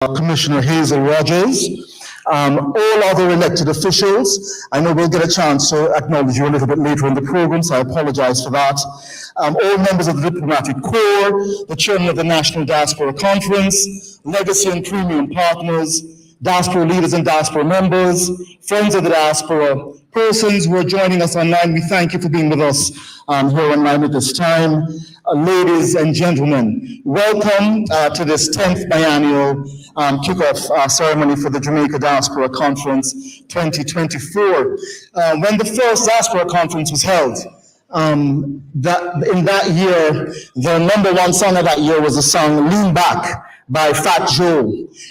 Commissioner Hazel Rogers, all other elected officials. I know we'll get a chance to acknowledge you a little bit later in the program, so I apologize for that. All members of the Diplomatic Corps, the Chairman of the National Diaspora Conference, legacy and premium partners, diaspora leaders and diaspora members, friends of the diaspora, persons who are joining us online, we thank you for being with us here online at this time. Ladies and gentlemen, welcome to this 10th biennial kickoff ceremony for the Jamaica Diaspora Conference 2024. When the first Diaspora Conference was held, in that year, the #1 song of that year was the song "Lean Back" by Fat Joe.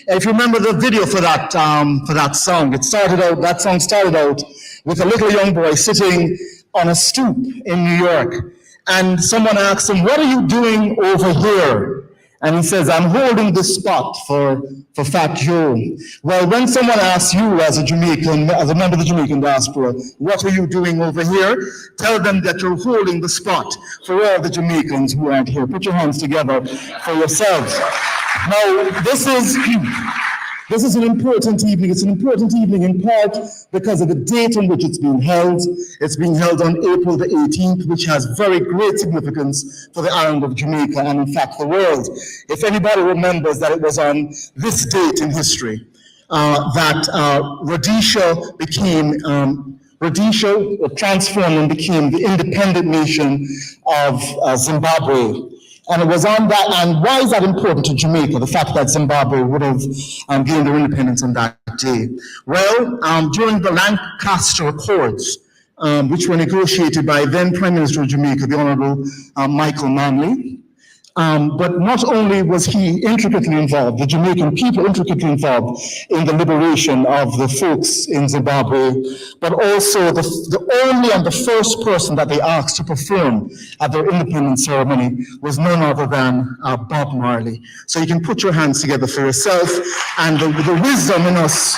And if you remember the video for that song, that song started out with a little young boy sitting on a stoop in New York, and someone asked him, "What are you doing over here?" And he says, "I'm holding this spot for Fat Joe." Well, when someone asks you as a Jamaican, as a member of the Jamaican diaspora, "What are you doing over here?" tell them that you're holding the spot for all the Jamaicans who aren't here. Put your hands together for yourselves. Now, this is an important evening. It's an important evening in part because of the date on which it's being held. It's being held on April the 18th, which has very great significance for the island of Jamaica and, in fact, the world. If anybody remembers that it was on this date in history that Rhodesia transformed and became the independent nation of Zimbabwe. And it was on that, and why is that important to Jamaica, the fact that Zimbabwe would have gained their independence on that day? Well, during the Lancaster Accords, which were negotiated by then Prime Minister of Jamaica, the Honorable Michael Manley, but not only was he intricately involved, the Jamaican people intricately involved in the liberation of the folks in Zimbabwe, but also the only and the first person that they asked to perform at their independence ceremony was none other than Bob Marley. So you can put your hands together for yourself and the wisdom in us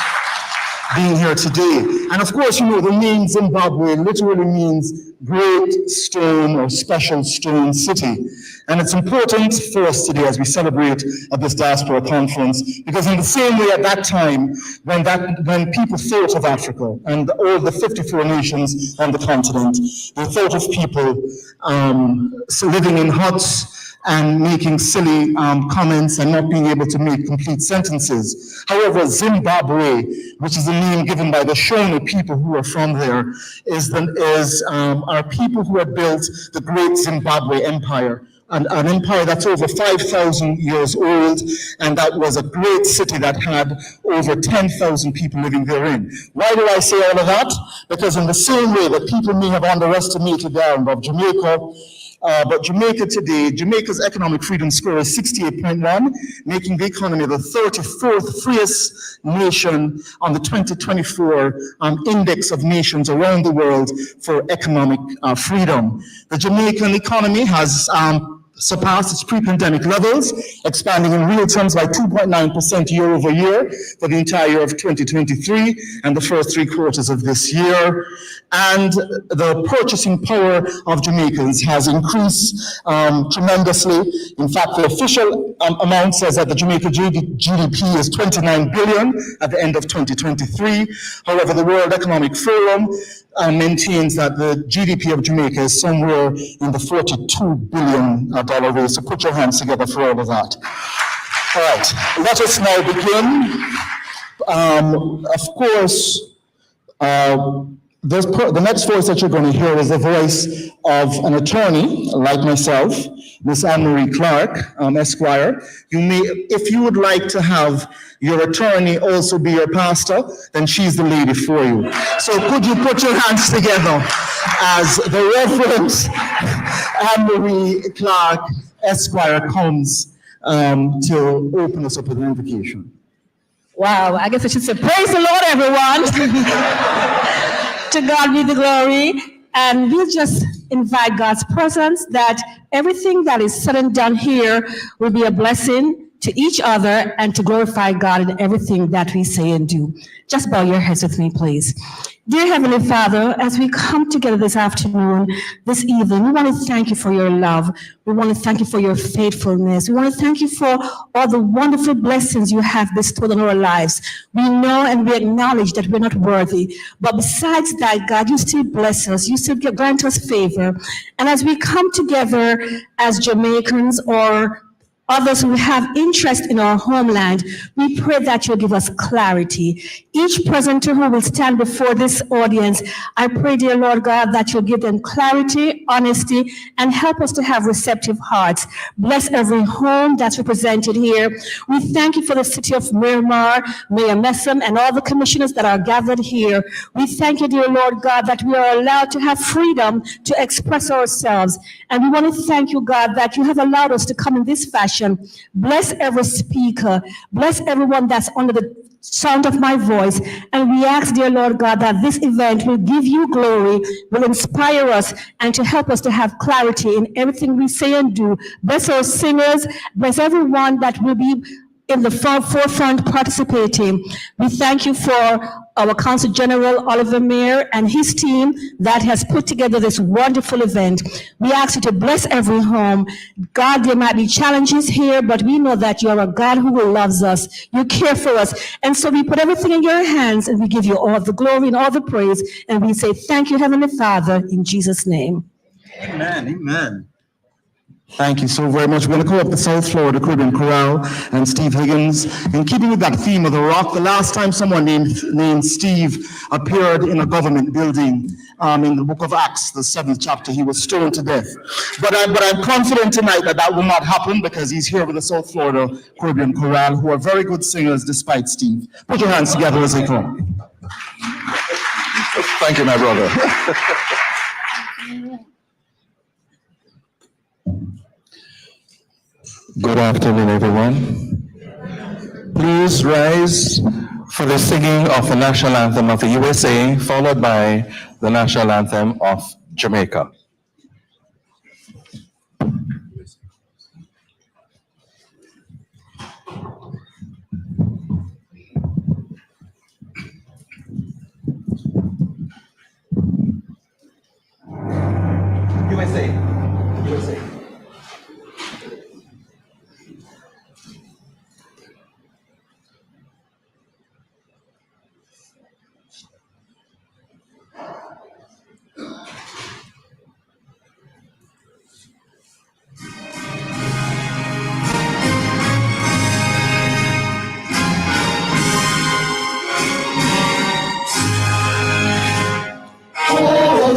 being here today. And of course, you know, the name Zimbabwe literally means great stone or special stone city. And it's important for us today as we celebrate at this diaspora conference, because in the same way at that time, when people thought of Africa and all the 54 nations on the continent, they thought of people living in huts and making silly comments and not being able to make complete sentences. However, Zimbabwe, which is a name given by the Shona people who are from there, are people who have built the great Zimbabwe Empire, an empire that's over 5,000 years old, and that was a great city that had over 10,000 people living therein. Why do I say all of that? Because in the same way that people may have underestimated the island of Jamaica, but Jamaica today, Jamaica's economic freedom score is 68.1, making the economy the 34th freest nation on the 2024 Index of Nations around the world for economic freedom. The Jamaican economy has surpassed its pre-pandemic levels, expanding in real terms by 2.9% year over year for the entire year of 2023 and the first 3 quarters of this year. And the purchasing power of Jamaicans has increased tremendously. In fact, the official amount says that the Jamaica GDP is 29 billion at the end of 2023. However, the World Economic Forum maintains that the GDP of Jamaica is somewhere in the $42 billion range. So put your hands together for all of that. All right, let us now begin. Of course, the next voice that you're going to hear is the voice of an attorney like myself, Miss Anne-Marie Clark, Esquire. You may, if you would like to have your attorney also be your pastor, then she's the lady for you. So could you put your hands together as the Reverend Anne-Marie Clark, Esquire, comes to open us up with an invocation. Wow, I guess I should say, praise the Lord, everyone. To God be the glory. And we'll just invite God's presence that everything that is said and done here will be a blessing to each other, and to glorify God in everything that we say and do. Just bow your heads with me, please. Dear Heavenly Father, as we come together this afternoon, this evening, we want to thank you for your love. We want to thank you for your faithfulness. We want to thank you for all the wonderful blessings you have bestowed on our lives. We know and we acknowledge that we're not worthy. But besides that, God, you still bless us. You still grant us favor. And as we come together as Jamaicans or others who have interest in our homeland, we pray that you'll give us clarity. Each presenter who will stand before this audience, I pray, dear Lord God, that you'll give them clarity, honesty, and help us to have receptive hearts. Bless every home that's represented here. We thank you for the city of Mair, Mayor Messam, and all the commissioners that are gathered here. We thank you, dear Lord God, that we are allowed to have freedom to express ourselves. And we want to thank you, God, that you have allowed us to come in this fashion. Bless every speaker. Bless everyone that's under the sound of my voice. And we ask, dear Lord God, that this event will give you glory, will inspire us, and to help us to have clarity in everything we say and do. Bless our singers. Bless everyone that will be in the forefront participating. We thank you for our Consul General, Oliver Mair, and his team that has put together this wonderful event. We ask you to bless every home. God, there might be challenges here, but we know that you are a God who loves us. You care for us. And so we put everything in your hands, and we give you all the glory and all the praise. And we say, thank you, Heavenly Father, in Jesus' name. Amen. Amen. Thank you so very much. We're going to call up the South Florida Caribbean Chorale and Steve Higgins. In keeping with that theme of the rock, the last time someone named Steve appeared in a government building in the book of Acts, the 7th chapter, he was stoned to death. But I'm confident tonight that that will not happen because he's here with the South Florida Caribbean Chorale, who are very good singers despite Steve. Put your hands together as they come. Thank you, my brother. Good afternoon, everyone. Please rise for the singing of the national anthem of the USA, followed by the national anthem of Jamaica. USA, USA.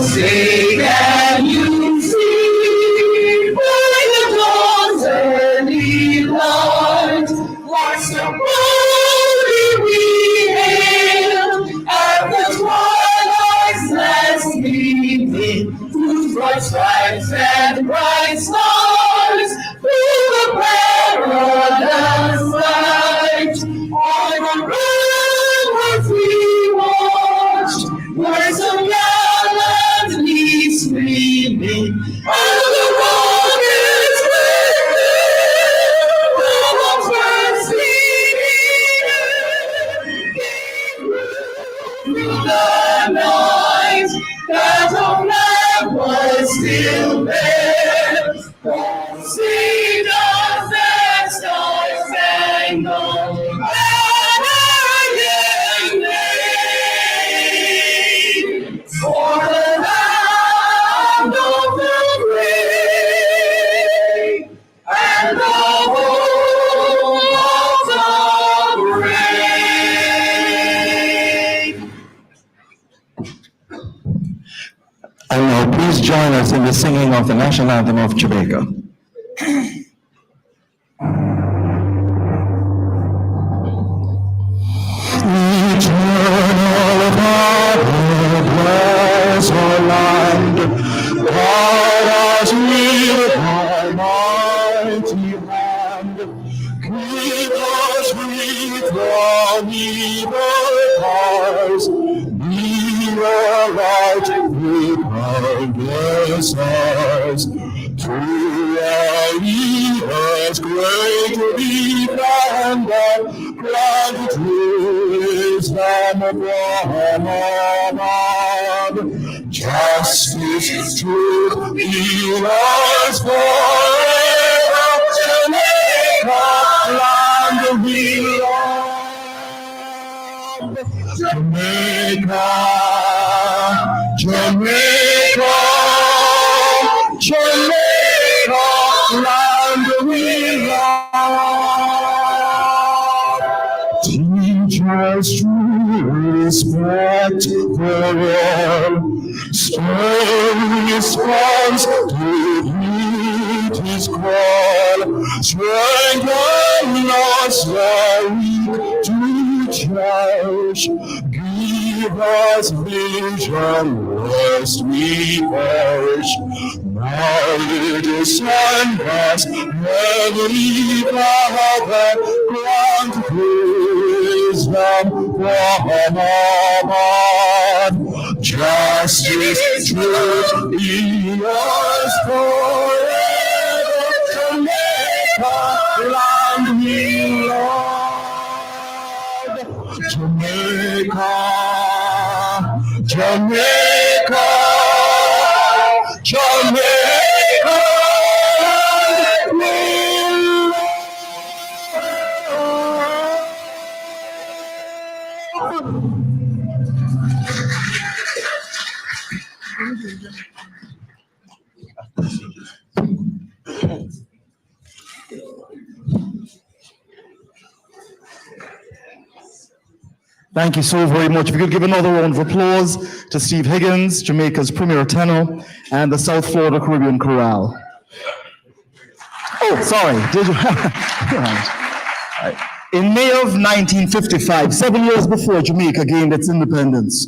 Say that you see by the dawn's early light, like some holy we hail at the twilight's last gleaming, whose bright stripes and bright stars through the perilous night. On the ramparts we watched, where some screaming, and the rockets ringing, the first through the night, that the flag was still there. See us that star-spangled banner yet for the land of the great and the home of the brave. And now please join us in the singing of the national anthem of Jamaica. Eternal Father, bless our land. Guide us with thy mighty hand. Keep us free from evil cause. Be a light with boundless stars. To our leaders, great defender, grant wisdom abroad. Justice, truth, healers forever, Jamaica, land we love. Jamaica, Jamaica, Jamaica, land we love. Teach us true respect for all. Stern response to greet his call. Strengthen us the weak to cherish. Give us vision lest we perish. Knowledge send us, Heavenly Father, grant wisdom from above. Justice, truth, healers forever, Jamaica, land we love. Jamaica, Jamaica, Jamaica, land we love. Thank you so very much. If you could give another round of applause to Steve Higgins, Jamaica's premier tenor, and the South Florida Caribbean Chorale. Oh, sorry. Did you? In May of 1955, 7 years before Jamaica gained its independence,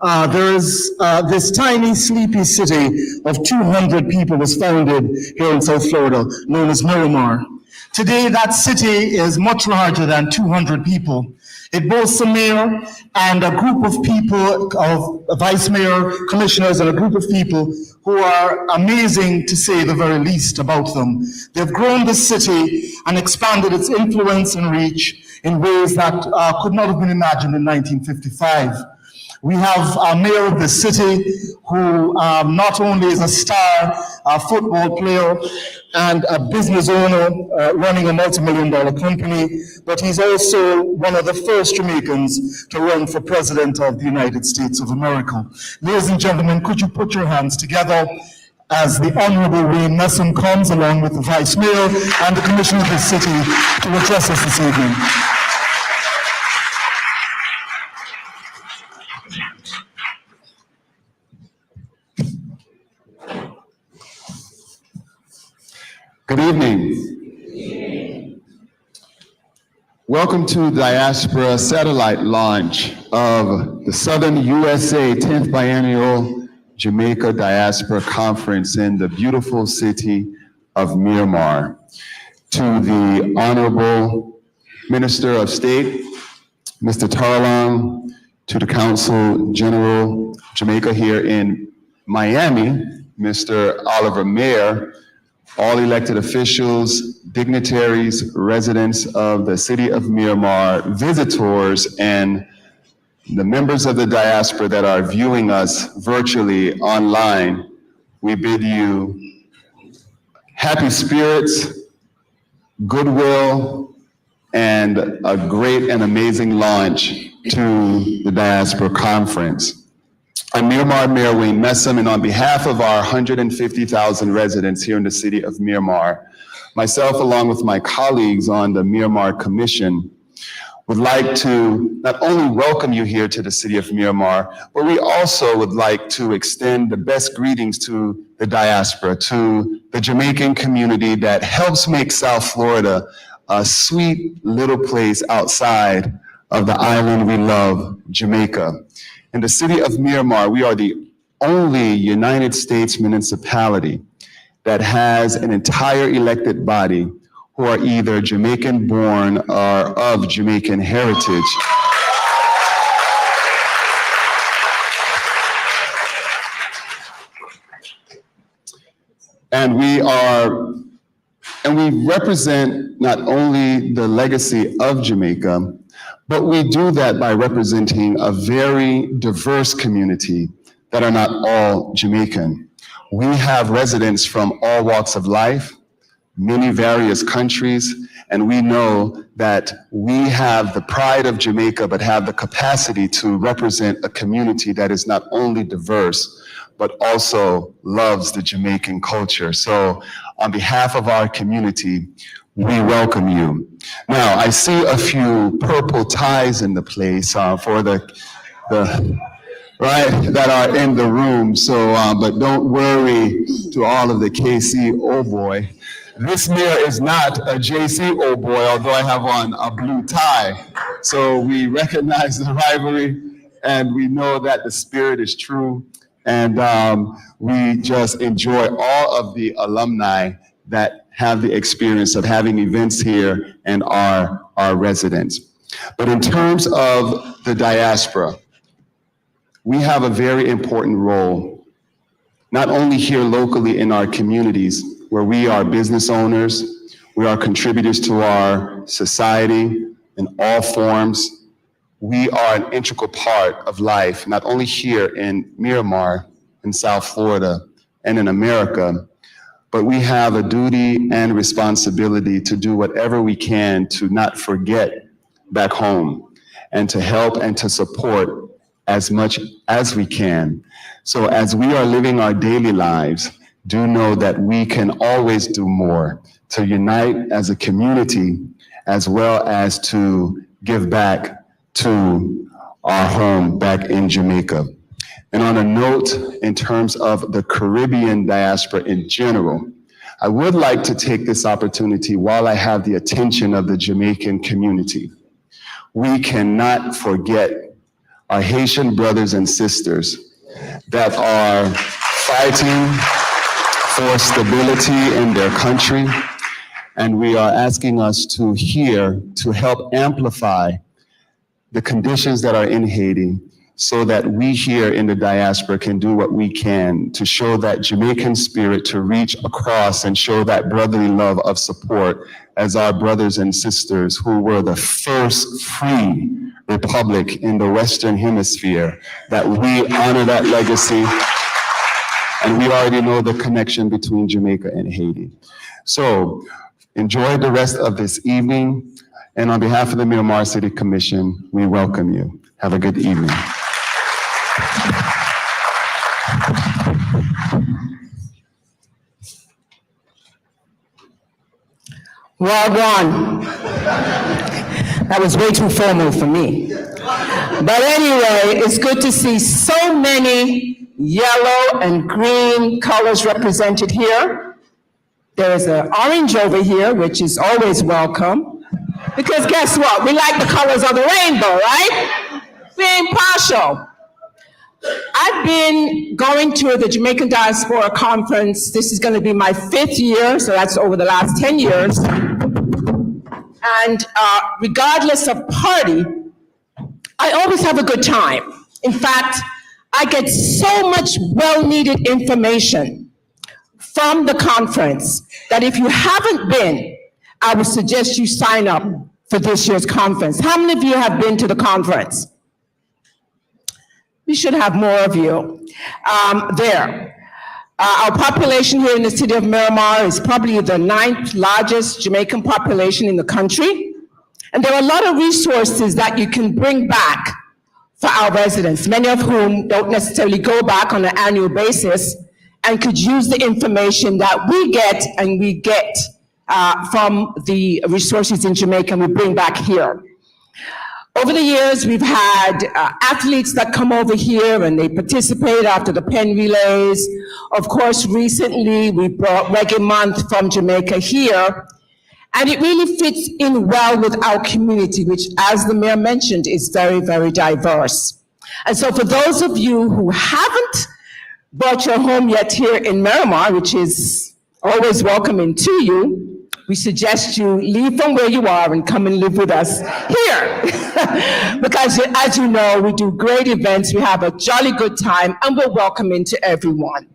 there is this tiny, sleepy city of 200 people was founded here in South Florida, known as Miramar. Today, that city is much larger than 200 people. It boasts a mayor and a group of people, of vice mayor, commissioners, and a group of people who are amazing, to say the very least, about them. They've grown the city and expanded its influence and reach in ways that could not have been imagined in 1955. We have a mayor of the city who not only is a star football player and a business owner running a multi-million-dollar company, but he's also one of the first Jamaicans to run for president of the United States of America. Ladies and gentlemen, could you put your hands together as the Honorable Wayne Messam comes along with the Vice Mayor and the Commissioner of the City to address us this evening. Good evening. Welcome to the Diaspora Satellite launch of the Southern USA 10th Biennial Jamaica Diaspora Conference in the beautiful city of Miramar. To the Honorable Minister of State, Mr. Terrelonge, to the Consul General Jamaica here in Miami, Mr. Oliver Mair, all elected officials, dignitaries, residents of the city of Miramar, visitors, and the members of the diaspora that are viewing us virtually online, we bid you happy spirits, goodwill, and a great and amazing launch to the Diaspora Conference. I'm Miramar Mayor Wayne Messam, and on behalf of our 150,000 residents here in the city of Miramar, myself along with my colleagues on the Miramar Commission would like to not only welcome you here to the city of Miramar, but we also would like to extend the best greetings to the diaspora, to the Jamaican community that helps make South Florida a sweet little place outside of the island we love, Jamaica. In the city of Miramar, we are the only United States municipality that has an entire elected body who are either Jamaican born or of Jamaican heritage. And we represent not only the legacy of Jamaica, but we do that by representing a very diverse community that are not all Jamaican. We have residents from all walks of life, many various countries, and we know that we have the pride of Jamaica, but have the capacity to represent a community that is not only diverse, but also loves the Jamaican culture. So on behalf of our community, we welcome you. Now, I see a few purple ties in the place for the right, that are in the room. So, but don't worry to all of the KC old boy. This mayor is not a JC old boy, although I have on a blue tie. So we recognize the rivalry and we know that the spirit is true. And we just enjoy all of the alumni that have the experience of having events here and are our residents. But in terms of the diaspora, we have a very important role, not only here locally in our communities, where we are business owners, we are contributors to our society in all forms. We are an integral part of life, not only here in Miramar, in South Florida, and in America, but we have a duty and responsibility to do whatever we can to not forget back home and to help and to support as much as we can. So as we are living our daily lives, do know that we can always do more to unite as a community, as well as to give back to our home back in Jamaica. And on a note, in terms of the Caribbean diaspora in general, I would like to take this opportunity while I have the attention of the Jamaican community. We cannot forget our Haitian brothers and sisters that are fighting for stability in their country. And we are asking us to help amplify the conditions that are in Haiti, so that we here in the diaspora can do what we can to show that Jamaican spirit, to reach across and show that brotherly love of support as our brothers and sisters who were the first free republic in the Western Hemisphere, that we honor that legacy. And we already know the connection between Jamaica and Haiti. So enjoy the rest of this evening. And on behalf of the Miramar City Commission, we welcome you. Have a good evening. Well done. That was way too formal for me. But anyway, it's good to see so many yellow and green colors represented here. There's an orange over here, which is always welcome. Because guess what? We like the colors of the rainbow, right? We're impartial. I've been going to the Jamaican Diaspora Conference. This is going to be my 5th year, so that's over the last 10 years. And regardless of party, I always have a good time. In fact, I get so much well-needed information from the conference that if you haven't been, I would suggest you sign up for this year's conference. How many of you have been to the conference? We should have more of you there. Our population here in the city of Miramar is probably the 9th largest Jamaican population in the country. And there are a lot of resources that you can bring back for our residents, many of whom don't necessarily go back on an annual basis and could use the information that we get from the resources in Jamaica and we bring back here. Over the years, we've had athletes that come over here and they participate after the pen relays. Of course, recently we brought Reggae Month from Jamaica here, and it really fits in well with our community, which, as the mayor mentioned, is very, very diverse. And so for those of you who haven't brought your home yet here in Miramar, which is always welcoming to you, we suggest you leave from where you are and come and live with us here. Because as you know, we do great events, we have a jolly good time, and we're welcoming to everyone.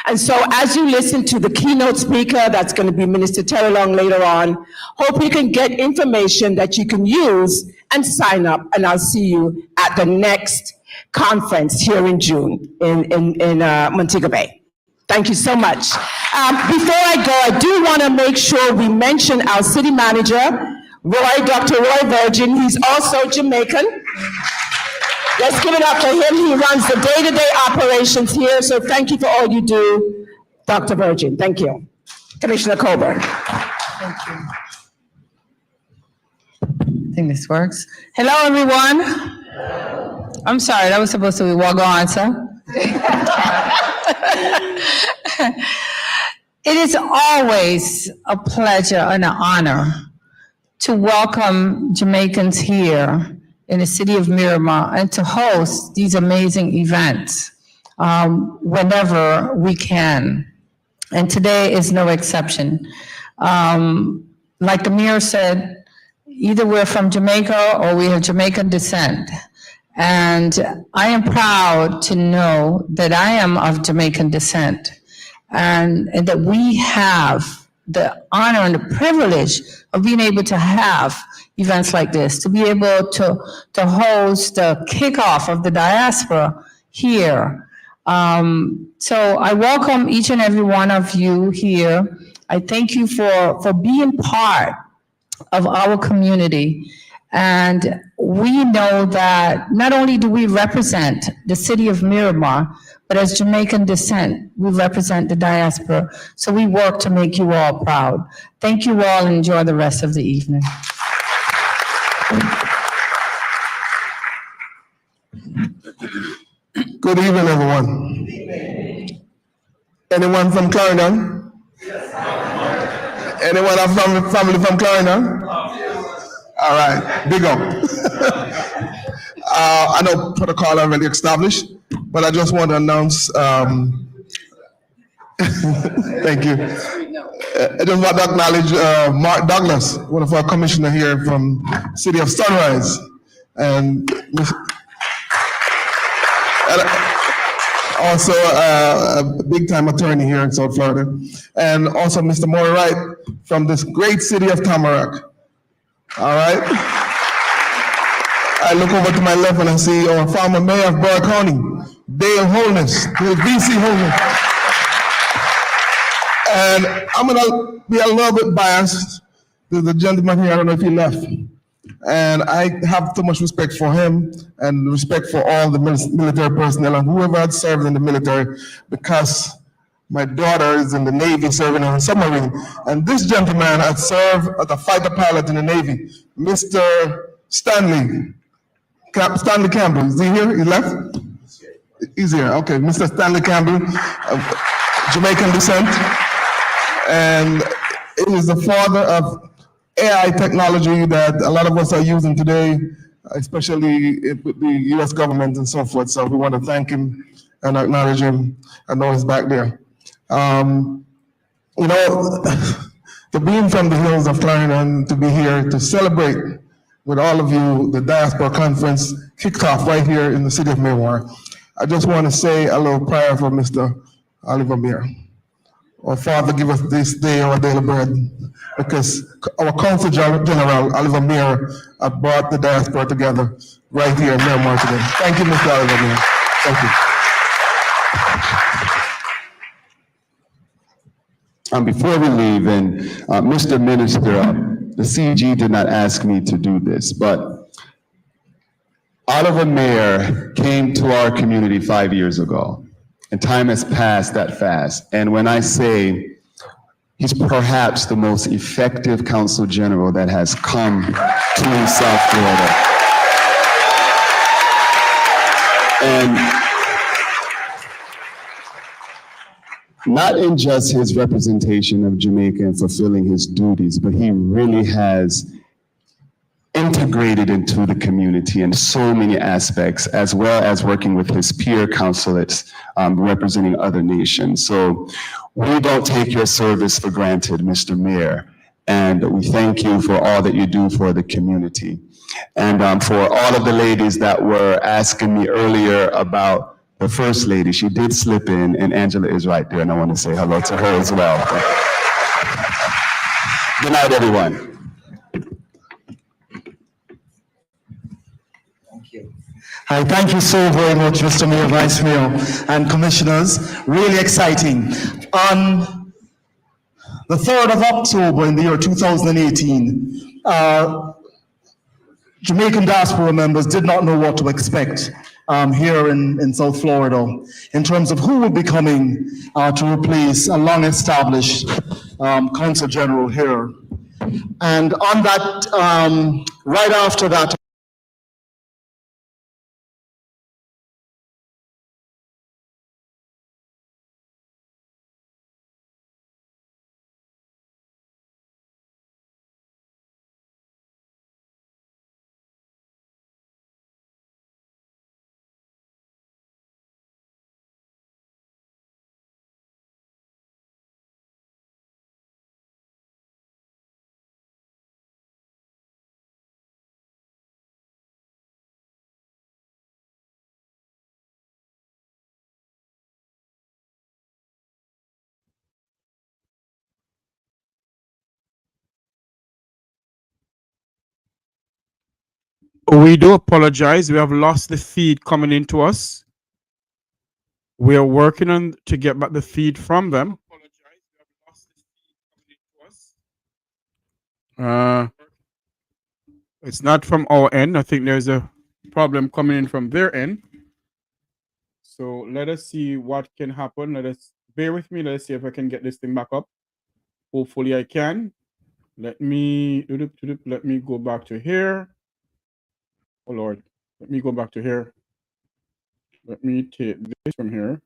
And so as you listen to the keynote speaker, that's going to be Minister Terrelonge later on, hope you can get information that you can use and sign up, and I'll see you at the next conference here in June in Montego Bay. Thank you so much. Before I go, I do want to make sure we mention our city manager, Dr. Roy Virgin. He's also Jamaican. Let's give it up for him. He runs the day-to-day operations here, so thank you for all you do, Dr. Virgin. Thank you. Commissioner Coburn. Thank you. I think this works. Hello, everyone. I'm sorry, that was supposed to be walk on, sir. It is always a pleasure and an honor to welcome Jamaicans here in the city of Miramar and to host these amazing events whenever we can. And today is no exception. Like the mayor said, either we're from Jamaica or we have Jamaican descent. And I am proud to know that I am of Jamaican descent and that we have the honor and the privilege of being able to have events like this, to be able to host the kickoff of the diaspora here. So I welcome each and every one of you here. I thank you for being part of our community. And we know that not only do we represent the city of Miramar, but as Jamaican descent, we represent the diaspora. So we work to make you all proud. Thank you all and enjoy the rest of the evening. Good evening, everyone. Anyone from Clarendon? Anyone have family from Clarendon? All right, big up. I know protocol already established, but I just want to announce, thank you. I just want to acknowledge Mark Douglas, one of our commissioners here from City of Sunrise, and also a big-time attorney here in South Florida, and also Mr. Mair Wright from this great city of Tamarack. All right. I look over to my left and I see our former mayor of Broward County, Dale Holness, Dale VC Holness. And I'm gonna be a little bit biased. There's a gentleman here, I don't know if he left. And I have too much respect for him and respect for all the military personnel and whoever had served in the military, because my daughter is in the Navy serving on a submarine. And this gentleman had served as a fighter pilot in the Navy, Mr. Stanley Campbell. Is he here? He left? He's here. Okay, Mr. Stanley Campbell, Jamaican descent. And it is the father of AI technology that a lot of us are using today, especially with the US government and so forth. So we want to thank him and acknowledge him. I know he's back there. You know, to being from the hills of Clarendon, to be here to celebrate with all of you, the Diaspora Conference kicked off right here in the city of Miramar. I just want to say a little prayer for Mr. Oliver Mair. Oh, Father, give us this day our daily bread, because our Consul General, Oliver Mair, brought the diaspora together right here in Miramar today. Thank you, Mr. Oliver Mair. Thank you. Before we leave, and Mr. Minister, the CG did not ask me to do this, but Oliver Mair came to our community 5 years ago, and time has passed that fast. And when I say he's perhaps the most effective Consul General that has come to South Florida. And not in just his representation of Jamaica and fulfilling his duties, but he really has integrated into the community in so many aspects, as well as working with his peer consulates representing other nations. So we don't take your service for granted, Mr. Mair, and we thank you for all that you do for the community. And for all of the ladies that were asking me earlier about the First Lady. She did slip in, and Angela is right there, and I want to say hello to her as well. Good night, everyone. Hi, thank you so very much, Mr. Mayor, Vice Mayor, and Commissioners. Really exciting. On the 3rd of October in the year 2018, Jamaican diaspora members did not know what to expect here in South Florida in terms of who would be coming to replace a long-established Consul General here. And on that, right after that, We do apologize. We have lost the feed coming into us. We are working on to get back the feed from them. It's not from our end. I think there's a problem coming in from their end. So let us see what can happen. Let us bear with me. Let's see if I can get this thing back up. Hopefully I can. Let me go back to here. Oh Lord, let me go back to here. Let me take this from here.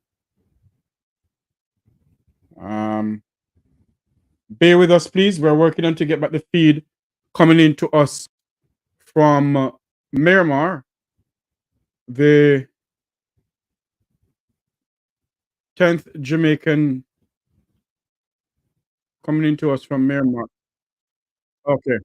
Bear with us, please. We're working on to get back the feed coming into us from Miramar, the 10th Jamaican coming into us from Miramar. Okay.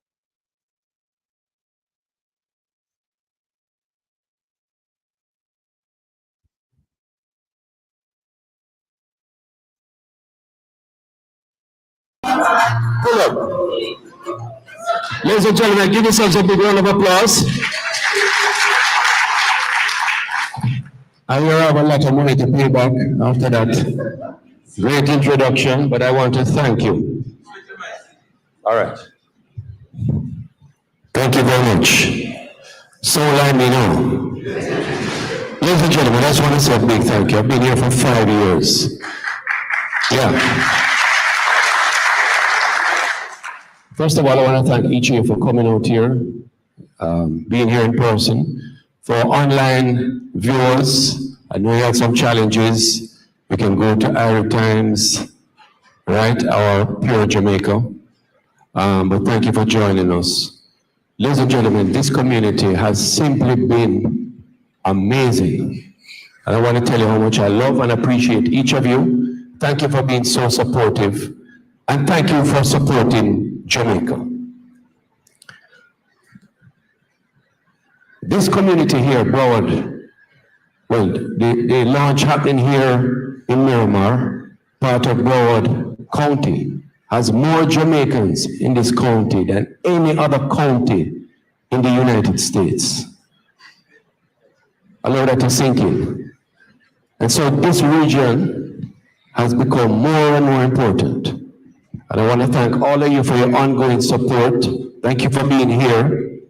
Pull up. Ladies and gentlemen, give yourselves a big round of applause. I will have a lot of money to pay back after that great introduction, but I want to thank you. All right. Thank you very much. So let me know. Ladies and gentlemen, I just want to say a big thank you. I've been here for 5 years. Yeah. First of all, I want to thank each of you for coming out here, being here in person. For online viewers, I know you had some challenges. We can go to Irish Times, right, or Pure Jamaica. But thank you for joining us. Ladies and gentlemen, this community has simply been amazing. And I want to tell you how much I love and appreciate each of you. Thank you for being so supportive. And thank you for supporting Jamaica. This community here, Broward, well, the launch happening here in Miramar, part of Broward County, has more Jamaicans in this county than any other county in the United States. Allow that to sink in. And so this region has become more and more important. And I want to thank all of you for your ongoing support. Thank you for being here.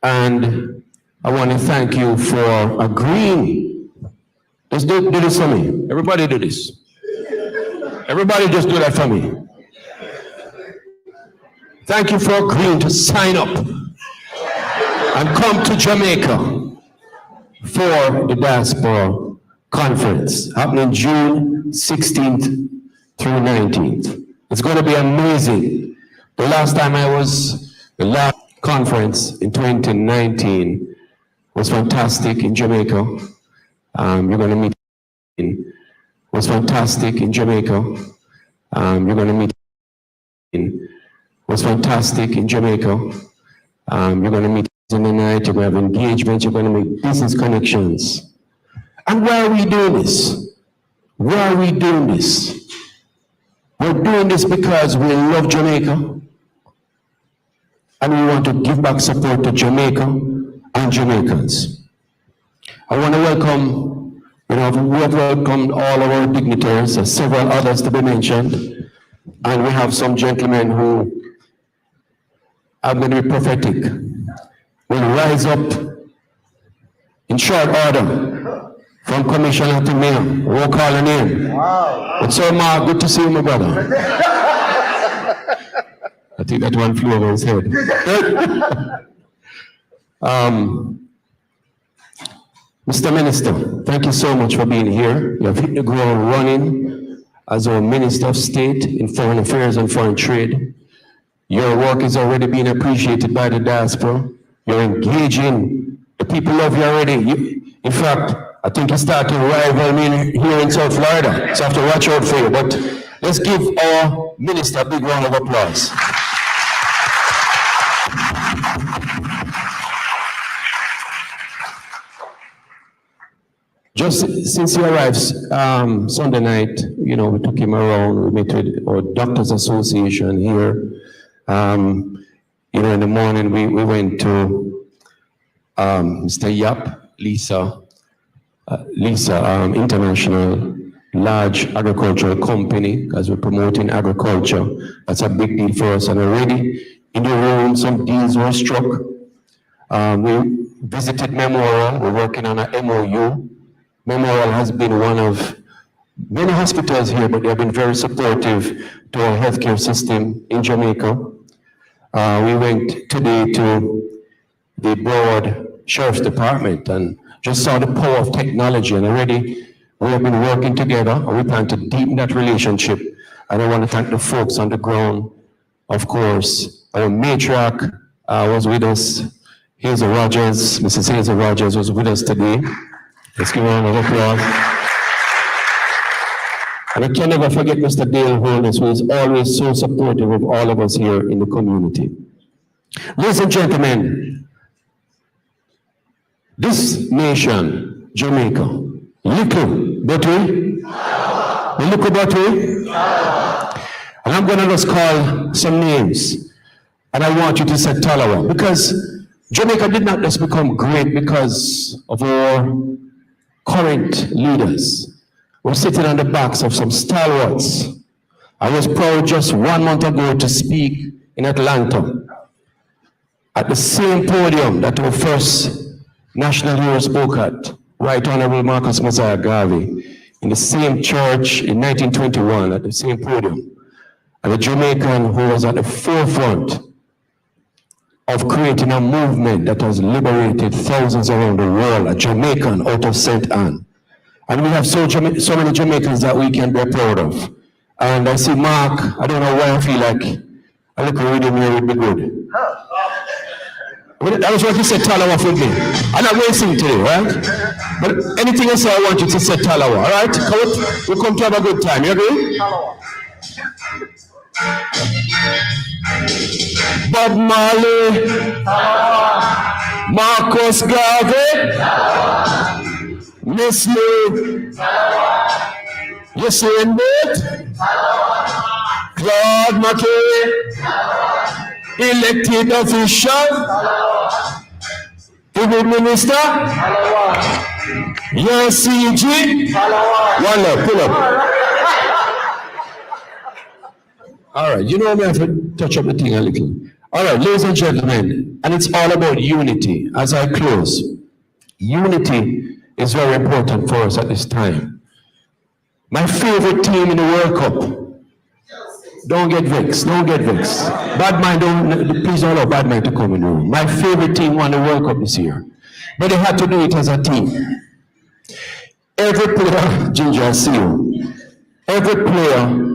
And I want to thank you for agreeing. Let's do this for me. Everybody do this. Everybody just do that for me. Thank you for agreeing to sign up and come to Jamaica for the Diaspora Conference happening June 16th through 19th. It's going to be amazing. The last time the last conference in 2019 was fantastic in Jamaica. You're going to meet was fantastic in Jamaica. You're going to meet was fantastic in Jamaica. You're going to meet in the night, you're going to have engagement, you're going to make business connections. And why are we doing this? Why are we doing this? We're doing this because we love Jamaica and we want to give back support to Jamaica and Jamaicans. I want to welcome, we have welcomed all of our dignitaries, several others to be mentioned, and we have some gentlemen who are going to be prophetic, will rise up in short order from commissioner to mayor. We'll call a name. Wow. But so, Mark, good to see you, my brother. I think that one flew over his head. Mr. Minister, thank you so much for being here. You have hit the ground running as our Minister of State in Foreign Affairs and Foreign Trade. Your work is already being appreciated by the diaspora. You're engaging. The people love you already. In fact, I think you started to rival me here in South Florida, so I have to watch out for you. But let's give our minister a big round of applause. Just since he arrived Sunday night, we took him around. We met with our Doctors Association here. In the morning we went to Mr. Yap, Lisa International, large agricultural company, as we're promoting agriculture. That's a big deal for us. And already in the room, some deals were struck. We visited Memorial. We're working on an MOU. Memorial has been one of many hospitals here, but they've been very supportive to our healthcare system in Jamaica. We went today to the Broward Sheriff's Department and just saw the power of technology, and already we have been working together and we plan to deepen that relationship. And I want to thank the folks on the ground. Of course, our matriarch was with us. Hazel Rogers, Mrs. Hazel Rogers was with us today. Let's give her a round of applause. And I can never forget Mr. Dale Holness, who is always so supportive of all of us here in the community. Ladies and gentlemen, this nation, Jamaica, little but we, and I'm going to just call some names, and I want you to say Talawa, because Jamaica did not just become great because of our current leaders. We're sitting on the backs of some stalwarts. I was proud just 1 month ago to speak in Atlanta at the same podium that our first national hero spoke at, Right Honorable Marcus Mosiah Garvey, in the same church in 1921 at the same podium. And a Jamaican who was at the forefront of creating a movement that has liberated thousands around the world, a Jamaican out of St. Anne. And we have so many Jamaicans that we can be proud of. And I see Mark, I don't know why I feel like a little reading here would be good. That was what you said, Talawa for me. I'm not racing today, right? But anything else I want you to say Talawa, all right? We'll come to have a good time, you agree? Bob Marley, Marcus Garvey, Miss Lou, Usain Bolt, Claude McKay, elected official, the minister, your CG, one leg, pull up. All right, you know me, I have to touch up the thing a little. All right, ladies and gentlemen, and it's all about unity. As I close, unity is very important for us at this time. My favorite team in the World Cup. Don't get vexed, don't get vexed. Bad mind, please don't allow bad mind to come in the room. My favorite team won the World Cup this year, but they had to do it as a team. Every player, Ginger, I see you. Every player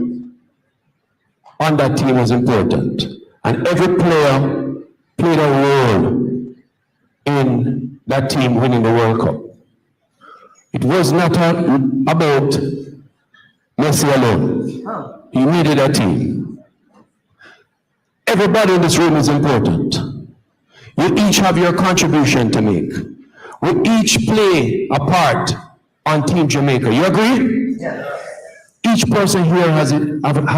on that team was important, and every player played a role in that team winning the World Cup. It was not about Messi alone. He needed a team. Everybody in this room is important. You each have your contribution to make. We each play a part on Team Jamaica. You agree? Yes. Each person here has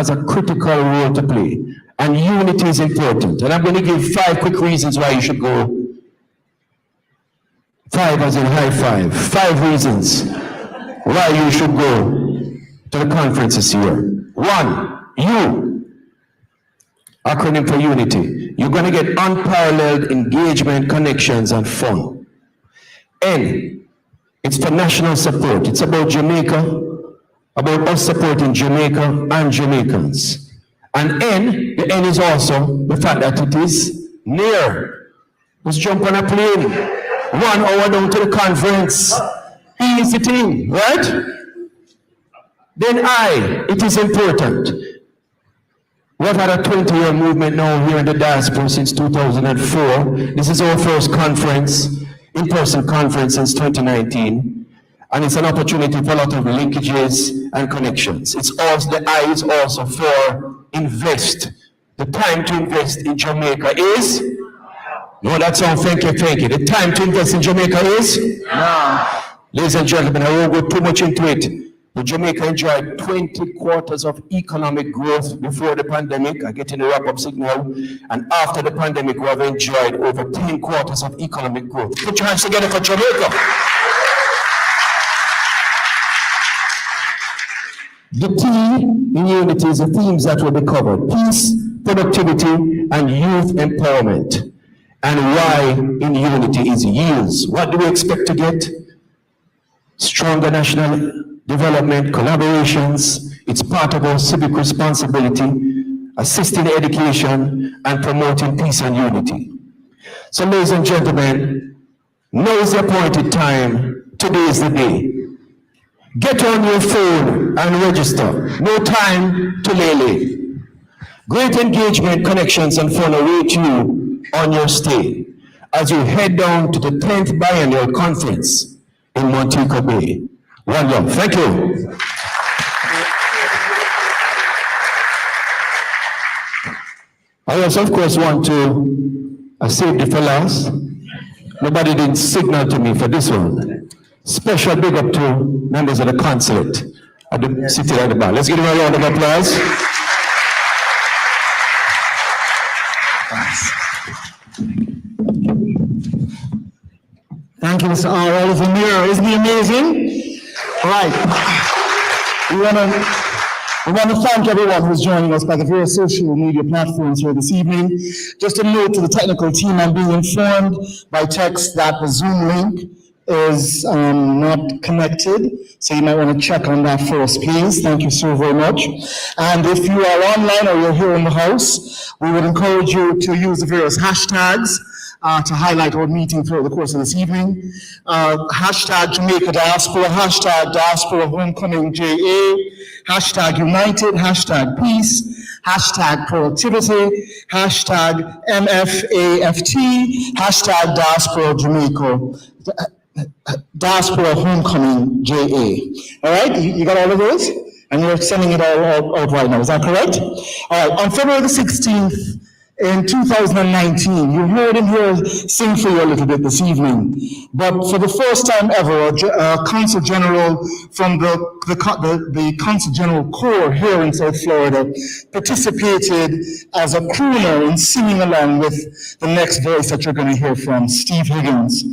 a critical role to play, and unity is important. And I'm going to give 5 quick reasons why you should go. 5 as in high five. 5 reasons why you should go to the conference this year. 1, you. Acronym for unity. You're going to get unparalleled engagement, connections, and fun. N, it's for national support. It's about Jamaica, about us supporting Jamaica and Jamaicans. And N, the N is also the fact that it is near. Let's jump on a plane. 1 hour down to the conference. Easy thing, right? Then I, it is important. We've had a 20-year movement now here in the diaspora since 2004. This is our first conference, in-person conference since 2019. And it's an opportunity for a lot of linkages and connections. It's also, the I is also for invest. The time to invest in Jamaica is? No, that sounds funky. The time to invest in Jamaica is? No. Ladies and gentlemen, I won't go too much into it. But Jamaica enjoyed 20 quarters of economic growth before the pandemic. I get in the wrap-up signal. And after the pandemic, we have enjoyed over 10 quarters of economic growth. Put your hands together for Jamaica. The T in unity is the themes that will be covered: peace, productivity, and youth empowerment. And why in unity is yields. What do we expect to get? Stronger national development, collaborations. It's part of our civic responsibility, assisting education and promoting peace and unity. So ladies and gentlemen, now is the appointed time. Today is the day. Get on your phone and register. No time to lay. Great engagement, connections, and fun await you on your stay as you head down to the 10th Biennial Conference in Montego Bay. One love. Thank you. I also, of course, want to save it for last. Nobody didn't signal to me for this one. Special big up to members of the consulate at the city at the bar. Let's give them a round of applause. Thank you, Mr. R. Oliver Mair. Isn't he amazing? All right. We want to thank everyone who's joining us by the various social media platforms here this evening. Just a note to the technical team, I'm being informed by text that the Zoom link is not connected, so you might want to check on that for us, please. Thank you so very much. And if you are online or you're here in the house, we would encourage you to use the various hashtags to highlight our meeting throughout the course of this evening. Hashtag Jamaica Diaspora, hashtag Diaspora Homecoming JA, hashtag United, hashtag Peace, hashtag Productivity, hashtag MFAFT, hashtag Diaspora Jamaica, Diaspora Homecoming JA. All right, you got all of those? And you're sending it all out right now, is that correct? All right, on February the 16th, in 2019, you heard him here sing for you a little bit this evening. But for the first time ever, a Consul General from the Consul General Corps here in South Florida participated as a crooner in singing along with the next voice that you're going to hear from, Steve Higgins.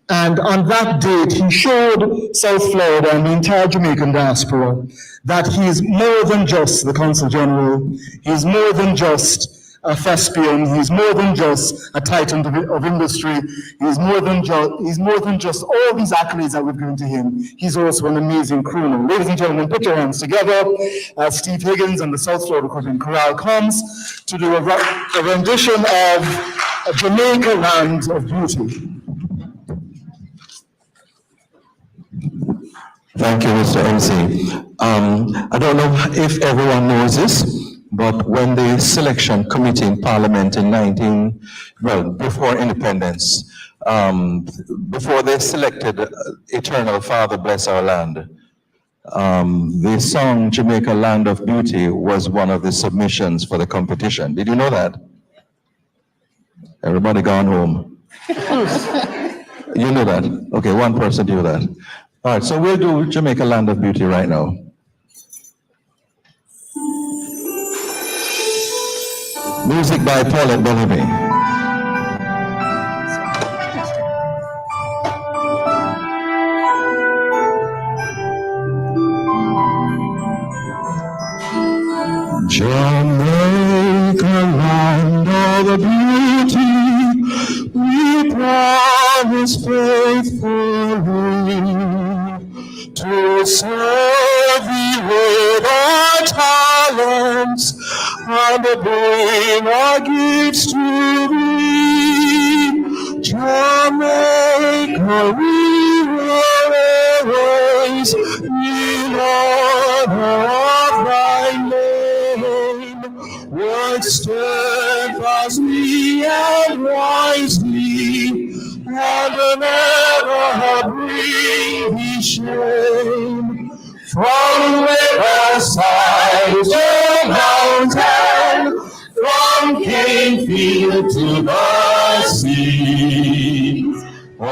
And on that date, he showed South Florida and the entire Jamaican diaspora that he is more than just the Consul General. He is more than just a thespian. He's more than just a titan of industry. He's more than just all these accolades that we've given to him. He's also an amazing crooner. Ladies and gentlemen, put your hands together as Steve Higgins and the South Florida Curtain Chorale comes to do a rendition of Jamaica Land of Beauty. Thank you, Mr. MC. I don't know if everyone knows this, but when the selection committee in Parliament in before independence, before they selected Eternal Father Bless Our Land, the song Jamaica Land of Beauty was one of the submissions for the competition. Did you know that? Everybody gone home. You knew that? Okay, one person knew that. All right, so we'll do Jamaica Land of Beauty right now. Music by Paulette Bellamy. Jamaica, land of the beauty, we promise faithfully to serve thee with our talents and bring our gifts to thee. Jamaica, we will always in honor of thy name. Work steadfastly and wisely, and never bring thee shame. From riverside to mountain, from Canefield to the sea. Oh,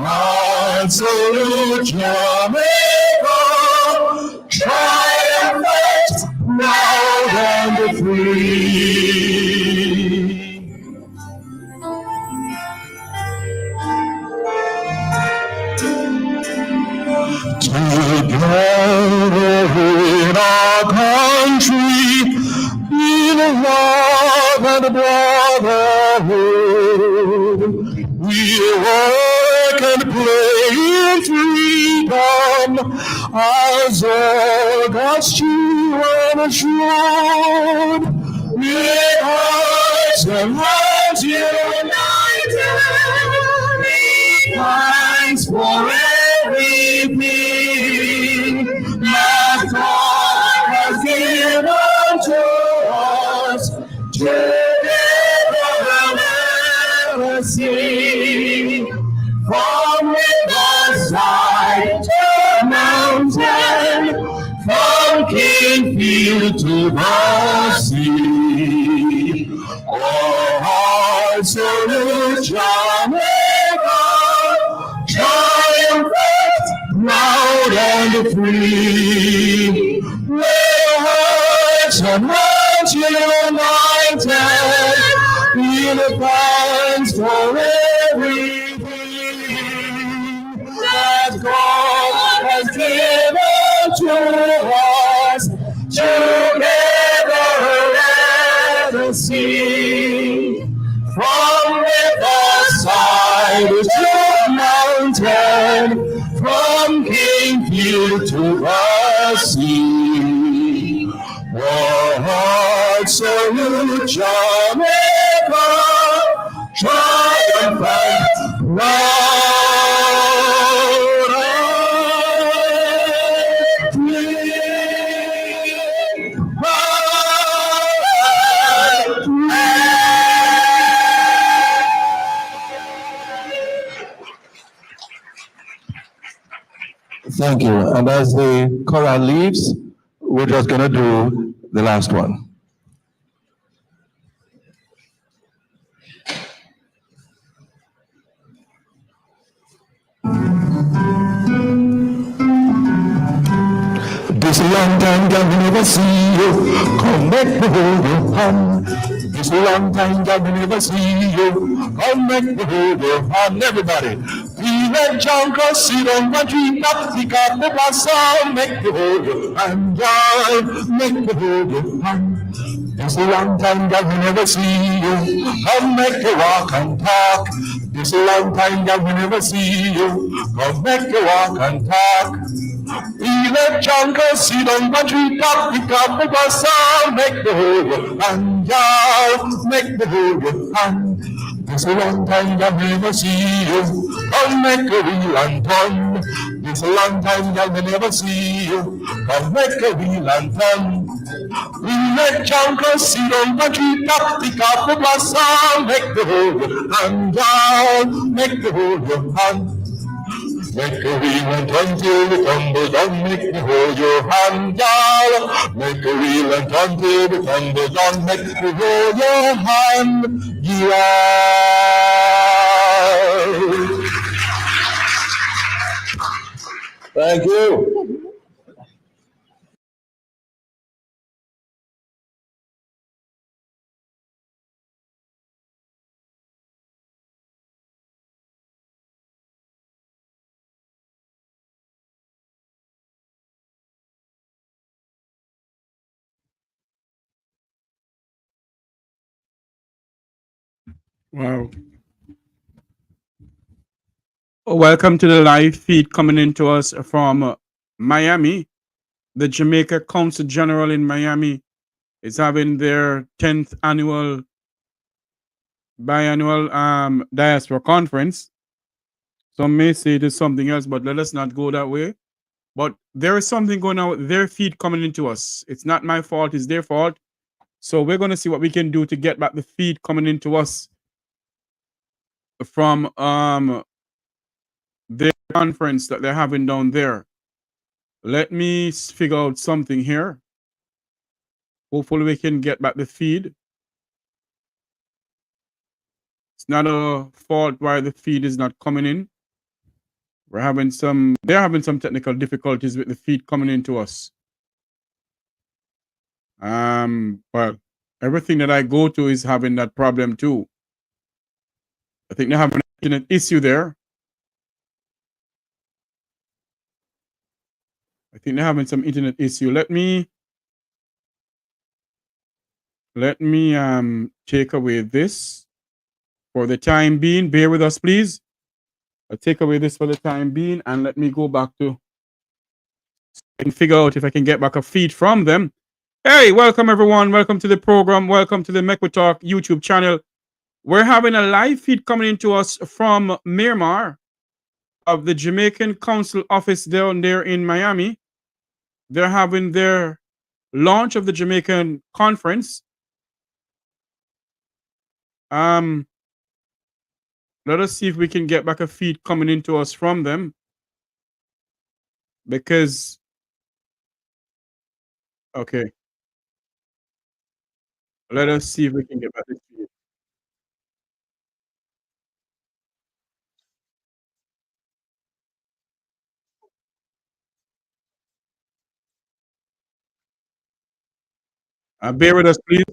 heart salute Jamaica, triumphant, proud and free. Together in our country, in love and brotherhood, we work and play in freedom as all God's children should. With hearts and hands united, we thanks for everything that God has given to us. Together we'll never sing. From riverside to mountain, from Canefield to the sea. Oh, hearts salute Jamaica, triumphant, proud and free. With hearts and hands united, in thanks for everything that God has given to us. Together let us sing. From riverside to mountain, from Canefield to the sea. Oh, heart salute Jamaica, triumphant, proud and free. Thank you. And as the choral leaves, we're just going to do the last one. This a long time, girl, we never see you. Come make me hold your hand. This a long time, girl, we never see you. Come make me hold your hand, everybody. We let John Cross sit on my tree top, pick up the blossom, make me hold your hand, girl, make me hold your hand. This a long time, girl, we never see you. Come make me walk and talk. This a long time, girl, we never see you. Come make me walk and talk. We let John Cross sit on my tree top, pick up the blossom, make me hold your hand, girl, make me hold your hand. This a long time that we never see you. Come make a wheel and turn. This a long time that we never see you. Come make a wheel and turn. We let John Cross sit on the tree top, pick up the blossom, make the whole hand down, make the whole hand. Make a wheel and turn till we tumble down, make me hold your hand down. Make a wheel and turn till we tumble down, make me hold your hand down. Thank you. Wow. Welcome to the live feed coming into us from Miami. The Jamaica Consul General in Miami is having their 10th annual biannual diaspora conference. Some may say it is something else, but let us not go that way. But there is something going on with their feed coming into us. It's not my fault, it's their fault. So we're going to see what we can do to get back the feed coming into us from their conference that they're having down there. Let me figure out something here. Hopefully we can get back the feed. It's not a fault why the feed is not coming in. They're having some technical difficulties with the feed coming into us. But everything that I go to is having that problem too. I think they have an internet issue there. I think they're having some internet issue. Let me take away this for the time being. Bear with us, please. I'll take away this for the time being, and let me go back to and figure out if I can get back a feed from them. Hey, welcome everyone. Welcome to the program. Welcome to the Mekwe Talk YouTube channel. We're having a live feed coming into us from Mair of the Jamaican Consul office down there in Miami. They're having their launch of the Jamaican conference. Let us see if we can get back a feed coming into us from them. Because, okay. Let us see if we can get back this feed. Bear with us, please.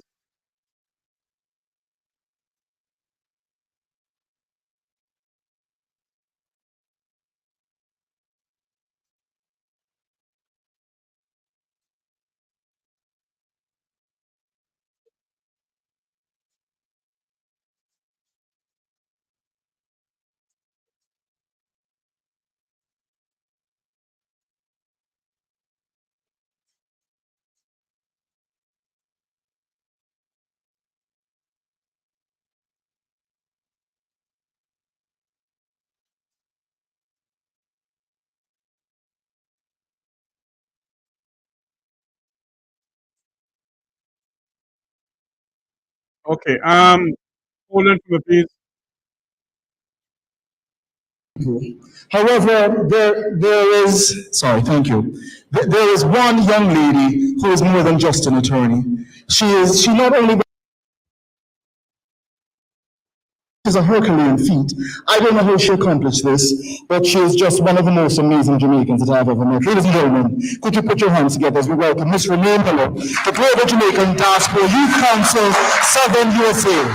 Okay. Hold on for me, please. However, there is, sorry, thank you. There is one young lady who is more than just an attorney. She not only is a Herculean feat. I don't know how she accomplished this, but she is just one of the most amazing Jamaicans that I've ever met. Ladies and gentlemen, could you put your hands together as we welcome Miss Renee Miller, the Global Jamaican Diaspora Youth Council, Southern USA.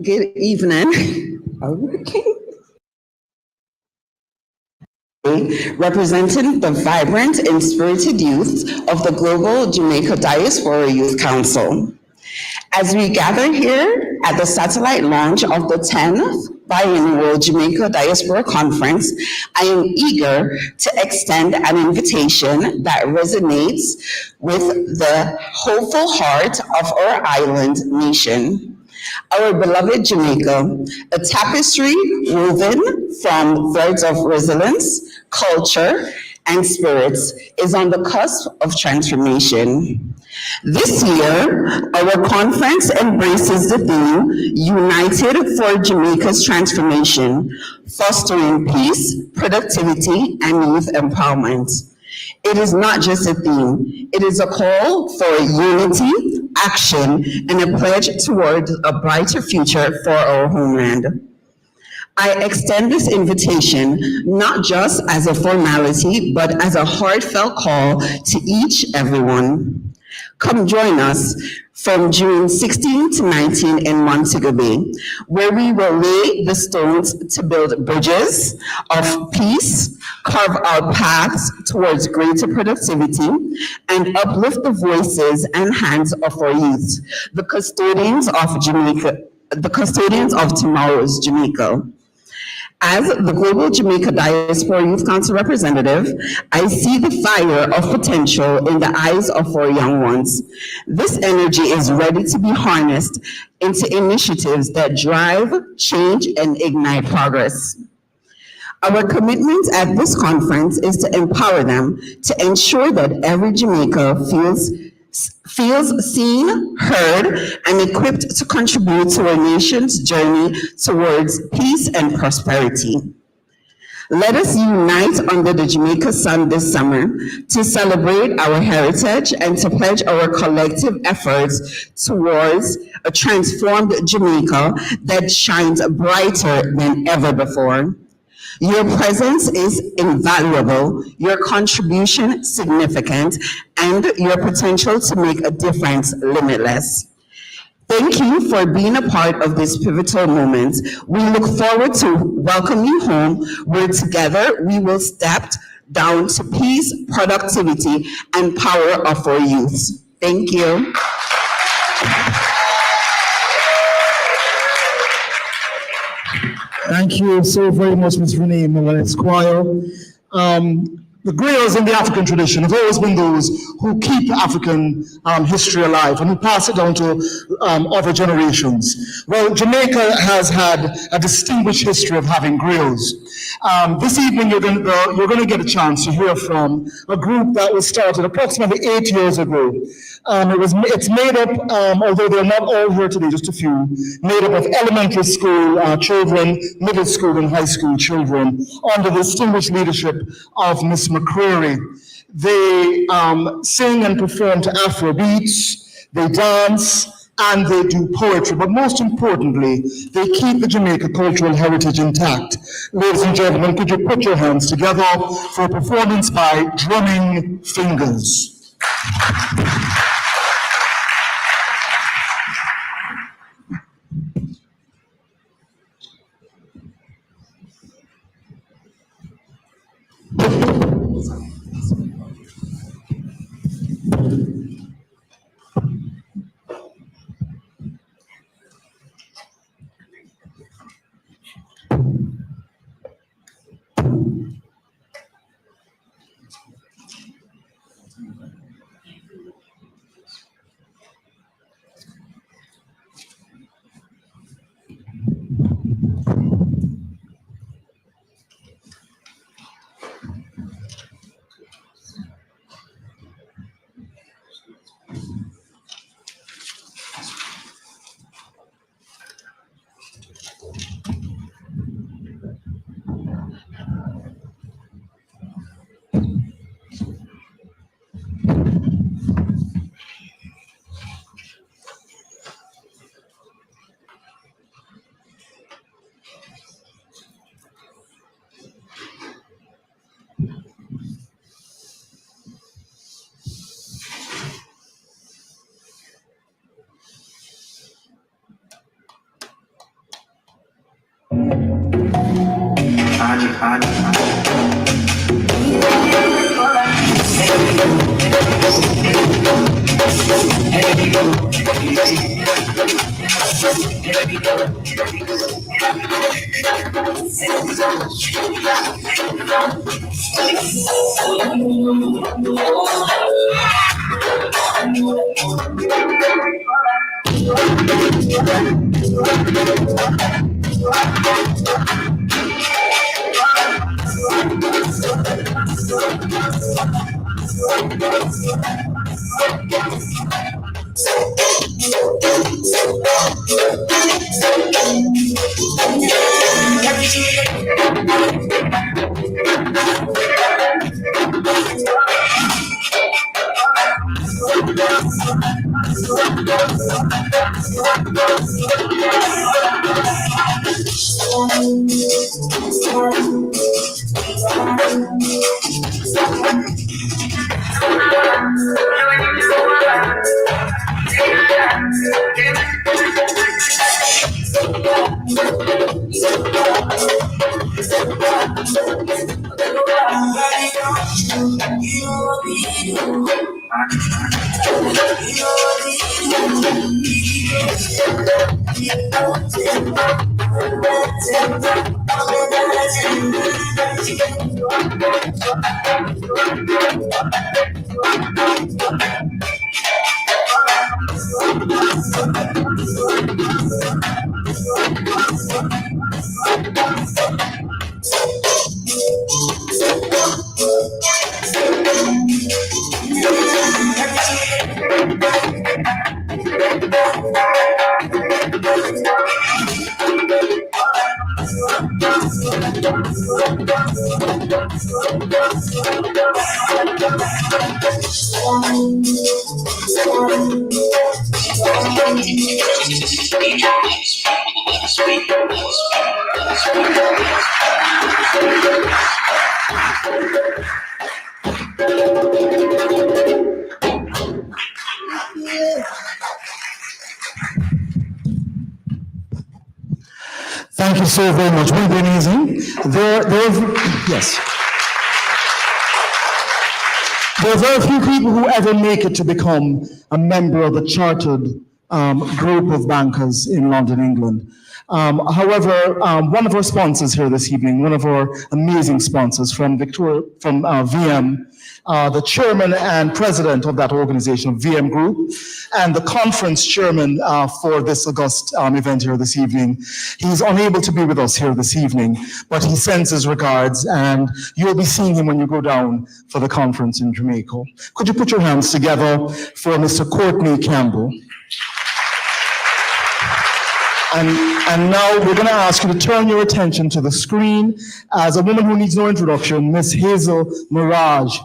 Good evening. Okay. Representing the vibrant and spirited youth of the Global Jamaica Diaspora Youth Council. As we gather here at the satellite launch of the 10th biannual Jamaica Diaspora Conference, I am eager to extend an invitation that resonates with the hopeful heart of our island nation. Our beloved Jamaica, a tapestry woven from threads of resilience, culture, and spirits, is on the cusp of transformation. This year, our conference embraces the theme, United for Jamaica's Transformation, fostering peace, productivity, and youth empowerment. It is not just a theme, it is a call for unity, action, and a pledge toward a brighter future for our homeland. I extend this invitation not just as a formality, but as a heartfelt call to everyone. Come join us from June 16 to 19 in Montego Bay, where we will lay the stones to build bridges of peace, carve out paths towards greater productivity, and uplift the voices and hands of our youth, the custodians of tomorrow's Jamaica. As the Global Jamaica Diaspora Youth Council representative, I see the fire of potential in the eyes of our young ones. This energy is ready to be harnessed into initiatives that drive, change, and ignite progress. Our commitment at this conference is to empower them, to ensure that every Jamaica feels seen, heard, and equipped to contribute to our nation's journey towards peace and prosperity. Let us unite under the Jamaica sun this summer to celebrate our heritage and to pledge our collective efforts towards a transformed Jamaica that shines brighter than ever before. Your presence is invaluable, your contribution significant, and your potential to make a difference limitless. Thank you for being a part of this pivotal moment. We look forward to welcoming you home, where together we will step down to peace, productivity, and power of our youth. Thank you. Thank you so very much, Ms. Renee Miller Esquire. The griots in the African tradition have always been those who keep African history alive and who pass it down to other generations. Well, Jamaica has had a distinguished history of having griots. This evening, you're going to get a chance to hear from a group that was started approximately 8 years ago. It's made up, although they're not all here today, just a few, made up of elementary school children, middle school and high school children, under the distinguished leadership of Miss McCreary. They sing and perform to Afro beats, they dance, and they do poetry, but most importantly, they keep the Jamaica cultural heritage intact. Ladies and gentlemen, could you put your hands together for a performance by Drumming Fingers. Thank you so very much. We've been amazing. Yes. There are very few people who ever make it to become a member of the chartered group of bankers in London, England. However, one of our sponsors here this evening, one of our amazing sponsors from VM, the chairman and president of that organization, VM Group, and the conference chairman for this august event here this evening. He's unable to be with us here this evening, but he sends his regards, and you'll be seeing him when you go down for the conference in Jamaica. Could you put your hands together for Mr. Courtney Campbell? And now we're going to ask you to turn your attention to the screen as a woman who needs no introduction, Miss Hazel Mirage,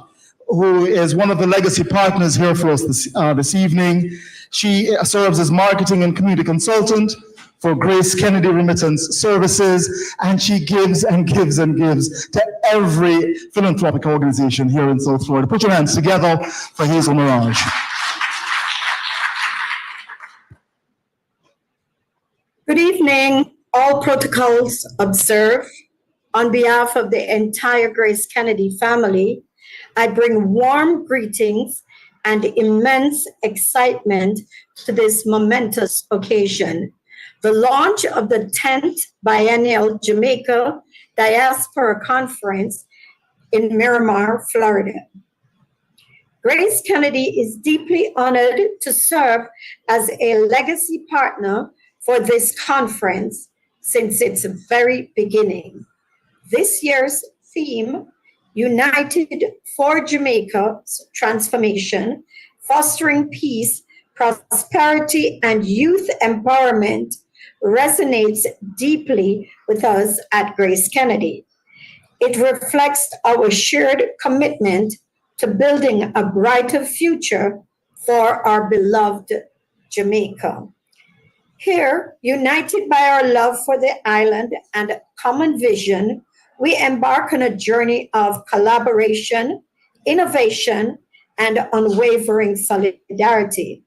who is one of the legacy partners here for us this evening. She serves as marketing and community consultant for Grace Kennedy Remittance Services, and she gives and gives and gives to every philanthropic organization here in South Florida. Put your hands together for Hazel Mirage. Good evening, all protocols observed. On behalf of the entire Grace Kennedy family, I bring warm greetings and immense excitement to this momentous occasion, the launch of the 10th Biennial Jamaica Diaspora Conference in Miramar, Florida. Grace Kennedy is deeply honored to serve as a legacy partner for this conference since its very beginning. This year's theme, United for Jamaica's Transformation, Fostering Peace, Prosperity, and Youth Empowerment, resonates deeply with us at Grace Kennedy. It reflects our shared commitment to building a brighter future for our beloved Jamaica. Here, united by our love for the island and a common vision, we embark on a journey of collaboration, innovation, and unwavering solidarity.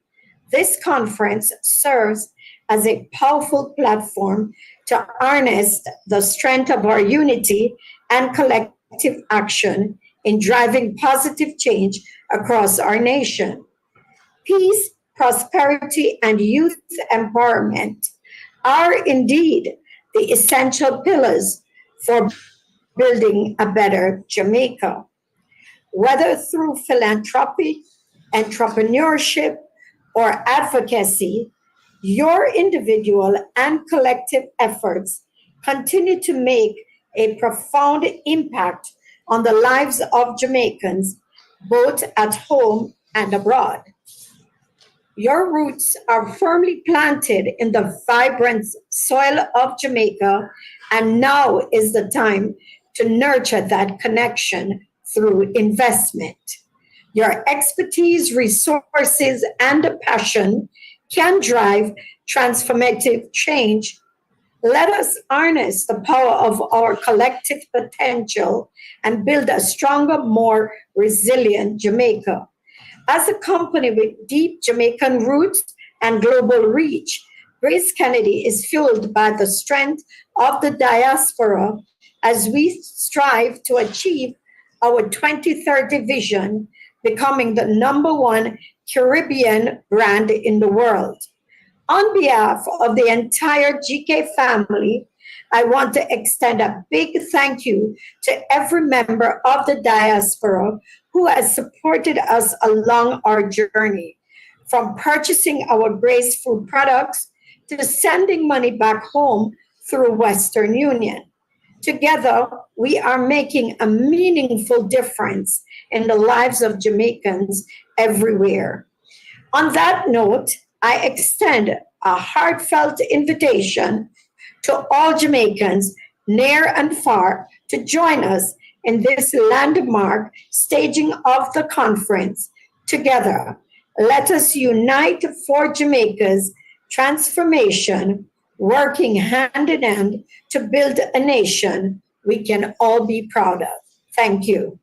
This conference serves as a powerful platform to harness the strength of our unity and collective action in driving positive change across our nation. Peace, prosperity, and youth empowerment are indeed the essential pillars for building a better Jamaica. Whether through philanthropy, entrepreneurship, or advocacy, your individual and collective efforts continue to make a profound impact on the lives of Jamaicans, both at home and abroad. Your roots are firmly planted in the vibrant soil of Jamaica, and now is the time to nurture that connection through investment. Your expertise, resources, and passion can drive transformative change Let us harness the power of our collective potential and build a stronger, more resilient Jamaica. As a company with deep Jamaican roots and global reach, Grace Kennedy is fueled by the strength of the diaspora as we strive to achieve our 2030 vision, becoming the #1 Caribbean brand in the world. On behalf of the entire GK family, I want to extend a big thank you to every member of the diaspora who has supported us along our journey, from purchasing our Grace food products to sending money back home through Western Union. Together, we are making a meaningful difference in the lives of Jamaicans everywhere. On that note, I extend a heartfelt invitation to all Jamaicans, near and far, to join us in this landmark staging of the conference. Together, let us unite for Jamaica's transformation, working hand in hand to build a nation we can all be proud of. Thank you.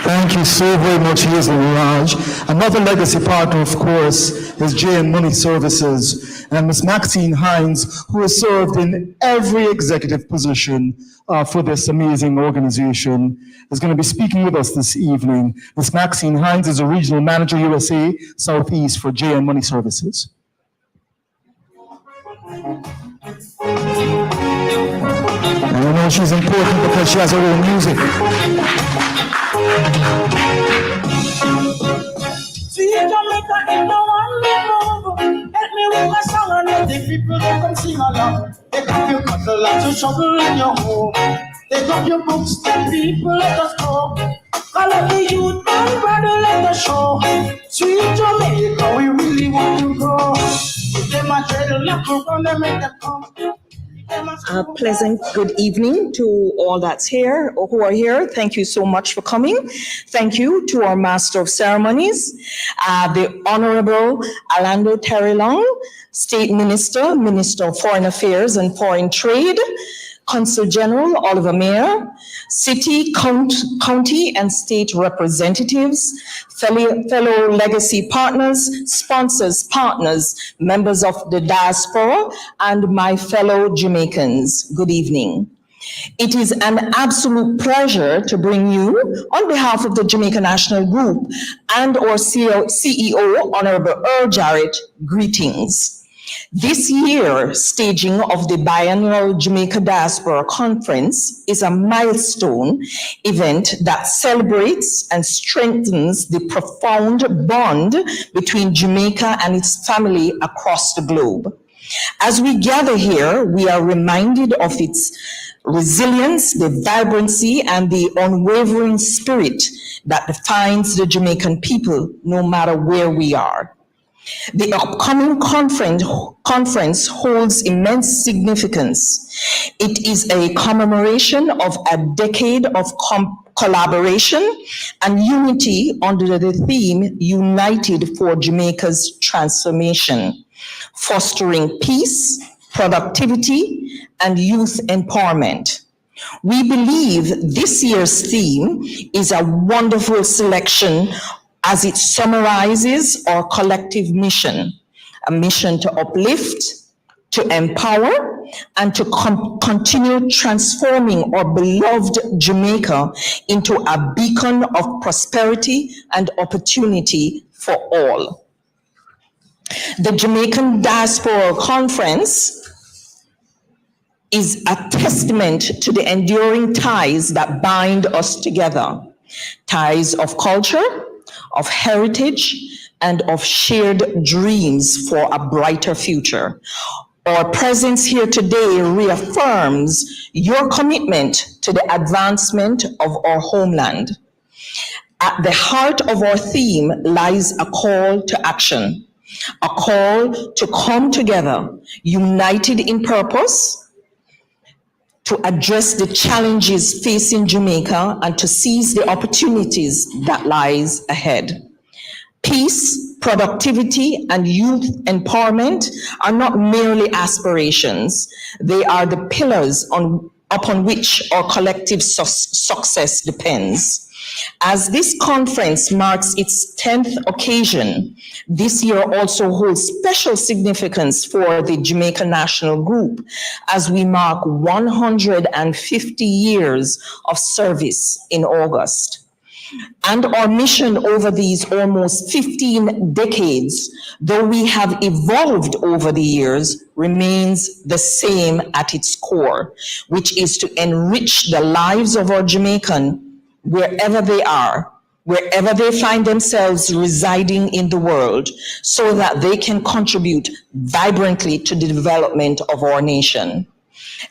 Thank you so very much, Hazel Raj. Another legacy partner, of course, is JN Money Services and Ms. Maxine Hines, who has served in every executive position for this amazing organization, is going to be speaking with us this evening. Ms. Maxine Hines is a Regional Manager, USA Southeast for JN Money Services. And I know she's important because she has her own music. See Jamaica in the one move. Help me with my song and let the people they come sing along. Take up your cuttle and to shovel in your home. Take up your books, the people let us go. Call up the youth and brother let us show. Sweet Jamaica, we really want to go. If them a dread, let them run, they make them come. A pleasant good evening to all that's here or who are here. Thank you so much for coming. Thank you to our Master of Ceremonies, the Honorable Alando Terrelonge, State Minister, Minister of Foreign Affairs and Foreign Trade, Consul General Oliver Mair, city, county, and state representatives, fellow legacy partners, sponsors, partners, members of the diaspora, and my fellow Jamaicans. Good evening. It is an absolute pleasure to bring you, on behalf of the Jamaica National Group and our CEO, Honorable Earl Jarrett, greetings. This year's staging of the biannual Jamaica Diaspora Conference is a milestone event that celebrates and strengthens the profound bond between Jamaica and its family across the globe. As we gather here, we are reminded of its resilience, the vibrancy, and the unwavering spirit that defines the Jamaican people, no matter where we are. The upcoming conference holds immense significance. It is a commemoration of a decade of collaboration and unity under the theme United for Jamaica's Transformation, fostering peace, productivity, and youth empowerment. We believe this year's theme is a wonderful selection as it summarizes our collective mission, a mission to uplift, to empower, and to continue transforming our beloved Jamaica into a beacon of prosperity and opportunity for all. The Jamaican Diaspora Conference is a testament to the enduring ties that bind us together, ties of culture, of heritage, and of shared dreams for a brighter future. Our presence here today reaffirms your commitment to the advancement of our homeland. At the heart of our theme lies a call to action, a call to come together, united in purpose, to address the challenges facing Jamaica and to seize the opportunities that lies ahead. Peace, productivity, and youth empowerment are not merely aspirations. They are the pillars upon which our collective success depends. As this conference marks its 10th occasion, this year also holds special significance for the Jamaica National Group as we mark 150 years of service in August. And our mission over these almost 15 decades, though we have evolved over the years, remains the same at its core, which is to enrich the lives of our Jamaicans wherever they are, wherever they find themselves residing in the world, so that they can contribute vibrantly to the development of our nation.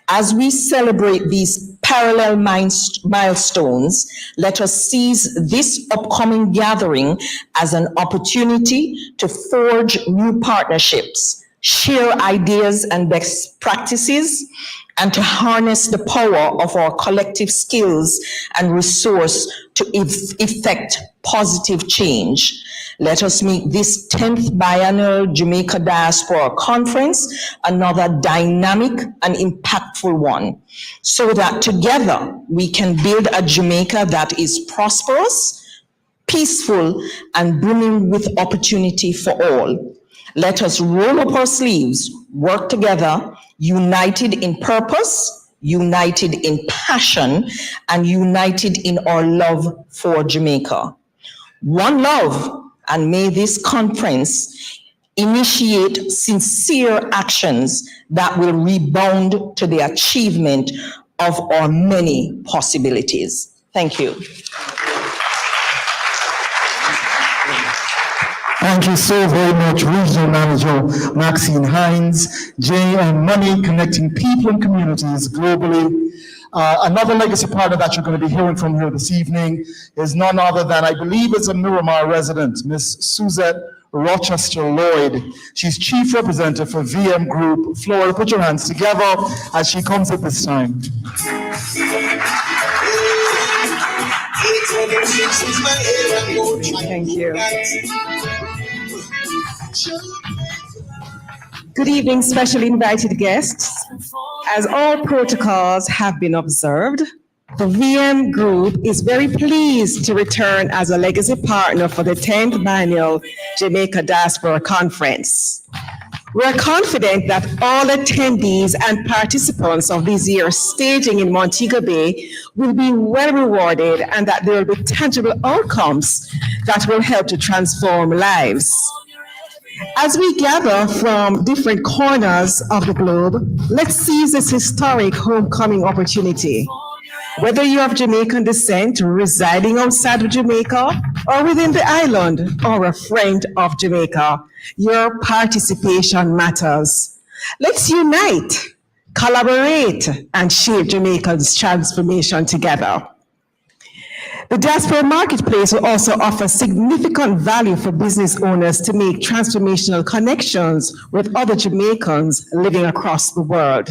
As we celebrate these parallel milestones, let us seize this upcoming gathering as an opportunity to forge new partnerships, share ideas and best practices, and to harness the power of our collective skills and resource to effect positive change. Let us make this 10th biennial Jamaica Diaspora Conference another dynamic and impactful one, so that together we can build a Jamaica that is prosperous, peaceful, and brimming with opportunity for all. Let us roll up our sleeves, work together, united in purpose, united in passion, and united in our love for Jamaica. One love, and may this conference initiate sincere actions that will rebound to the achievement of our many possibilities. Thank you. Thank you so very much, Regional Manager Maxine Hines, J and Money, connecting people and communities globally. Another legacy partner that you're going to be hearing from here this evening is none other than, I believe, is a Miramar resident, Miss Suzette Rochester Lloyd. She's Chief Representative for VM Group Florida. Put your hands together as she comes at this time. Thank you. Good evening, specially invited guests. As all protocols have been observed, the VM Group is very pleased to return as a legacy partner for the 10th biennial Jamaica Diaspora Conference. We're confident that all attendees and participants of this year's staging in Montego Bay will be well rewarded and that there will be tangible outcomes that will help to transform lives. As we gather from different corners of the globe, let's seize this historic homecoming opportunity. Whether you are of Jamaican descent, residing outside of Jamaica, or within the island, or a friend of Jamaica, your participation matters. Let's unite, collaborate, and shape Jamaica's transformation together. The diaspora marketplace will also offer significant value for business owners to make transformational connections with other Jamaicans living across the world.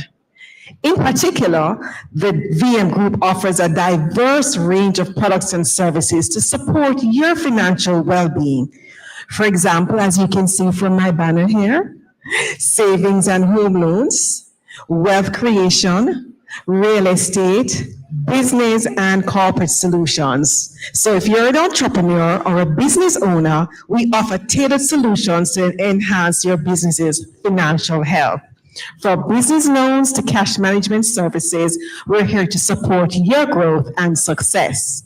In particular, the VM Group offers a diverse range of products and services to support your financial well-being. For example, as you can see from my banner here, savings and home loans, wealth creation, real estate, business and corporate solutions. So if you're an entrepreneur or a business owner, we offer tailored solutions to enhance your business's financial health. From business loans to cash management services, we're here to support your growth and success.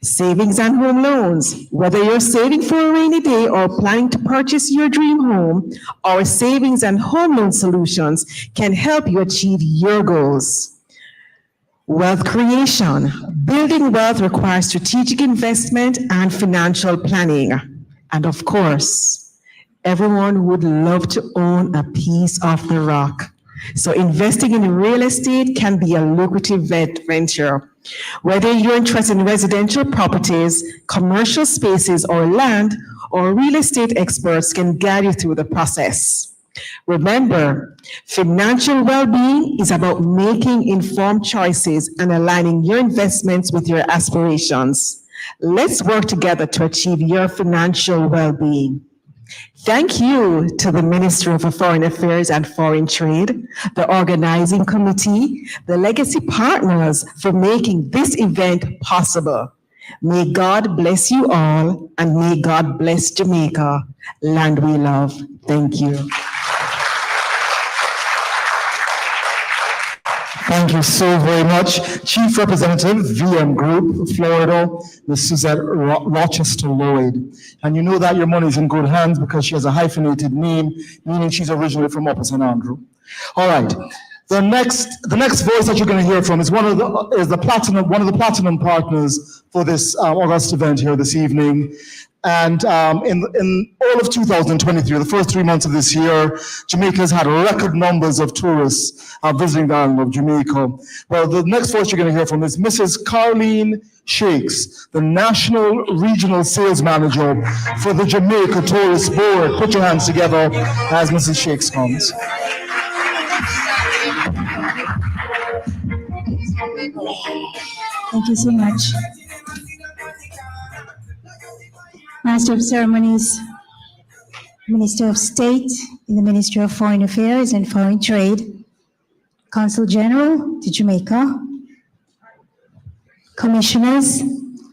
Savings and home loans, whether you're saving for a rainy day or planning to purchase your dream home, our savings and home loan solutions can help you achieve your goals. Wealth creation. Building wealth requires strategic investment and financial planning. And of course, everyone would love to own a piece of the rock. So investing in real estate can be a lucrative venture. Whether you're interested in residential properties, commercial spaces, or land, our real estate experts can guide you through the process. Remember, financial well-being is about making informed choices and aligning your investments with your aspirations. Let's work together to achieve your financial well-being. Thank you to the Ministry of Foreign Affairs and Foreign Trade, the organizing committee, the legacy partners for making this event possible. May God bless you all, and may God bless Jamaica, land we love. Thank you. Thank you so very much. Chief Representative, VM Group, Florida, Ms. Suzette Rochester Lloyd. And you know that your money is in good hands because she has a hyphenated name, meaning she's originally from Upper St. Andrew. All right. The next voice that you're going to hear from is one of the platinum partners for this August event here this evening. And in all of 2023, the first 3 months of this year, Jamaica has had record numbers of tourists visiting the island of Jamaica. Well, the next voice you're going to hear from is Mrs. Carleen Shakes, the National Regional Sales Manager for the Jamaica Tourist Board. Put your hands together as Mrs. Shakes comes. Thank you so much. Master of Ceremonies, Minister of State in the Ministry of Foreign Affairs and Foreign Trade, Consul General to Jamaica, commissioners,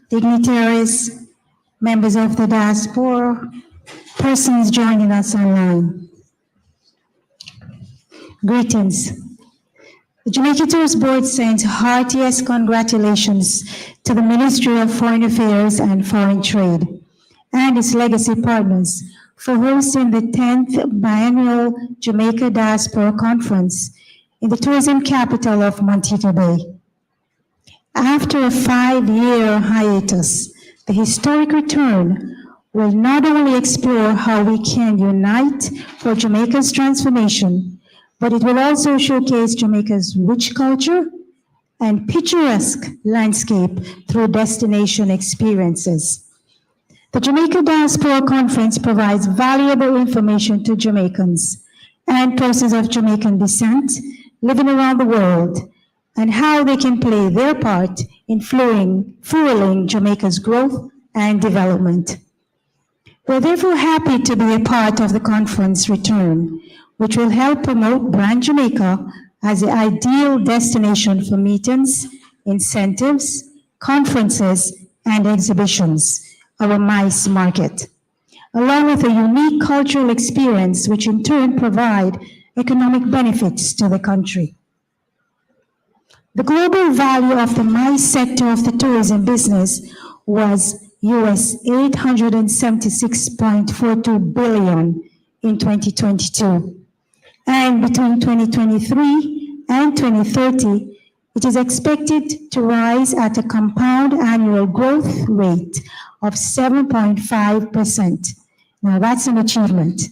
dignitaries, members of the diaspora, persons joining us online. Greetings. The Jamaica Tourist Board sends heartiest congratulations to the Ministry of Foreign Affairs and Foreign Trade and its legacy partners for hosting the 10th Biennial Jamaica Diaspora Conference in the tourism capital of Montego Bay. After a 5-year hiatus, the historic return will not only explore how we can unite for Jamaica's transformation, but it will also showcase Jamaica's rich culture and picturesque landscape through destination experiences. The Jamaica Diaspora Conference provides valuable information to Jamaicans and persons of Jamaican descent living around the world and how they can play their part in fueling Jamaica's growth and development. We're therefore happy to be a part of the conference return, which will help promote Brand Jamaica as the ideal destination for meetings, incentives, conferences, and exhibitions, our MICE market, along with a unique cultural experience which in turn provide economic benefits to the country. The global value of the MICE sector of the tourism business was US $876.42 billion in 2022. And between 2023 and 2030, it is expected to rise at a compound annual growth rate of 7.5%. Now that's an achievement.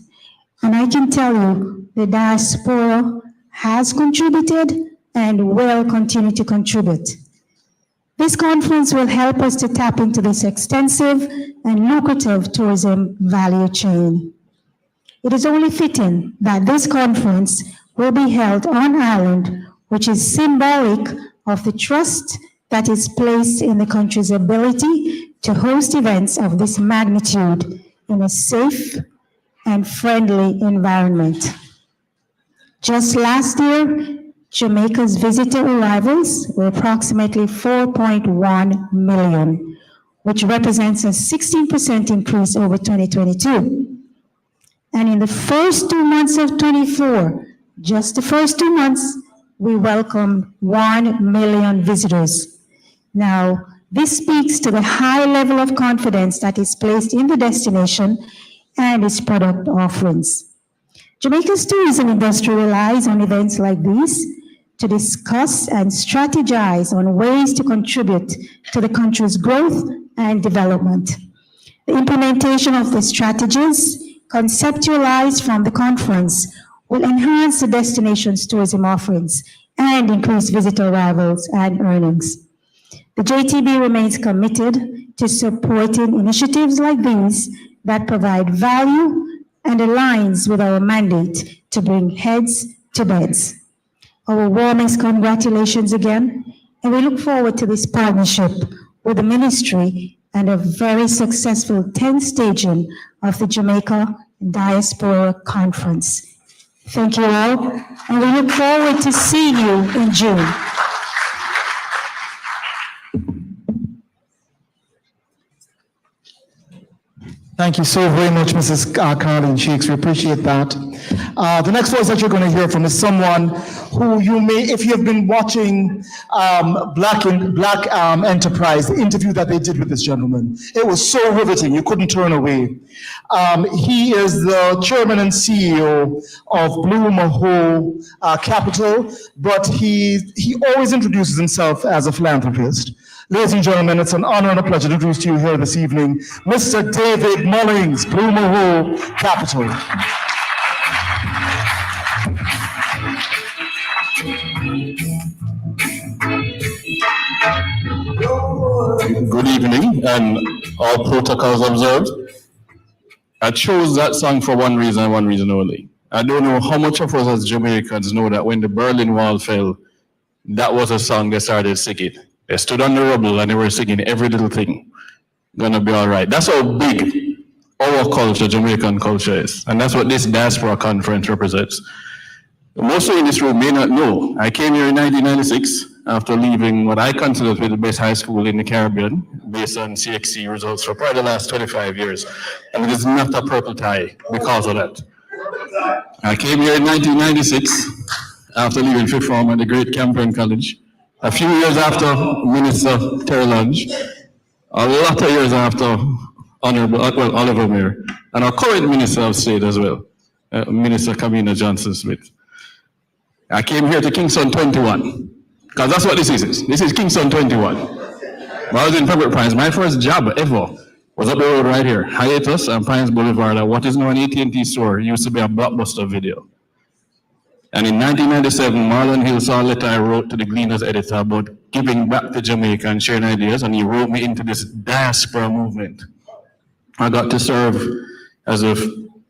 And I can tell you the diaspora has contributed and will continue to contribute. This conference will help us to tap into this extensive and lucrative tourism value chain. It is only fitting that this conference will be held on island, which is symbolic of the trust that is placed in the country's ability to host events of this magnitude in a safe and friendly environment. Just last year, Jamaica's visitor arrivals were approximately 4.1 million, which represents a 16% increase over 2022. And in the first 2 months of 24, just the first 2 months, we welcomed 1 million visitors. Now, this speaks to the high level of confidence that is placed in the destination and its product offerings. Jamaica's tourism industry relies on events like these to discuss and strategize on ways to contribute to the country's growth and development. The implementation of the strategies conceptualized from the conference will enhance the destination's tourism offerings and increase visitor arrivals and earnings. The JTB remains committed to supporting initiatives like these that provide value and aligns with our mandate to bring heads to beds. Our warmest congratulations again, and we look forward to this partnership with the ministry and a very successful 10th staging of the Jamaica Diaspora Conference. Thank you all, and we look forward to seeing you in June. Thank you so very much, Mrs. Caroline Cheeks. We appreciate that. The next voice that you're going to hear from is someone who you may, if you have been watching Black Enterprise, the interview that they did with this gentleman, it was so riveting, you couldn't turn away. He is the chairman and CEO of Blue Maho Capital, but he always introduces himself as a philanthropist. Ladies and gentlemen, it's an honor and a pleasure to introduce to you here this evening, Mr. David Mullings, Blue Maho Capital. Good evening, and all protocols observed. I chose that song for one reason and one reason only. I don't know how much of us as Jamaicans know that when the Berlin Wall fell, that was a song they started singing. They stood on the rubble and they were singing every little thing. Gonna be all right. That's how big our culture, Jamaican culture is. And that's what this diaspora conference represents. Most of you in this room may not know. I came here in 1996 after leaving what I consider to be the best high school in the Caribbean, based on CXC results for probably the last 25 years. And it is not a purple tie because of that. I came here in 1996 after leaving fifth form at the great Campbell College. A few years after Minister Terrelonge, a lot of years after Oliver Mair, and our current Minister of State as well, Minister Kamina Johnson-Smith. I came here to Kingston 21, because that's what this is. This is Kingston 21. When I was in public prime, my first job ever was up the road right here, Hiatus and Pines Boulevard, at what is now an AT&T store. It used to be a Blockbuster Video. And in 1997, Marlon Hill saw a letter I wrote to the Gleaners editor about giving back to Jamaica and sharing ideas, and he wrote me into this diaspora movement. I got to serve as a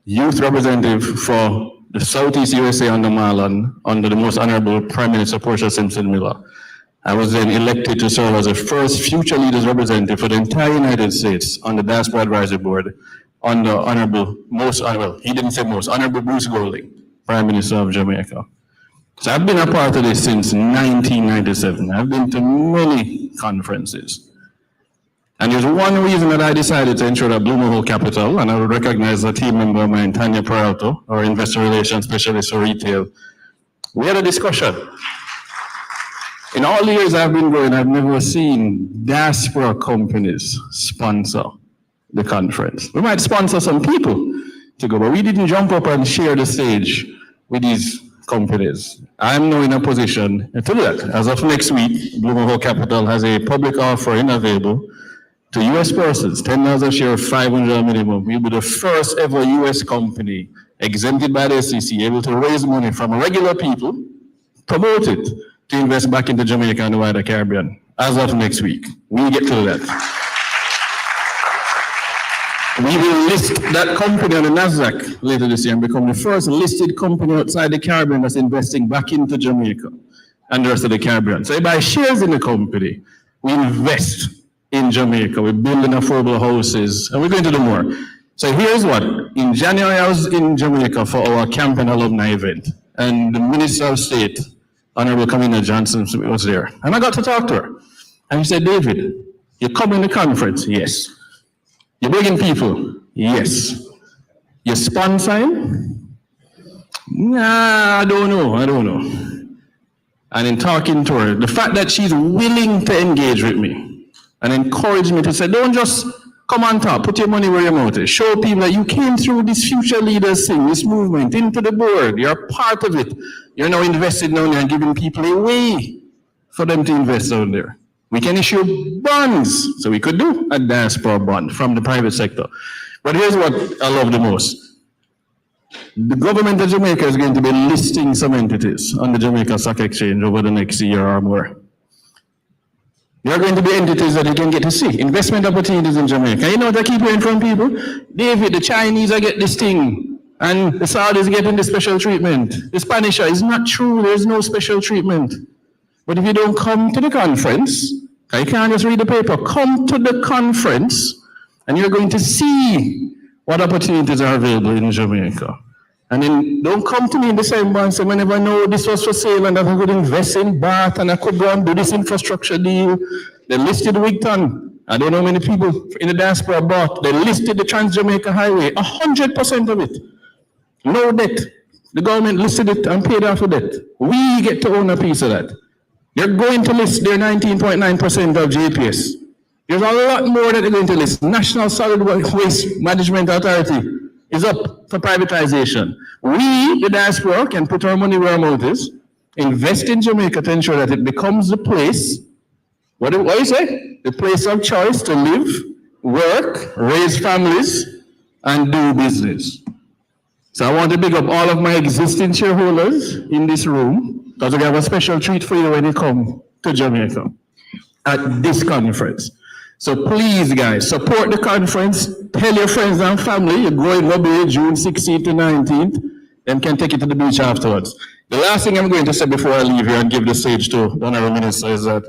youth representative for the Southeast USA under Marlon, under the most honorable Prime Minister Portia Simpson Miller. I was then elected to serve as the first future leaders representative for the entire United States on the Diaspora Advisory Board under honorable, he didn't say most, honorable Bruce Golding, Prime Minister of Jamaica. So I've been a part of this since 1997. I've been to many conferences. And there's one reason that I decided to ensure that Blue Maho Capital, and I would recognize a team member of mine, Tanya Peralto, our investor relations specialist for retail. We had a discussion. In all the years I've been going, I've never seen diaspora companies sponsor the conference. We might sponsor some people to go, but we didn't jump up and share the stage with these companies. I'm now in a position to do that. As of next week, Blue Maho Capital has a public offering available to US persons, $10 a share, $500 minimum. We'll be the first ever US company exempted by the SEC, able to raise money from regular people, promote it to invest back into Jamaica and the wider Caribbean. As of next week, we'll get to that. We will list that company on the NASDAQ later this year and become the first listed company outside the Caribbean that's investing back into Jamaica and the rest of the Caribbean. So we buy shares in the company, we invest in Jamaica, we're building affordable houses, and we're going to do more. So here's what, in January I was in Jamaica for our campaign alumni event, and the Minister of State, Honorable Kamina Johnson, was there. And I got to talk to her. And she said, David, you come in the conference? Yes. You're bringing people? Yes. You're sponsoring? Nah, I don't know. And in talking to her, the fact that she's willing to engage with me and encourage me to say, don't just come on top, put your money where your mouth is. Show people that you came through this future leaders thing, this movement, into the board. You're part of it. You're now invested down there and giving people a way for them to invest down there. We can issue bonds, so we could do a diaspora bond from the private sector. But here's what I love the most. The government of Jamaica is going to be listing some entities on the Jamaica Stock Exchange over the next year or more. There are going to be entities that you can get to see. Investment opportunities in Jamaica. You know what I keep hearing from people? David, the Chinese are getting this thing, and the Saudis are getting the special treatment. The Spanish are. It's not true. There's no special treatment. But if you don't come to the conference, you can't just read the paper. Come to the conference, and you're going to see what opportunities are available in Jamaica. And then don't come to me in December and say, we never know this was for sale and that I could invest in Bath and I could go and do this infrastructure deal. They listed Wigton. I don't know how many people in the diaspora bought. They listed the Trans-Jamaica Highway, 100% of it. No debt. The government listed it and paid off the debt. We get to own a piece of that. They're going to list their 19.9% of JPS. There's a lot more that they're going to list. National Solid Waste Management Authority is up for privatization. We, the diaspora, can put our money where our mouth is, invest in Jamaica to ensure that it becomes the place, what do you say? The place of choice to live, work, raise families, and do business. So I want to big up all of my existing shareholders in this room, because we have a special treat for you when you come to Jamaica at this conference. So please, guys, support the conference. Tell your friends and family you're going to June 16th to 19th, and can take it to the beach afterwards. The last thing I'm going to say before I leave here and give the stage to the Honorable Minister is that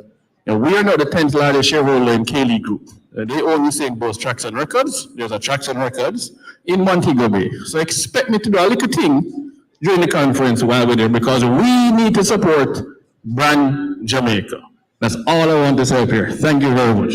we are not the 10th largest shareholder in Kaylee Group. They own St. Bo's Tracks and Records. There's a Tracks and Records in Montego Bay. So expect me to do a little thing during the conference while we're there, because we need to support brand Jamaica. That's all I want to say up here. Thank you very much.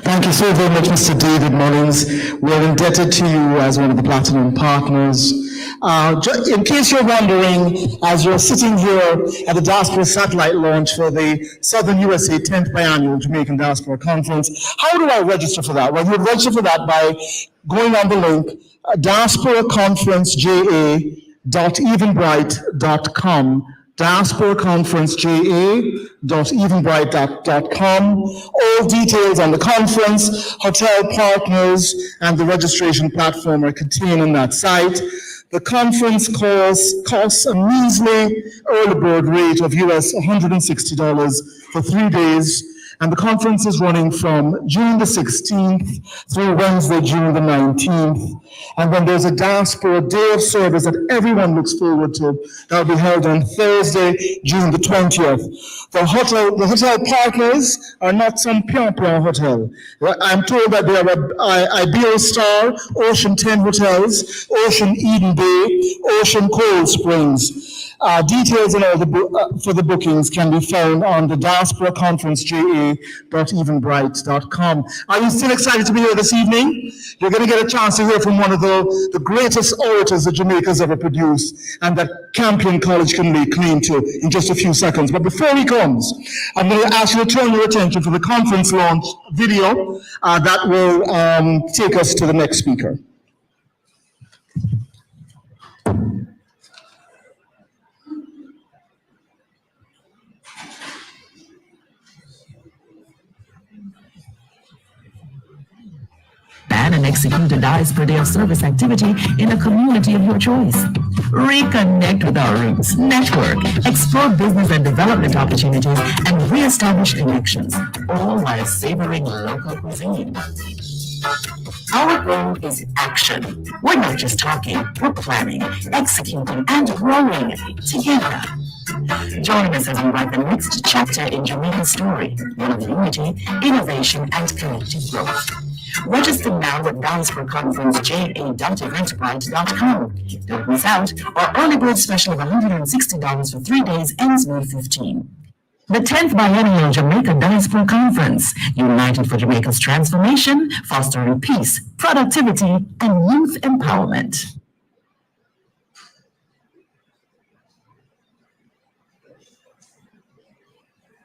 Thank you so very much, Mr. David Mullins. We are indebted to you as one of the Platinum Partners. In case you're wondering, as you're sitting here at the Diaspora Satellite launch for the Southern USA 10th Biannual Jamaican Diaspora Conference, how do I register for that? Well, you would register for that by going on the link, diasporaconferenceja.eventbrite.com, diasporaconferenceja.eventbrite.com. All details on the conference, hotel partners, and the registration platform are contained on that site. The conference costs a measly early bird rate of US $160 for 3 days, and the conference is running from June the 16th through Wednesday, June the 19th. And then there's a Diaspora Day of Service that everyone looks forward to. That will be held on Thursday, June the 20th. The hotel partners are not some pion-pion hotel. I'm told that they are Iberia Star, Ocean 10 Hotels, Ocean Eden Bay, Ocean Cold Springs. Details and all for the bookings can be found on the diasporaconferenceja.eventbrite.com. Are you still excited to be here this evening? You're going to get a chance to hear from one of the greatest orators that Jamaica's ever produced, and that Campion College can lay claim to in just a few seconds. But before he comes, I'm going to ask you to turn your attention to the conference launch video that will take us to the next speaker. Plan and execute a Diaspora Day of Service activity in a community of your choice. Reconnect with our roots, network, explore business and development opportunities, and re-establish connections, all while savoring local cuisine. Our goal is action. We're not just talking, we're planning, executing, and growing together. Join us as we write the next chapter in Jamaica's story, one of unity, innovation, and collective growth. Register now at diasporaconferenceja.eventbrite.com. Don't miss out. Our early bird special of $160 for 3 days ends May 15. The 10th Biennial Jamaica Diaspora Conference, united for Jamaica's transformation, fostering peace, productivity, and youth empowerment.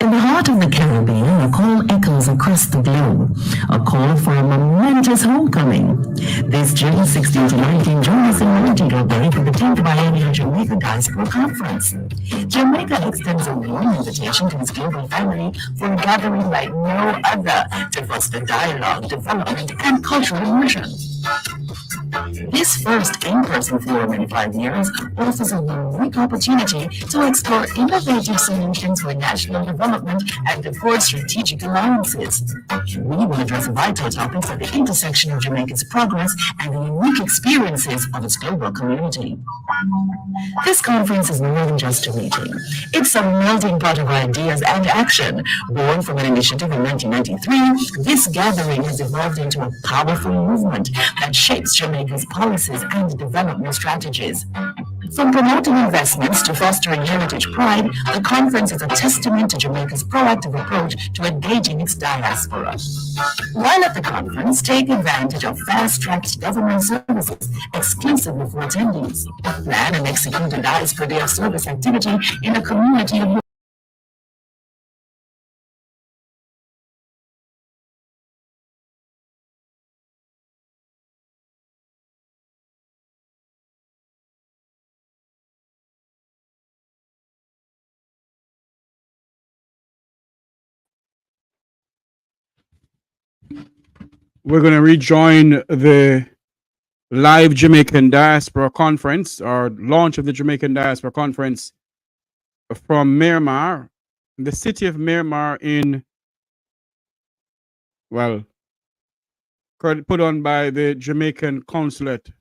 In the heart of the Caribbean, a call echoes across the globe, a call for a momentous homecoming. This June 16 to 19, join us in Montego Bay for the 10th Biennial Jamaica Diaspora Conference. Jamaica extends a warm invitation to its global family for a gathering like no other to foster dialogue, development, and cultural immersion. This first in-person forum in 5 years offers a unique opportunity to explore innovative solutions for national development and to forge strategic alliances. We will address vital topics at the intersection of Jamaica's progress and the unique experiences of its global community. This conference is more than just a meeting. It's a melting pot of ideas and action. Born from an initiative in 1993, this gathering has evolved into a powerful movement that shapes Jamaica's policies and development strategies. From promoting investments to fostering heritage pride, the conference is a testament to Jamaica's proactive approach to engaging its diaspora. While at the conference, take advantage of fast-tracked government services exclusively for attendees. Plan and execute a diaspora day of service activity in a community of We're going to rejoin the live Jamaican Diaspora Conference, or launch of the Jamaican Diaspora Conference from Miramar, the city of Miramar in, well, put on by the Jamaican Consulate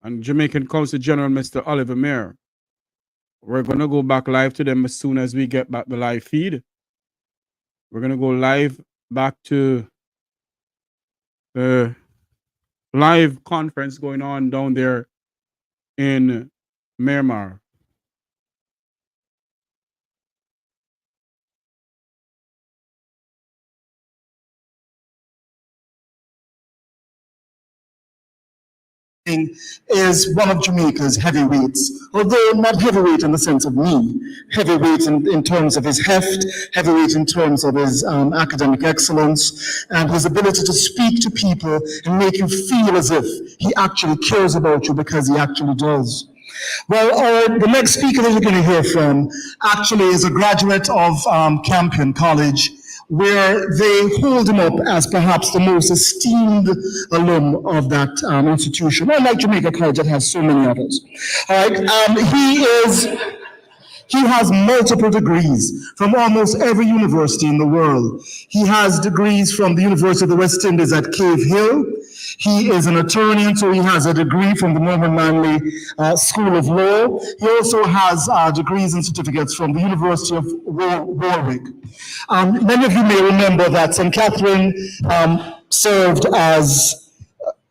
and Jamaican Consul General, Mr. Oliver Mair. We're going to go back live to them as soon as we get back the live feed. We're going to go live back to the live conference going on down there in Miramar. Is one of Jamaica's heavyweights, although not heavyweight in the sense of me, heavyweight in terms of his heft, heavyweight in terms of his academic excellence, and his ability to speak to people and make you feel as if he actually cares about you, because he actually does. Well, the next speaker that you're going to hear from actually is a graduate of Campion College, where they hold him up as perhaps the most esteemed alum of that institution. Unlike Jamaica College, that has so many others. All right, he has multiple degrees from almost every university in the world. He has degrees from the University of the West Indies at Cave Hill. He is an attorney, and so he has a degree from the Norman Manley School of Law. He also has degrees and certificates from the University of Warwick. Many of you may remember that St. Catherine served as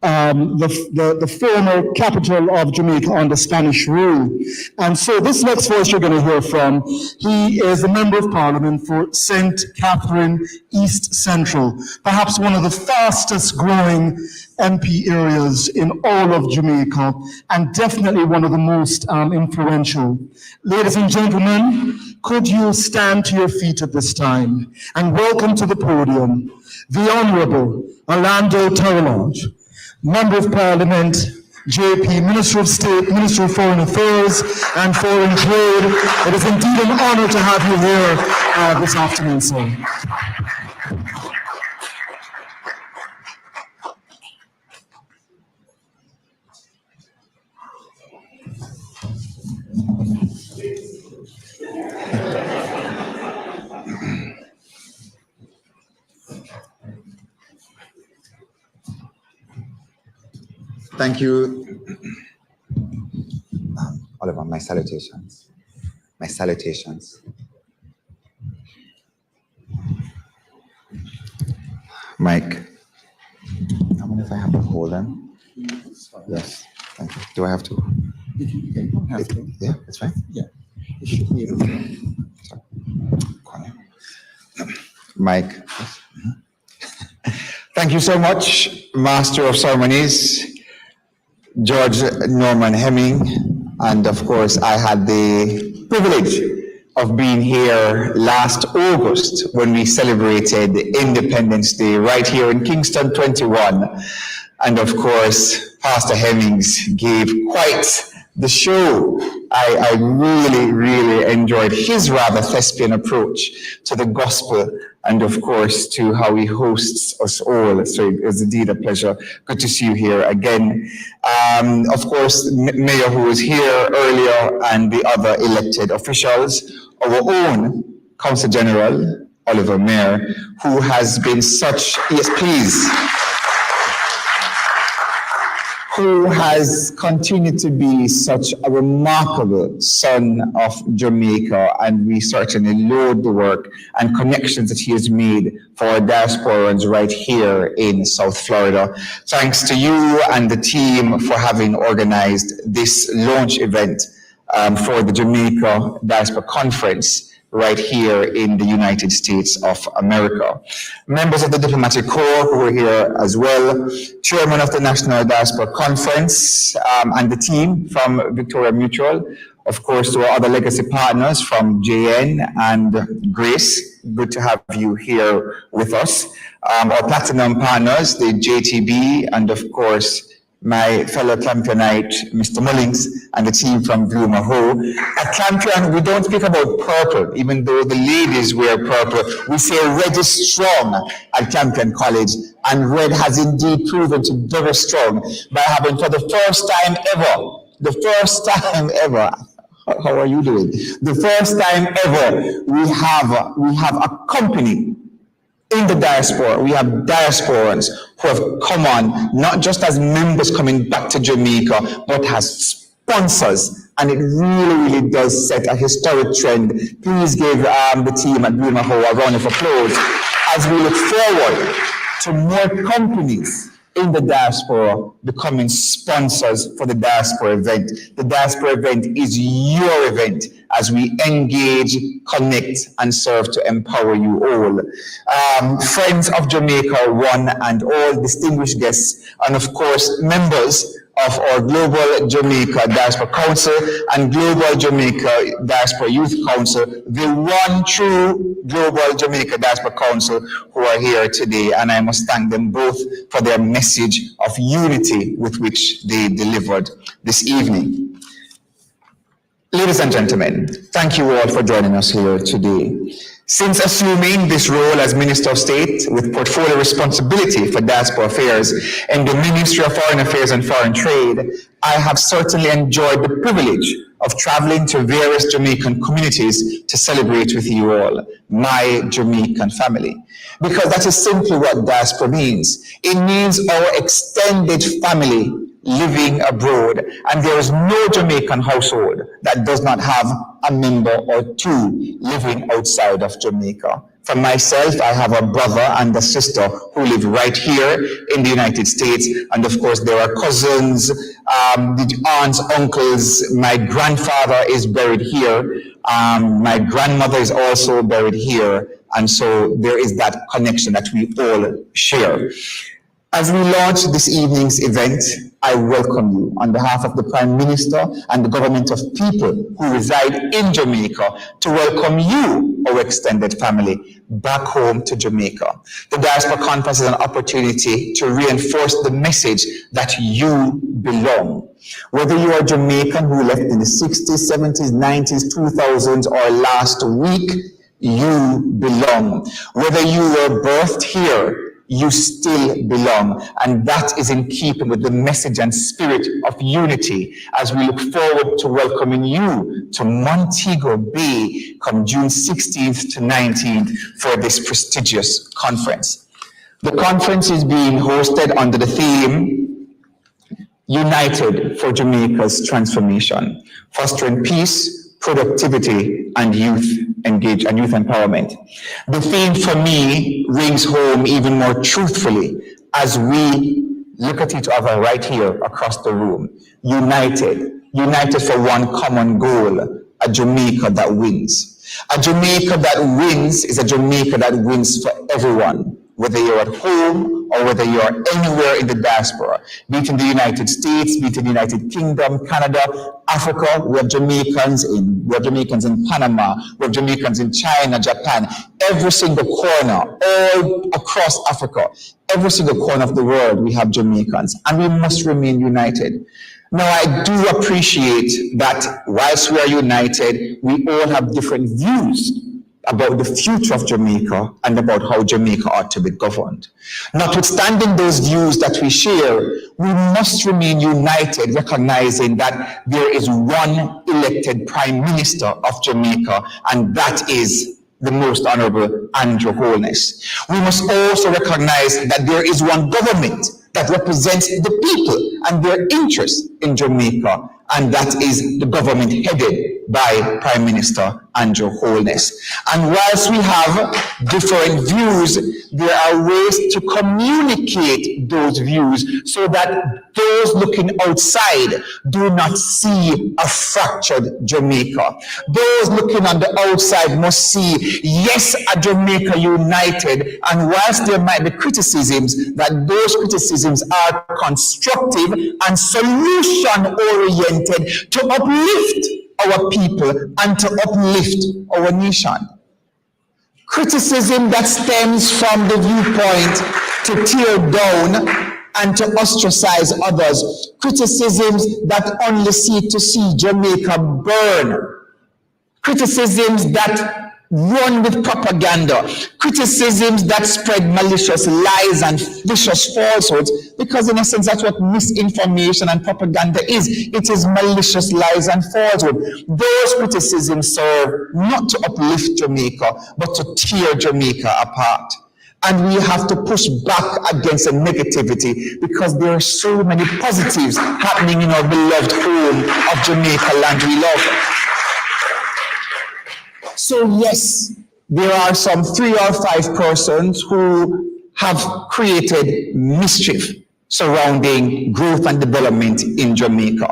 the former capital of Jamaica under Spanish rule. And so this next voice you're going to hear from, he is a member of parliament for St. Catherine East Central, perhaps one of the fastest growing MP areas in all of Jamaica, and definitely one of the most influential. Ladies and gentlemen, could you stand to your feet at this time and welcome to the podium the Honorable Alando Terrelonge, Member of Parliament, JP, Minister of State, Minister of Foreign Affairs and Foreign Trade. It is indeed an honor to have you here this afternoon, sir. Thank you, Oliver. My salutations. My salutations. Mike, I wonder if I have to hold them. Yes. Thank you. Do I have to? You don't have to. Yeah, that's fine. Yeah. You should be able to. Sorry. Mike. Thank you so much, Master of Ceremonies, George Norman Hemming, and of course I had the privilege of being here last August when we celebrated Independence Day right here in Kingston 21. And of course, Pastor Hemmings gave quite The show, I really, really enjoyed his rather thespian approach to the gospel and, of course, to how he hosts us all. So it was indeed a pleasure. Good to see you here again. Of course, Mayor who was here earlier and the other elected officials, our own Consul General, Oliver Mair, who has been such, yes, please, who has continued to be such a remarkable son of Jamaica, and we certainly laud the work and connections that he has made for our diasporans right here in South Florida. Thanks to you and the team for having organized this launch event for the Jamaica Diaspora Conference right here in the United States of America. Members of the Diplomatic Corps who are here as well, Chairman of the National Diaspora Conference, and the team from Victoria Mutual, of course, to our other legacy partners from JN and Grace. Good to have you here with us. Our platinum partners, the JTB, and of course, my fellow Clampianite, Mr. Mullings, and the team from Bloomer Ho. At Clampian, we don't speak about purple, even though the ladies wear purple. We say red is strong at Clampian College, and red has indeed proven to be very strong by having, for the first time ever, how are you doing? The first time ever, we have a company in the diaspora. We have diasporans who have come on, not just as members coming back to Jamaica, but as sponsors. And it really, really does set a historic trend. Please give the team at Bloomer Ho a round of applause as we look forward to more companies in the diaspora becoming sponsors for the diaspora event. The diaspora event is your event as we engage, connect, and serve to empower you all. Friends of Jamaica, one and all, distinguished guests, and of course, members of our Global Jamaica Diaspora Council and Global Jamaica Diaspora Youth Council, the one true Global Jamaica Diaspora Council who are here today. And I must thank them both for their message of unity with which they delivered this evening. Ladies and gentlemen, thank you all for joining us here today. Since assuming this role as Minister of State with portfolio responsibility for diaspora affairs in the Ministry of Foreign Affairs and Foreign Trade, I have certainly enjoyed the privilege of traveling to various Jamaican communities to celebrate with you all, my Jamaican family. Because that is simply what diaspora means. It means our extended family living abroad, and there is no Jamaican household that does not have a member or two living outside of Jamaica. For myself, I have a brother and a sister who live right here in the United States, and of course there are cousins, the aunts, uncles. My grandfather is buried here. My grandmother is also buried here, and so there is that connection that we all share. As we launch this evening's event, I welcome you on behalf of the Prime Minister and the government of people who reside in Jamaica to welcome you, our extended family, back home to Jamaica. The Diaspora Conference is an opportunity to reinforce the message that you belong. Whether you are Jamaican who left in the 60s, 70s, 90s, 2000s, or last week, you belong. Whether you were birthed here, you still belong. And that is in keeping with the message and spirit of unity as we look forward to welcoming you to Montego Bay come June 16th to 19th for this prestigious conference. The conference is being hosted under the theme, United for Jamaica's Transformation, fostering peace, productivity, and youth empowerment. The theme for me rings home even more truthfully as we look at each other right here across the room. United for one common goal, a Jamaica that wins. A Jamaica that wins is a Jamaica that wins for everyone, whether you're at home or whether you're anywhere in the diaspora, be it in the United States, be it in the United Kingdom, Canada, Africa. We have Jamaicans in Panama, we have Jamaicans in China, Japan, every single corner, all across Africa, every single corner of the world, we have Jamaicans, and we must remain united. Now, I do appreciate that whilst we are united, we all have different views about the future of Jamaica and about how Jamaica ought to be governed. Notwithstanding those views that we share, we must remain united, recognizing that there is one elected Prime Minister of Jamaica, and that is the Most Honorable Andrew Holness. We must also recognize that there is one government that represents the people and their interests in Jamaica, and that is the government headed by Prime Minister Andrew Holness. And whilst we have different views, there are ways to communicate those views so that those looking outside do not see a fractured Jamaica. Those looking on the outside must see, yes, a Jamaica united, and whilst there might be criticisms, that those criticisms are constructive and solution-oriented to uplift our people and to uplift our nation. Criticism that stems from the viewpoint to tear down and to ostracize others. Criticisms that only seek to see Jamaica burn. Criticisms that run with propaganda. Criticisms that spread malicious lies and vicious falsehoods, because in essence that's what misinformation and propaganda is. It is malicious lies and falsehood. Those criticisms serve not to uplift Jamaica, but to tear Jamaica apart. And we have to push back against the negativity, because there are so many positives happening in our beloved home of Jamaica, land we love. So yes, there are some 3 or 5 persons who have created mischief surrounding growth and development in Jamaica.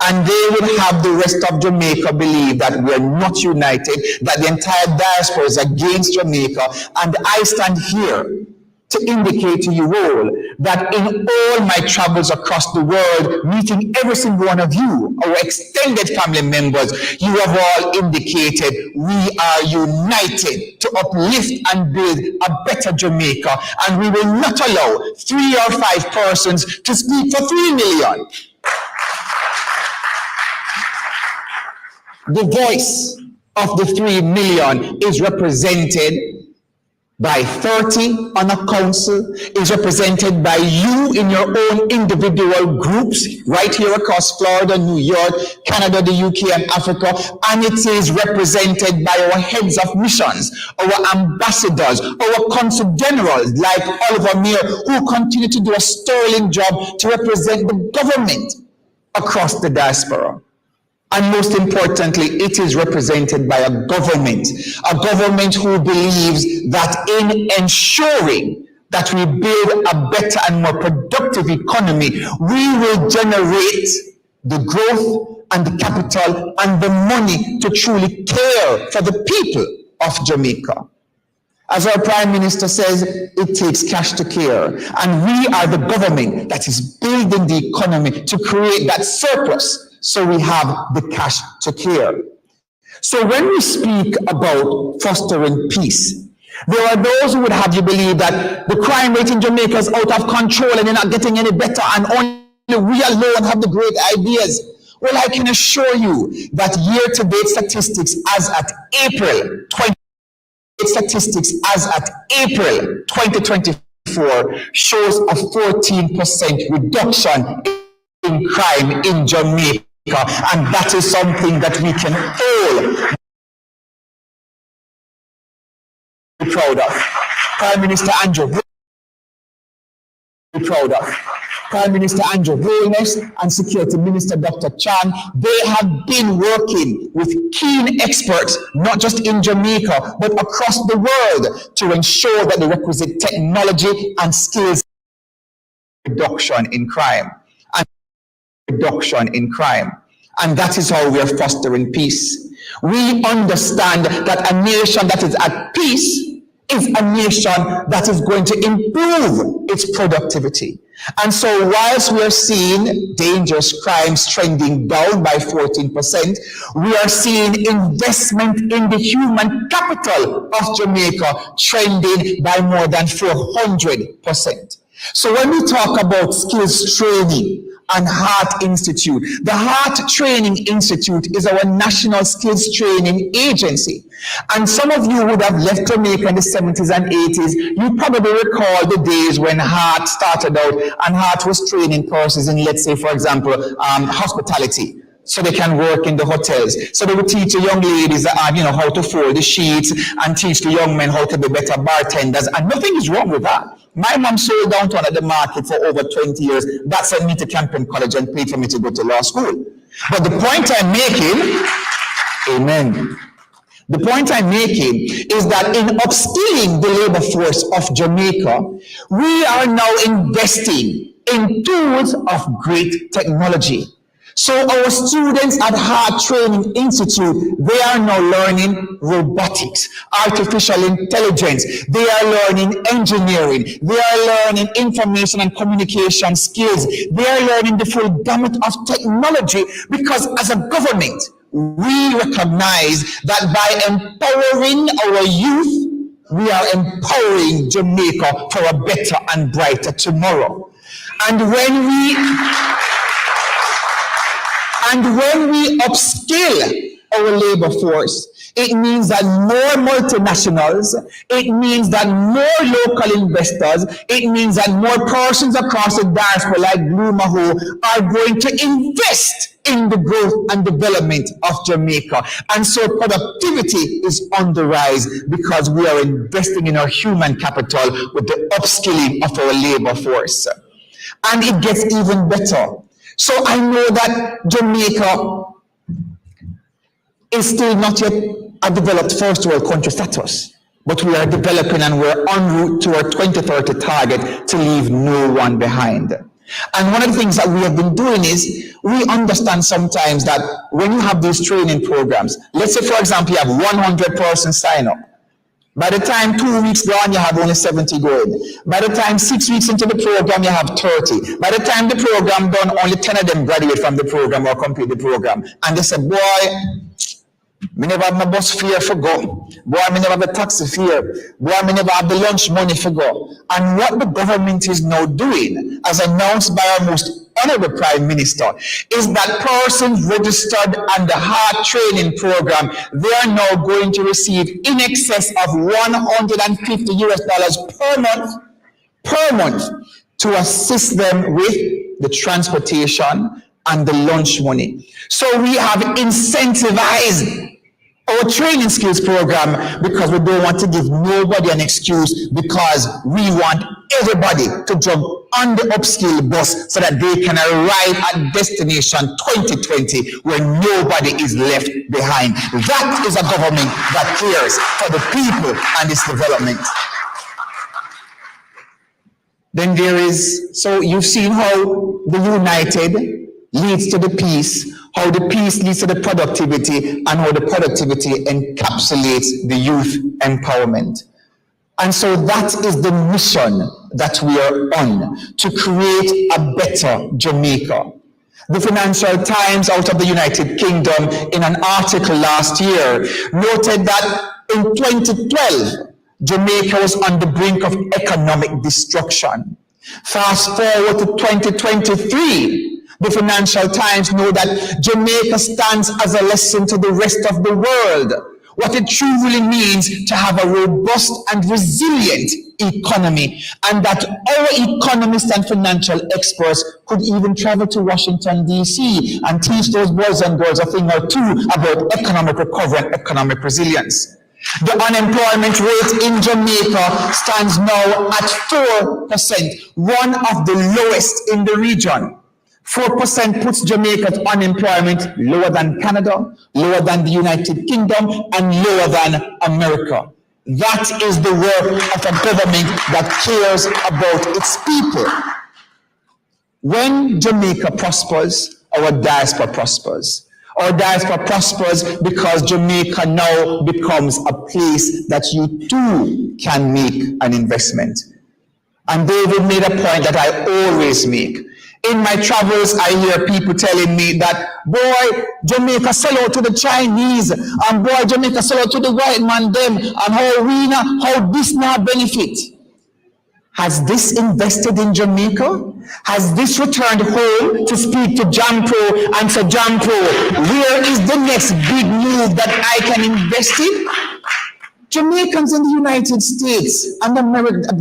And they would have the rest of Jamaica believe that we're not united, that the entire diaspora is against Jamaica. And I stand here to indicate to you all that in all my travels across the world, meeting every single one of you, our extended family members, you have all indicated we are united to uplift and build a better Jamaica, and we will not allow 3 or 5 persons to speak for 3 million. The voice of the 3 million is represented by 30 on a council, is represented by you in your own individual groups, right here across Florida, New York, Canada, the UK, and Africa, and it is represented by our heads of missions, our ambassadors, our consul generals, like Oliver Mair, who continue to do a sterling job to represent the government across the diaspora. And most importantly, it is represented by a government who believes that in ensuring that we build a better and more productive economy, we will generate the growth and the capital and the money to truly care for the people of Jamaica. As our Prime Minister says, it takes cash to care. And we are the government that is building the economy to create that surplus, so we have the cash to care. So when we speak about fostering peace, there are those who would have you believe that the crime rate in Jamaica is out of control and they're not getting any better, and only we alone have the great ideas. Well, I can assure you that year-to-date statistics as at April 2024 shows a 14% reduction in crime in Jamaica, and that is something that we can all be proud of. Prime Minister Andrew, be proud of. Prime Minister Andrew Holness and Security Minister Dr. Chan, they have been working with keen experts, not just in Jamaica, but across the world, to ensure that the requisite technology and skills reduction in crime. And that is how we are fostering peace. We understand that a nation that is at peace is a nation that is going to improve its productivity. And so whilst we are seeing dangerous crimes trending down by 14%, we are seeing investment in the human capital of Jamaica trending by more than 400%. So when we talk about skills training and Heart Institute. The Heart Training Institute is our national skills training agency. And some of you would have left Jamaica in the 70s and 80s. You probably recall the days when Heart started out, and Heart was training persons in, let's say, for example, hospitality, so they can work in the hotels. So they would teach the young ladies, how to fold the sheets, and teach the young men how to be better bartenders. And nothing is wrong with that. My mom sold downtown at the market for over 20 years. That sent me to Campion College and paid for me to go to law school. But the point I'm making, amen. The point I'm making is that in upskilling the labor force of Jamaica, we are now investing in tools of great technology. So our students at Heart Training Institute, they are now learning robotics, artificial intelligence, they are learning engineering, they are learning information and communication skills, they are learning the full gamut of technology, because as a government, we recognize that by empowering our youth, we are empowering Jamaica for a better and brighter tomorrow. And when we upskill our labor force, it means that more multinationals, it means that more local investors, it means that more persons across the diaspora like Blue Maho are going to invest in the growth and development of Jamaica. And so productivity is on the rise because we are investing in our human capital with the upskilling of our labor force. And it gets even better. So I know that Jamaica is still not yet a developed first world country status, but we are developing and we're en route to our 2030 target to leave no one behind. And one of the things that we have been doing is we understand sometimes that when you have these training programs, let's say, for example, you have 100 persons sign up. By the time 2 weeks gone, you have only 70 going. By the time 6 weeks into the program, you have 30. By the time the program done, only 10 of them graduate from the program or complete the program. And they say, boy, me never have my bus fare for go. Boy, me never have the taxi fare. Boy, me never have the lunch money for go. And what the government is now doing, as announced by our most honorable Prime Minister, is that persons registered on the Heart Training Program, they are now going to receive in excess of $150 per month to assist them with the transportation and the lunch money. So we have incentivized our training skills program because we don't want to give nobody an excuse, because we want everybody to jump on the upskill bus so that they can arrive at destination 2020 where nobody is left behind. That is a government that cares for the people and its development. Then there is, so you've seen how the united leads to the peace, how the peace leads to the productivity, and how the productivity encapsulates the youth empowerment. And so that is the mission that we are on, to create a better Jamaica. The Financial Times out of the United Kingdom, in an article last year, noted that in 2012, Jamaica was on the brink of economic destruction. Fast forward to 2023, the Financial Times know that Jamaica stands as a lesson to the rest of the world, what it truly means to have a robust and resilient economy, and that our economists and financial experts could even travel to Washington, D.C. and teach those boys and girls a thing or two about economic recovery and economic resilience. The unemployment rate in Jamaica stands now at 4%, one of the lowest in the region. 4% puts Jamaica's unemployment lower than Canada, lower than the United Kingdom, and lower than America. That is the work of a government that cares about its people. When Jamaica prospers, our diaspora prospers. Our diaspora prospers because Jamaica now becomes a place that you too can make an investment. And David made a point that I always make. In my travels, I hear people telling me that, boy, Jamaica sell out to the Chinese, and boy, Jamaica sell out to the white man them, and how this now benefit. Has this invested in Jamaica? Has this returned home to speak to Jampro and say, Jampro, where is the next big move that I can invest in? Jamaicans in the United States, and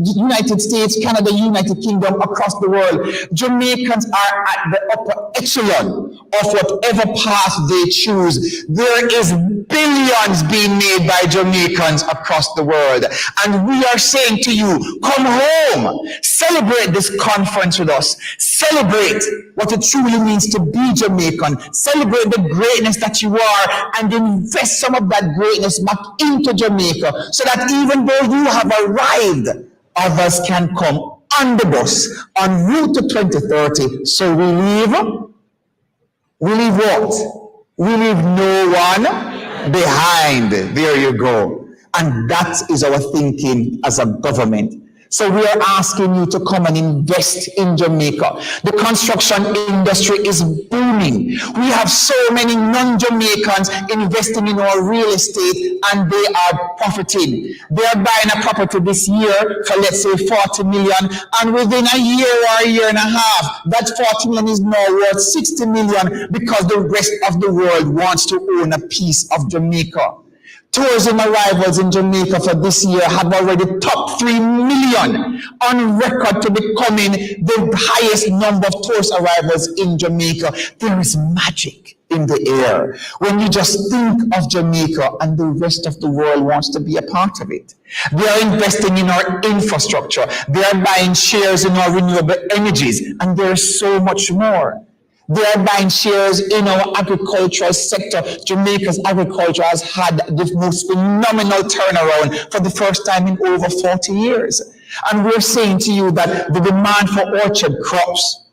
United States, Canada, United Kingdom, across the world, Jamaicans are at the upper echelon of whatever path they choose. There is billions being made by Jamaicans across the world. And we are saying to you, come home, celebrate this conference with us, celebrate what it truly means to be Jamaican, celebrate the greatness that you are, and invest some of that greatness back into Jamaica, so that even though you have arrived, others can come on the bus en route to 2030. So we leave what? We leave no one behind. There you go. And that is our thinking as a government. So we are asking you to come and invest in Jamaica. The construction industry is booming. We have so many non-Jamaicans investing in our real estate, and they are profiting. They are buying a property this year for, let's say, 40 million, and within a year or a year and a half, that 40 million is now worth 60 million because the rest of the world wants to own a piece of Jamaica. Tourism arrivals in Jamaica for this year have already topped 3 million, on record to becoming the highest number of tourist arrivals in Jamaica. There is magic in the air when you just think of Jamaica, and the rest of the world wants to be a part of it. They are investing in our infrastructure. They are buying shares in our renewable energies, and there's so much more. They are buying shares in our agricultural sector. Jamaica's agriculture has had the most phenomenal turnaround for the first time in over 40 years. And we're saying to you that the demand for orchard crops,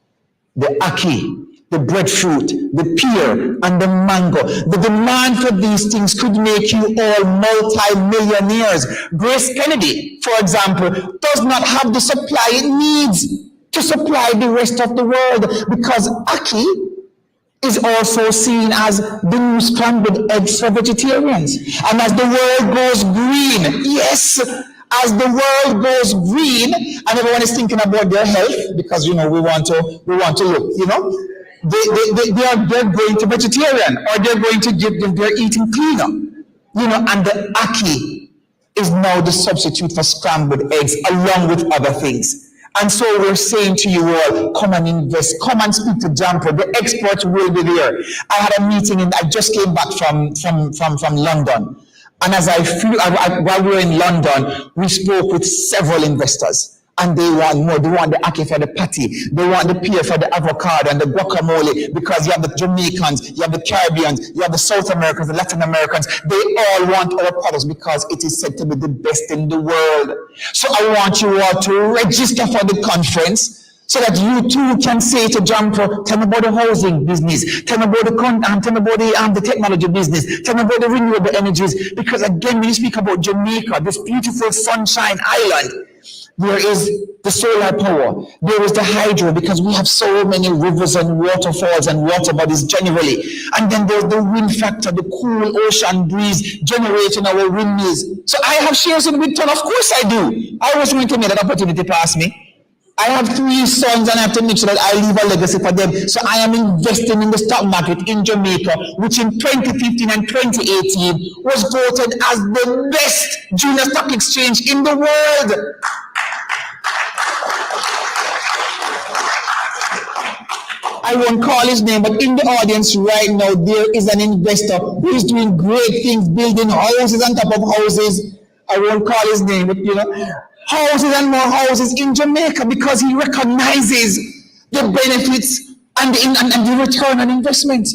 the ackee, the breadfruit, the pear, and the mango, the demand for these things could make you all multi-millionaires. Grace Kennedy, for example, does not have the supply it needs to supply the rest of the world, because ackee is also seen as the new scrambled eggs for vegetarians. And as the world goes green, yes, as the world goes green, and everyone is thinking about their health, because, you know, we want to look, you know, they're going to vegetarian, or they're going to they're eating cleaner, you know, and the ackee is now the substitute for scrambled eggs, along with other things. And so we're saying to you all, come and invest, come and speak to Jampo. The experts will be there. I had a meeting, I just came back from London. And as while we were in London, we spoke with several investors. And they want more. They want the ackee for the patty. They want the pear for the avocado and the guacamole, because you have the Jamaicans, you have the Caribbeans, you have the South Americans, the Latin Americans. They all want our products because it is said to be the best in the world. So I want you all to register for the conference, so that you too can say to Jampo, tell me about the housing business, tell me about the technology business, tell me about the renewable energies. Because again, when you speak about Jamaica, this beautiful sunshine island, there is the solar power, there is the hydro, because we have so many rivers and waterfalls and water bodies generally. And then there's the wind factor, the cool ocean breeze generating our windmills. So I have shares in wind tunnel, of course I do. I was going to make that opportunity pass me. I have 3 sons, and I have to make sure that I leave a legacy for them. So I am investing in the stock market in Jamaica, which in 2015 and 2018 was voted as the best junior stock exchange in the world. I won't call his name, but in the audience right now, there is an investor who is doing great things, building houses on top of houses. I won't call his name, but you know, houses and more houses in Jamaica, because he recognizes the benefits and the return on investment.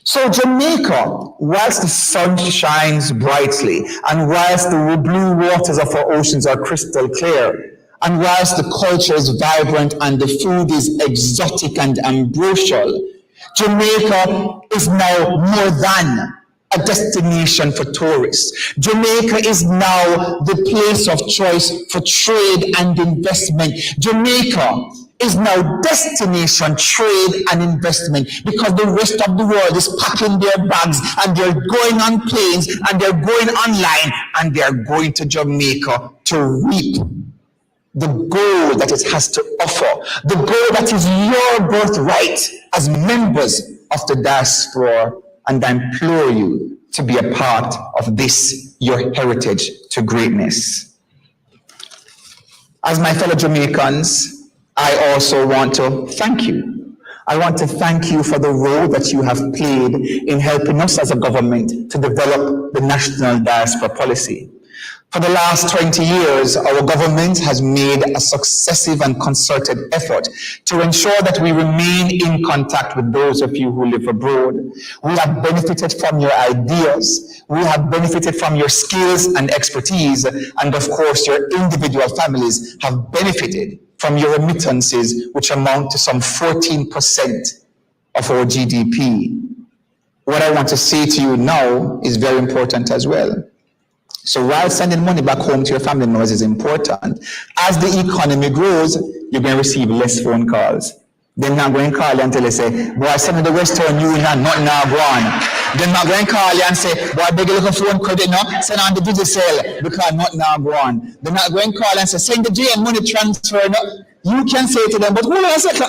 So Jamaica, whilst the sun shines brightly, and whilst the blue waters of our oceans are crystal clear, and whilst the culture is vibrant and the food is exotic and ambrosial, Jamaica is now more than a destination for tourists. Jamaica is now the place of choice for trade and investment. Jamaica is now destination trade and investment, because the rest of the world is packing their bags and they're going on planes and they're going online and they're going to Jamaica to reap the goal that it has to offer, the goal that is your birthright as members of the diaspora, and I implore you to be a part of this, your heritage to greatness. As my fellow Jamaicans, I also want to thank you. I want to thank you for the role that you have played in helping us as a government to develop the national diaspora policy. For the last 20 years, our government has made a successive and concerted effort to ensure that we remain in contact with those of you who live abroad. We have benefited from your ideas. We have benefited from your skills and expertise. And of course, your individual families have benefited from your remittances, which amount to some 14% of our GDP. What I want to say to you now is very important as well. So while sending money back home to your family members is important, as the economy grows, you're going to receive less phone calls. They're not going to call you until they say, boy, send me the Western Union, not now, go on. They're not going to call you and say, boy, I beg you look phone credit now, send on the Digicel, because not now, go on. They're not going to call you and say, send the GM money transfer now. You can say to them, but hold on a second,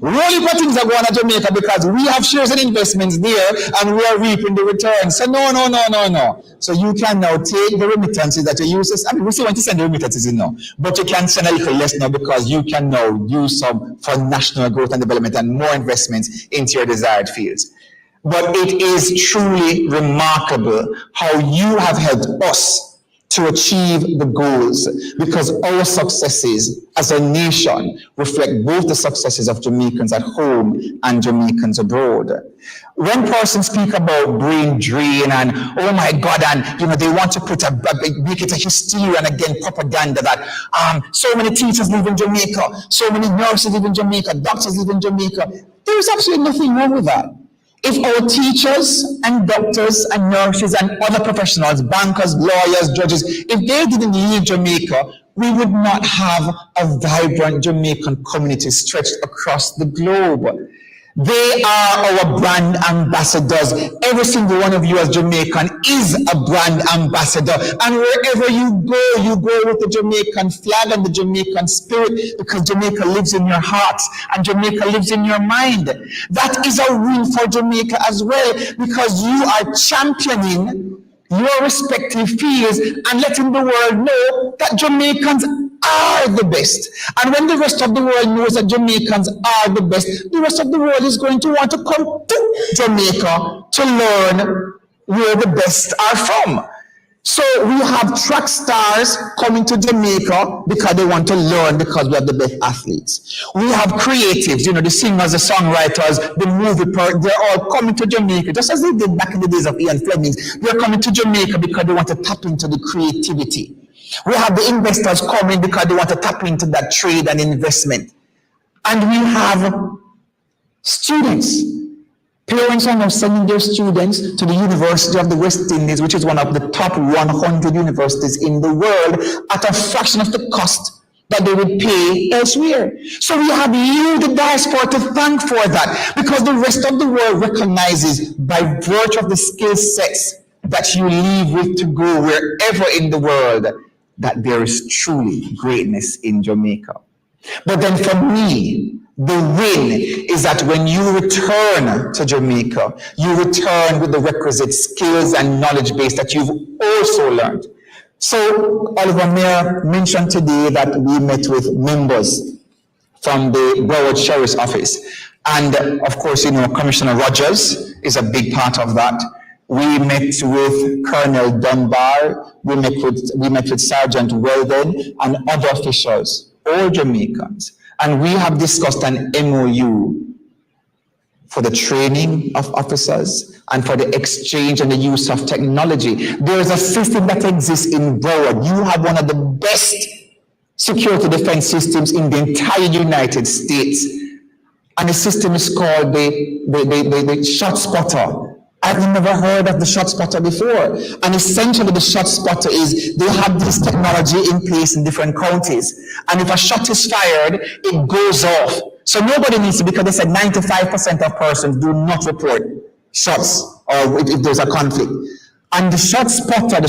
really what things are going on in Jamaica because we have shares and investments there and we are reaping the returns. So no. So you can now take the remittances that you use. I mean, we still want to send the remittances in now, but you can send a little less now because you can now use some for national growth and development and more investments into your desired fields. But it is truly remarkable how you have helped us to achieve the goals, because our successes as a nation reflect both the successes of Jamaicans at home and Jamaicans abroad. When persons speak about brain drain and oh my God, and they want to make it a hysteria and again propaganda that so many teachers live in Jamaica, so many nurses live in Jamaica, doctors live in Jamaica. There is absolutely nothing wrong with that. If our teachers and doctors and nurses and other professionals, bankers, lawyers, judges, if they didn't leave Jamaica, we would not have a vibrant Jamaican community stretched across the globe. They are our brand ambassadors. Every single one of you as Jamaican is a brand ambassador. And wherever you go with the Jamaican flag and the Jamaican spirit, because Jamaica lives in your hearts and Jamaica lives in your mind. That is a win for Jamaica as well, because you are championing your respective fields and letting the world know that Jamaicans are the best. And when the rest of the world knows that Jamaicans are the best, the rest of the world is going to want to come to Jamaica to learn where the best are from. So we have track stars coming to Jamaica because they want to learn, because we have the best athletes. We have creatives, the singers, the songwriters, the movie part, they're all coming to Jamaica, just as they did back in the days of Ian Fleming. They're coming to Jamaica because they want to tap into the creativity. We have the investors coming because they want to tap into that trade and investment. And we have students. Parents are now sending their students to the University of the West Indies, which is one of the top 100 universities in the world, at a fraction of the cost that they would pay elsewhere. So we have you, the diaspora, to thank for that, because the rest of the world recognizes, by virtue of the skill sets that you leave with to go wherever in the world, that there is truly greatness in Jamaica. But then for me, the win is that when you return to Jamaica, you return with the requisite skills and knowledge base that you've also learned. So Oliver Mair mentioned today that we met with members from the Broward Sheriff's Office. And of course, Commissioner Rogers is a big part of that. We met with Colonel Dunbar, we met with Sergeant Weldon and other officials, all Jamaicans. And we have discussed an MOU for the training of officers and for the exchange and the use of technology. There is a system that exists in Broward. You have one of the best security defense systems in the entire United States. And the system is called the Shot Spotter. I've never heard of the Shot Spotter before. And essentially the Shot Spotter is, they have this technology in place in different counties. And if a shot is fired, it goes off. So nobody needs to, because they said 95% of persons do not report shots or if there's a conflict. And the shot spotter,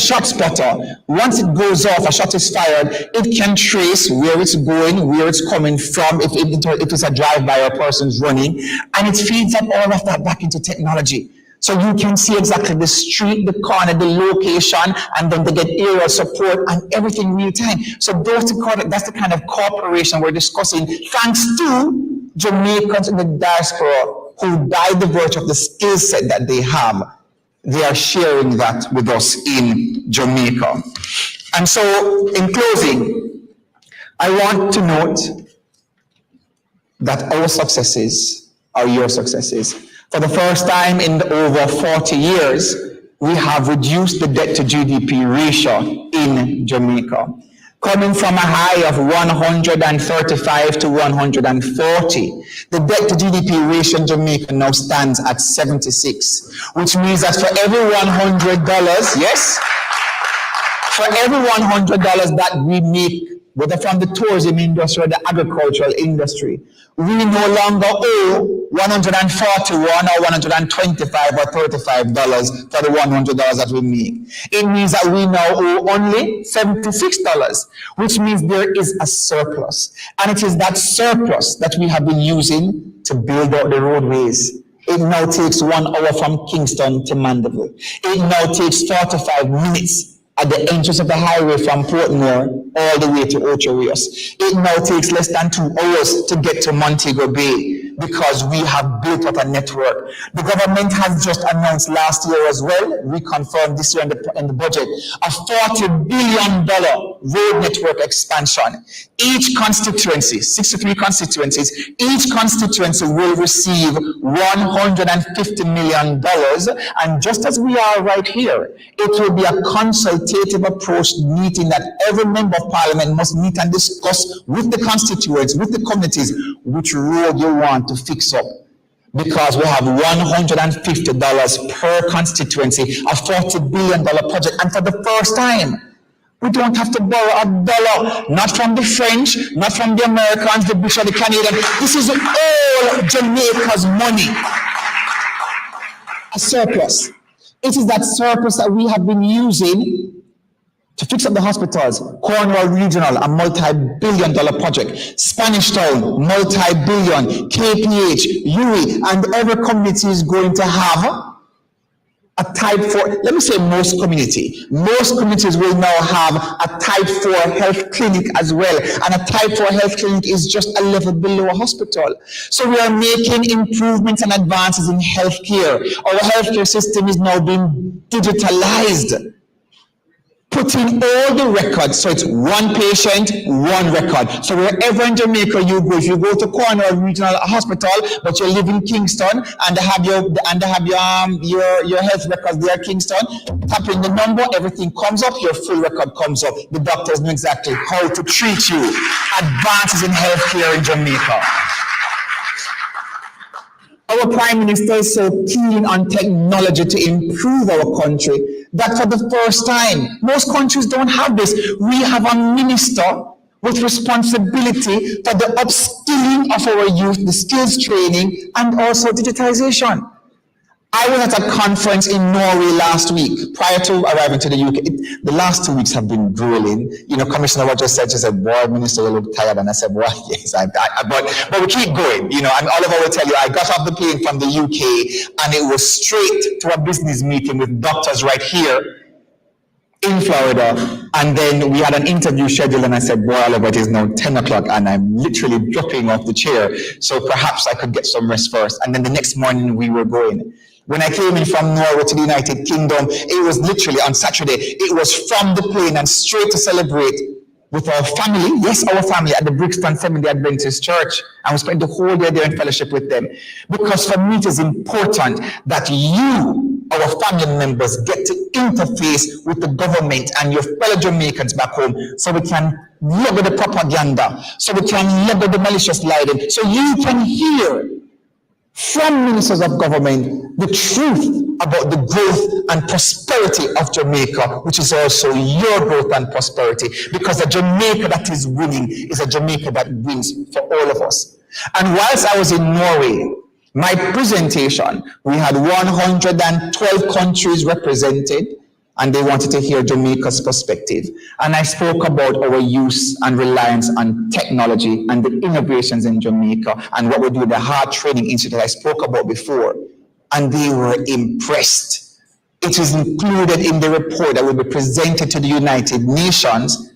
once it goes off, a shot is fired, it can trace where it's going, where it's coming from, if it's a drive-by or a person's running, and it feeds up all of that back into technology. So you can see exactly the street, the corner, the location, and then they get aerial support and everything real time. So that's the kind of cooperation we're discussing, thanks to Jamaicans in the diaspora who, by the virtue of the skill set that they have, they are sharing that with us in Jamaica. And so, in closing, I want to note that our successes are your successes. For the first time in over 40 years, we have reduced the debt to GDP ratio in Jamaica, coming from a high of 135 to 140. The debt to GDP ratio in Jamaica now stands at 76, which means that for every $100, yes, for every $100 that we make, whether from the tourism industry or the agricultural industry, we no longer owe $141 or $125 or $35 for the $100 that we make. It means that we now owe only $76, which means there is a surplus. And it is that surplus that we have been using to build out the roadways. It now takes 1 hour from Kingston to Mandeville. It now takes 45 minutes at the entrance of the highway from Portmore all the way to Ocho Rios. It now takes less than 2 hours to get to Montego Bay because we have built up a network. The government has just announced last year as well, reconfirmed this year in the budget, a $40 billion road network expansion. Each constituency, 63 constituencies, each constituency will receive $150 million. And just as we are right here, it will be a consultative approach meeting that every member of parliament must meet and discuss with the constituents, with the communities, which road you want to fix up. Because we have $150 per constituency, a $40 billion project. And for the first time, we don't have to borrow $1, not from the French, not from the Americans, the British, or the Canadians. This is all Jamaica's money. A surplus. It is that surplus that we have been using to fix up the hospitals. Cornwall Regional, a multi-billion-dollar project. Spanish Town, multi-billion. KPH, UWI, and every community is going to have a type 4, let me say most communities will now have a type 4 health clinic as well. And a type 4 health clinic is just a level below a hospital. So we are making improvements and advances in healthcare. Our healthcare system is now being digitalized, putting all the records, so it's one patient, one record. So wherever in Jamaica you go, if you go to Cornwall Regional Hospital, but you live in Kingston and they have your health records there, Kingston, tap in the number, everything comes up, your full record comes up. The doctors know exactly how to treat you. Advances in healthcare in Jamaica. Our Prime Minister is so keen on technology to improve our country that for the first time, most countries don't have this. We have a minister with responsibility for the upskilling of our youth, the skills training, and also digitization. I was at a conference in Norway last week, prior to arriving to the UK. The last 2 weeks have been grueling. You know, Commissioner Rogers said, she said, boy, Minister, you look tired. And I said, well, yes, but we keep going. You know, and Oliver will tell you, I got off the plane from the UK and it was straight to a business meeting with doctors right here in Florida. And then we had an interview scheduled and I said, boy, Oliver, it is now 10 o'clock and I'm literally dropping off the chair. So perhaps I could get some rest first. And then the next morning we were going. When I came in from Norway to the United Kingdom, it was literally on Saturday. It was from the plane and straight to celebrate with our family, yes, our family at the Brixton Seventh-day Adventist Church. And we spent the whole day there in fellowship with them. Because for me, it is important that you, our family members, get to interface with the government and your fellow Jamaicans back home so we can look at the propaganda, so we can look at the malicious lighting, so you can hear from ministers of government the truth about the growth and prosperity of Jamaica, which is also your growth and prosperity, because a Jamaica that is winning is a Jamaica that wins for all of us. And whilst I was in Norway, my presentation, we had 112 countries represented, and they wanted to hear Jamaica's perspective. And I spoke about our use and reliance on technology and the innovations in Jamaica and what we do with the Heart Training Institute I spoke about before. And they were impressed. It is included in the report that will be presented to the United Nations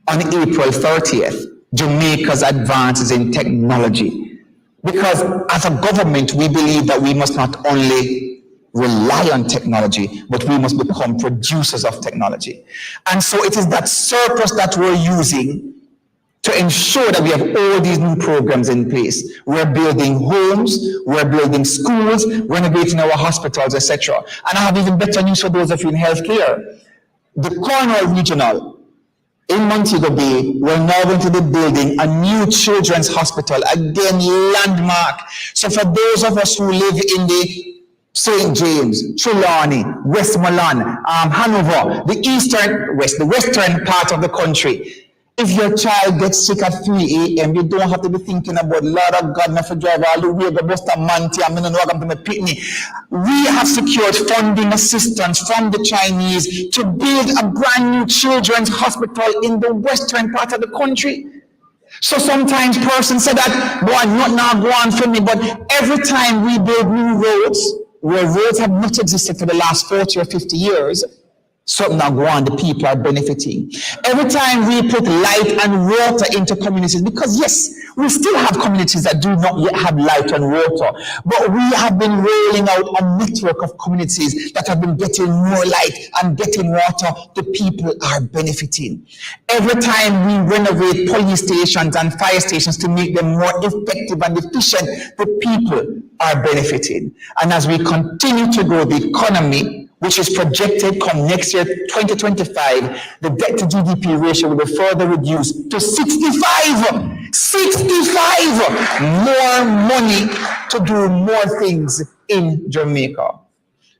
on April 30th, Jamaica's advances in technology. Because as a government, we believe that we must not only rely on technology, but we must become producers of technology. And so it is that surplus that we're using to ensure that we have all these new programs in place. We're building homes, we're building schools, renovating our hospitals, etc. And I have even better news for those of you in healthcare. The Cornwall Regional in Montego Bay, we're now going to be building a new children's hospital, again, landmark. So for those of us who live in the St. James, Trelawney, Westmoreland, Hanover, the western part of the country. If your child gets sick at 3 a.m., you don't have to be thinking about, Lord of God, not for drive all the way, go bust a manti, I'm going to walk up to my pitney. We have secured funding assistance from the Chinese to build a brand new children's hospital in the western part of the country. So sometimes persons say that, boy, not now go on for me, but every time we build new roads, where roads have not existed for the last 40 or 50 years, something now go on, the people are benefiting. Every time we put light and water into communities, because yes, we still have communities that do not yet have light and water, but we have been rolling out a network of communities that have been getting more light and getting water. The people are benefiting. Every time we renovate police stations and fire stations to make them more effective and efficient, the people are benefiting. And as we continue to grow the economy, which is projected come next year, 2025, the debt to GDP ratio will be further reduced to 65. 65! More money to do more things in Jamaica.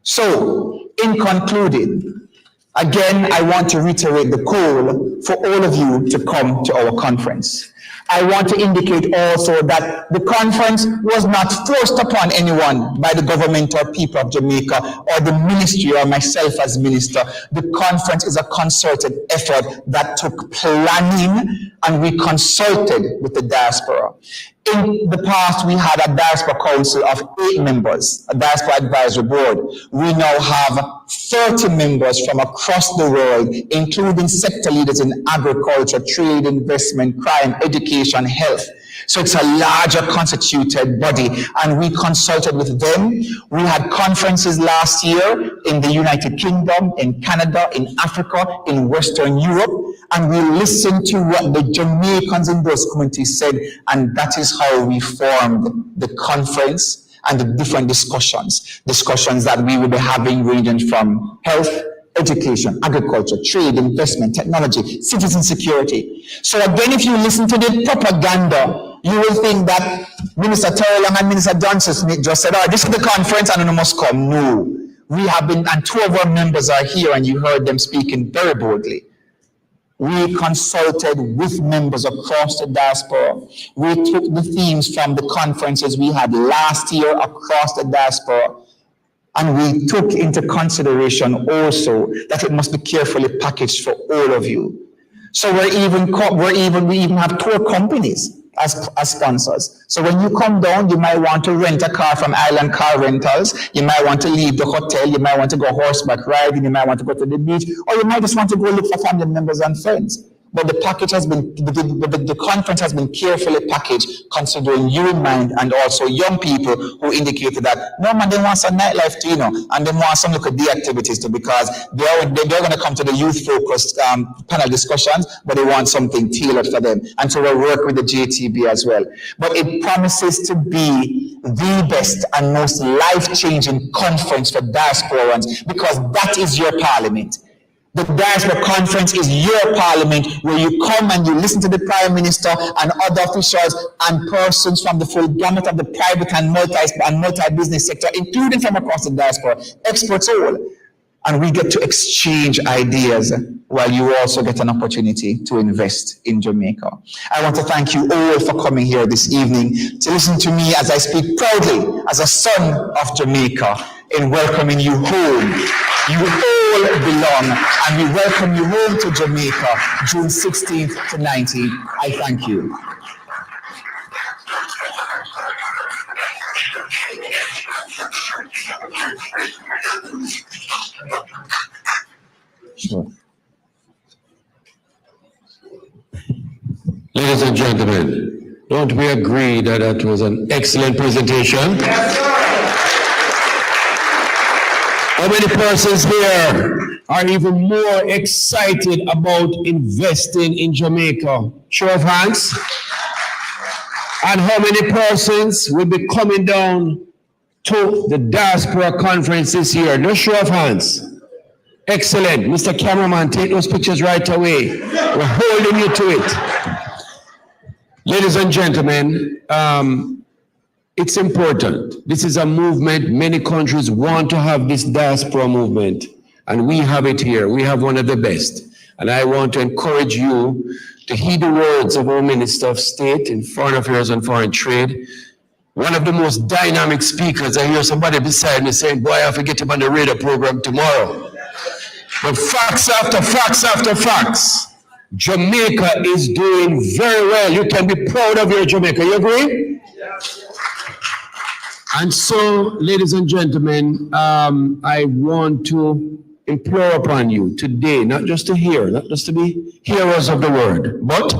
So, in concluding, again, I want to reiterate the call for all of you to come to our conference. I want to indicate also that the conference was not forced upon anyone by the government or people of Jamaica or the ministry or myself as minister. The conference is a concerted effort that took planning, and we consulted with the diaspora. In the past, we had a diaspora council of 8 members, a diaspora advisory board. We now have 30 members from across the world, including sector leaders in agriculture, trade, investment, crime, education, health. So it's a larger constituted body, and we consulted with them. We had conferences last year in the United Kingdom, in Canada, in Africa, in Western Europe, and we listened to what the Jamaicans in those communities said, and that is how we formed the conference and the different discussions that we will be having ranging from health, education, agriculture, trade, investment, technology, citizen security. So again, if you listen to the propaganda, you will think that Minister Terrelonge and Minister Johnson Smith just said, oh, this is the conference and you must come. No. We have been, and 2 of our members are here, and you heard them speaking very boldly. We consulted with members across the diaspora. We took the themes from the conferences we had last year across the diaspora, and we took into consideration also that it must be carefully packaged for all of you. So we even have tour companies as sponsors. So when you come down, you might want to rent a car from Island Car Rentals. You might want to leave the hotel. You might want to go horseback riding. You might want to go to the beach, or you might just want to go look for family members and friends. But the package has been, the conference has been carefully packaged, considering you in mind, and also young people who indicated that, no man, they want some nightlife too, and they want some local day activities too, because they're going to come to the youth-focused panel discussions, but they want something tailored for them. And so we'll work with the JTB as well. But it promises to be the best and most life-changing conference for diasporans, because that is your parliament. The Diaspora Conference is your parliament, where you come and you listen to the Prime Minister and other officials and persons from the full gamut of the private and multi-business sector, including from across the diaspora, experts all. And we get to exchange ideas while you also get an opportunity to invest in Jamaica. I want to thank you all for coming here this evening to listen to me as I speak proudly as a son of Jamaica in welcoming you home. You all all belong. And we welcome you home to Jamaica, June 16th to 19th. I thank you. Sure. Ladies and gentlemen, don't we agree that that was an excellent presentation? How many persons here are even more excited about investing in Jamaica? Show of hands. And how many persons will be coming down to the Diaspora Conference this year? No show of hands. Excellent. Mr. Cameraman, take those pictures right away. We're holding you to it. Ladies and gentlemen, it's important. This is a movement. Many countries want to have this diaspora movement, and we have it here. We have one of the best. And I want to encourage you to heed the words of our Minister of State in Foreign Affairs and Foreign Trade. One of the most dynamic speakers. I hear somebody beside me saying, boy, I have to get him on the radar program tomorrow. But facts after facts after facts. Jamaica is doing very well. You can be proud of your Jamaica. You agree? And so, ladies and gentlemen, I want to implore upon you today, not just to hear, not just to be hearers of the word, but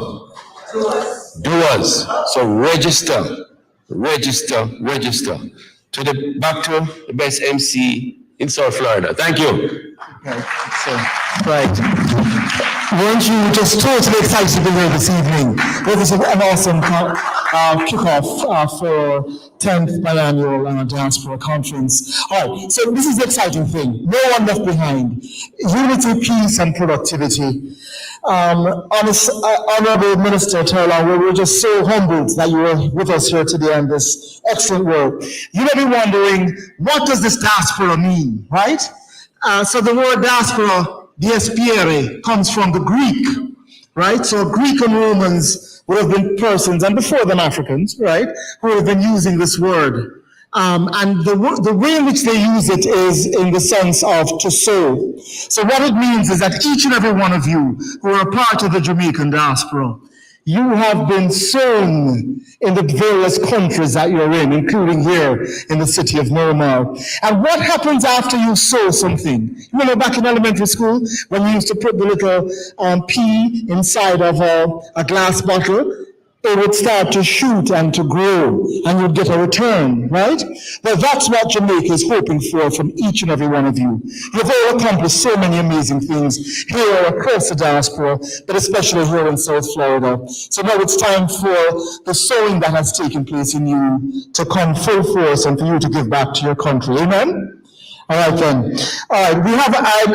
doers. So register, register, register. Back to the best MC in South Florida. Thank you. Okay, so, right. Weren't you just totally excited to be here this evening? This is an awesome kickoff for 10th biannual Diaspora Conference. All right, so this is the exciting thing. No one left behind. Unity, peace, and productivity. Honorable Minister Terrelonge, we're just so humbled that you were with us here today on this excellent work. You may be wondering, what does this diaspora mean, right? So the word diaspora, diaspere, comes from the Greek, right? So Greek and Romans would have been persons, and before them Africans, right, who would have been using this word. And the way in which they use it is in the sense of to sow. So what it means is that each and every one of you who are a part of the Jamaican diaspora, you have been sown in the various countries that you're in, including here in the city of Miramar. And what happens after you sow something? You remember back in elementary school when you used to put the little pea inside of a glass bottle? It would start to shoot and to grow, and you'd get a return, right? Well, that's what Jamaica is hoping for from each and every one of you. You've all accomplished so many amazing things here across the diaspora, but especially here in South Florida. So now it's time for the sowing that has taken place in you to come full force and for you to give back to your country. Amen? All right then. All right,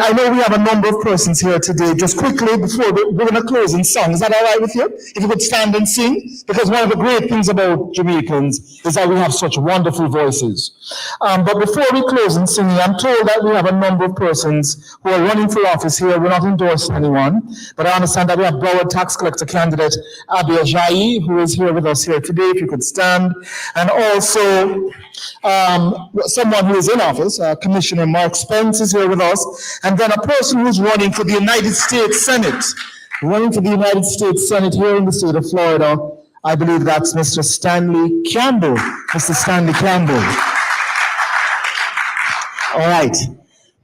I know we have a number of persons here today. Just quickly, before we're going to close in song. Is that all right with you? If you could stand and sing, because one of the great things about Jamaicans is that we have such wonderful voices. But before we close in singing, I'm told that we have a number of persons who are running for office here. We're not endorsing anyone, but I understand that we have Broward Tax Collector candidate Abi Ajayi, who is here with us here today. If you could stand, and also someone who is in office, Commissioner Mark Spence is here with us, and then a person who's running for the United States Senate, here in the state of Florida. I believe that's Mr. Stanley Campbell. Mr. Stanley Campbell. All right.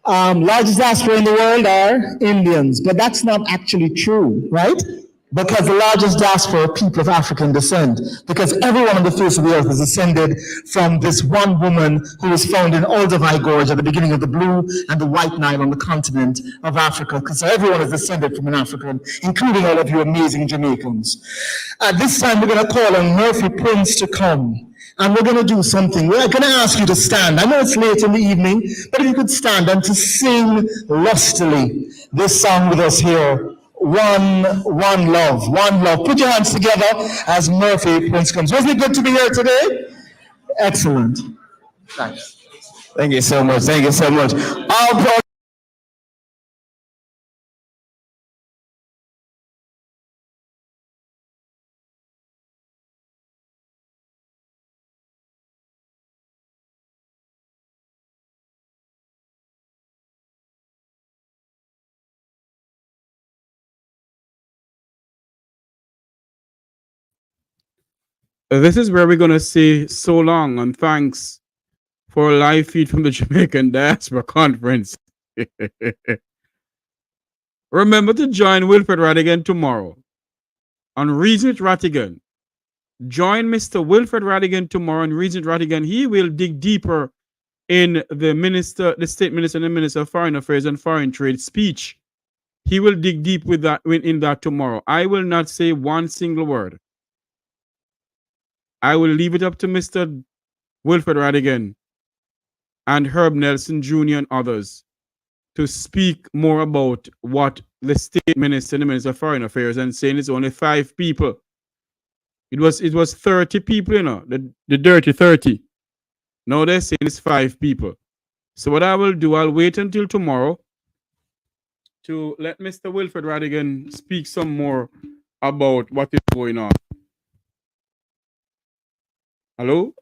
Largest diaspora in the world are Indians, but that's not actually true, right? Because the largest diaspora are people of African descent, because everyone on the face of the earth is descended from this one woman who was found in Olduvai Gorge at the beginning of the Blue and the White Nile on the continent of Africa, because everyone is descended from an African, including all of you amazing Jamaicans. At this time, we're going to call on Murphy Prince to come. And we're going to do something. We're going to ask you to stand. I know it's late in the evening, but if you could stand and to sing lustily this song with us here. One love. Put your hands together as Murphy Prince comes. Wasn't it good to be here today? Excellent. Thanks. Thank you so much. Thank you so much. All This is where we're going to say so long and thanks for a live feed from the Jamaican Diaspora Conference. Remember to join Wilfred Radigan tomorrow on Regent Ratigan. Join Mr. Wilfred Radigan tomorrow on Regent Ratigan. He will dig deeper in the State Minister and the Minister of Foreign Affairs and Foreign Trade speech. He will dig deep with that in that tomorrow. I will not say one single word. I will leave it up to Mr. Wilfred Radigan and Herb Nelson Jr. and others to speak more about what the State Minister and the Minister of Foreign Affairs and saying it's only 5 people. It was 30 people, you know, the dirty 30. Now they're saying it's 5 people. So what I will do, I'll wait until tomorrow to let Mr. Wilfred Radigan speak some more about what is going on. Hello?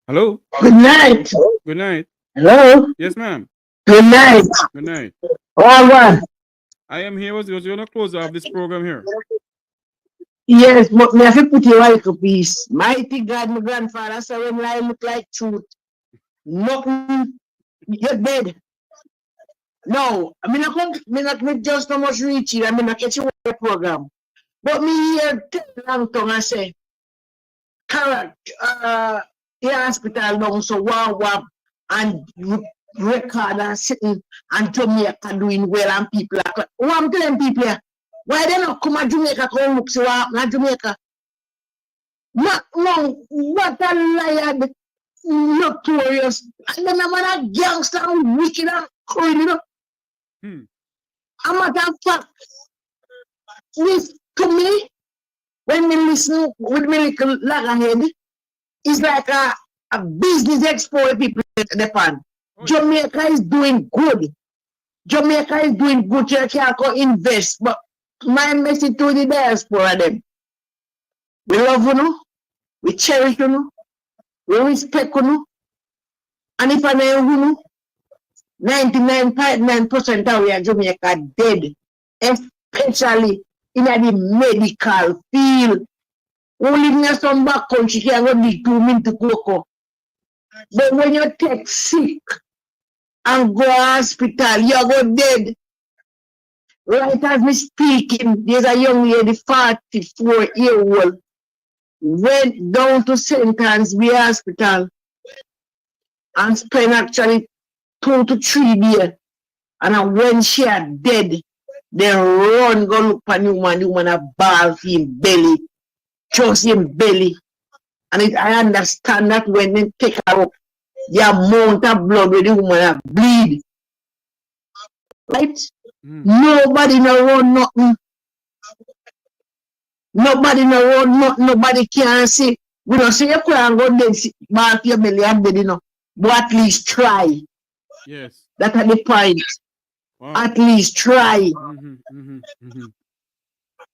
Hello? Good night. Good night. Hello? Yes, ma'am. Good night. Good night. All right. I am here. Was going to close off this program here. Yes, but me have to put you right a piece. Mighty God, my grandfather said when life look like truth, nothing, you're dead. No, I mean, I not just so much reach it. I mean, I catch you the program. But me here, long tongue, I say, correct, the hospital down, so wow, and record and sitting and Jamaica doing well and people are, what I'm telling people here, why they not come to Jamaica, come look, see what happen at Jamaica? No, what a liar, notorious, and then I'm a gangster and wicked and criminal. A matter of fact, this to me, when we listen with me little loggerhead, it's like a business expo people at the pan. Jamaica is doing good. Jamaica is doing good. You can't go invest. But my message to the diaspora them. We love you, we cherish you, we respect you. And if I know you, 99.9% of we are Jamaica dead, especially in the medical field. Only in some back country can go be 2 minutes to cocoa. But when you take sick and go to hospital, you go dead. Right as me speaking, there's a young lady, 44-year-old, went down to St. Anne's Hospital and spent actually 2 to 3 days. And when she had dead, they run, go look for the woman a ball for him belly, just him belly. And I understand that when they take her up, the amount of blood where the woman have bleed. Right? Nobody no run nothing. Nobody no run nothing. Nobody can see. We don't say you can't go dead, ball for your belly and belly, no. But at least try. Yes. That's the point. Wow. At least try.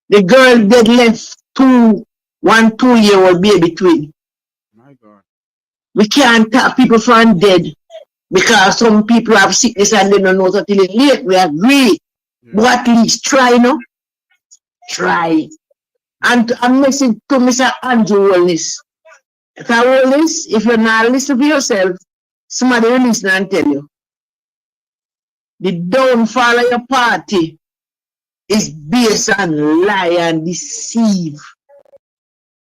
The girl dead left 1 2-year-old baby twin. My God. We can't tap people from dead because some people have sickness and they don't know until it's late. We agree. Yeah. But at least try, no? Try. And I'm messaging to Mr. Andrew Wallace. Mr. Wallace, if you're not listening to yourself, somebody will listen and tell you. The downfall of your party is based on lie and deceive.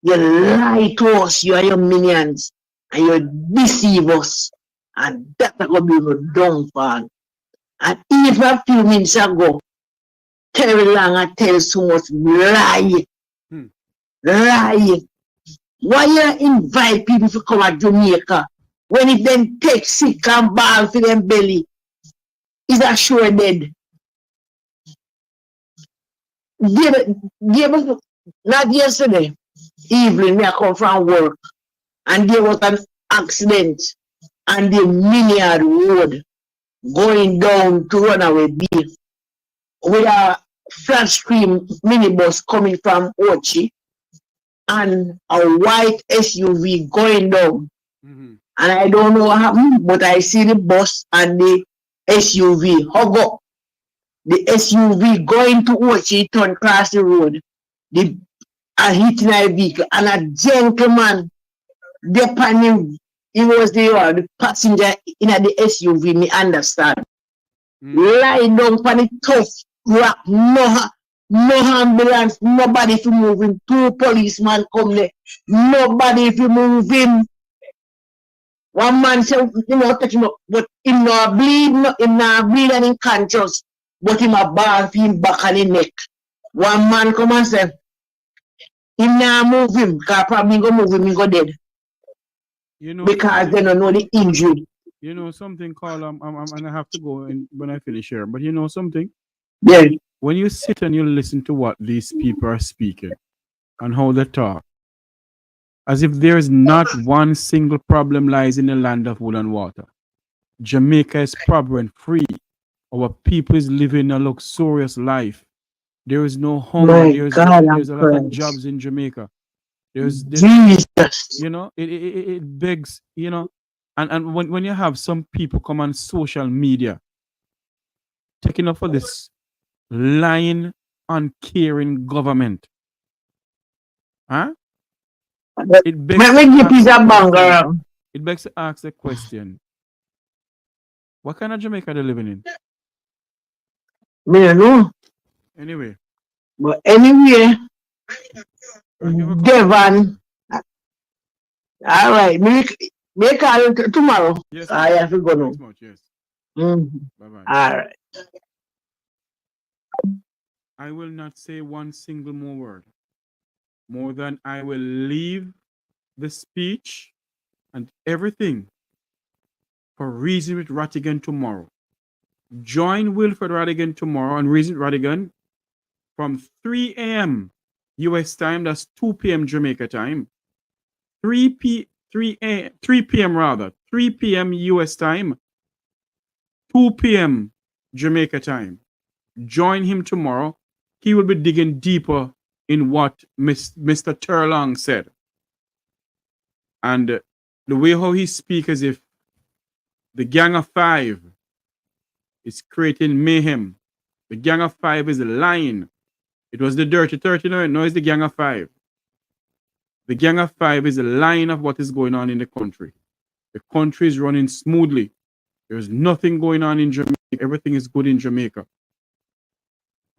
You lie to us, you are your minions, and you deceive us. And that's going to be your downfall. And if a few minutes ago, Terrelonge tell so much lie. Lie. Why you invite people to come to Jamaica when if them take sick and ball for them belly? Is that sure dead? Not yesterday evening, I come from work and there was an accident on the Milliard Road going down to Runaway Bay with a flat screen minibus coming from Ochi and a white SUV going down. And I don't know what happened, but I see the bus and the SUV hug up. The SUV going to Ochi, turn across the road. The and hitting a vehicle, and a gentleman, he was the passenger in the SUV, me understand. Lie down on the tough rock, no ambulance, nobody to move him. 2 policemen come there, nobody to move him. One man said, touch him up, but him not bleed, and him conscious, but him a ball for him back on the neck. One man come and say, him not move him, because probably go move him, he go dead. Because they don't know the injury. You know something, Carl, and I have to go when I finish here. But you know something? Yeah. When you sit and you listen to what these people are speaking and how they talk, as if there is not one single problem lies in the land of wood and water. Jamaica is problem free. Our people is living a luxurious life. There is no hunger. There's a lot of jobs in Jamaica. There's Jesus. You know, it begs, you know, and when you have some people come on social media taking up for this lying, uncaring government, huh? It begs to ask the question: what kind of Jamaica they living in? Me don't know. Anyway. But anyway, Devon. All right, me call you tomorrow. Yes, I have to go now. Yes. Bye-bye. All right. I will not say one single more word, more than I will leave the speech and everything for Reason with Rattigan tomorrow. Join Wilfred Rattigan tomorrow on Reason with Rattigan from 3 a.m. US time, that's 2 p.m. Jamaica time. 3 p.m. rather, 3 p.m. US time, 2 p.m. Jamaica time. Join him tomorrow. He will be digging deeper in what Mr. Terrelonge said. And the way how he speaks as if the Gang of Five is creating mayhem. The Gang of Five is lying. It was the Dirty 39, now it's the Gang of Five. The Gang of Five is a line of what is going on in the country. The country is running smoothly. There's nothing going on in Jamaica. Everything is good in Jamaica.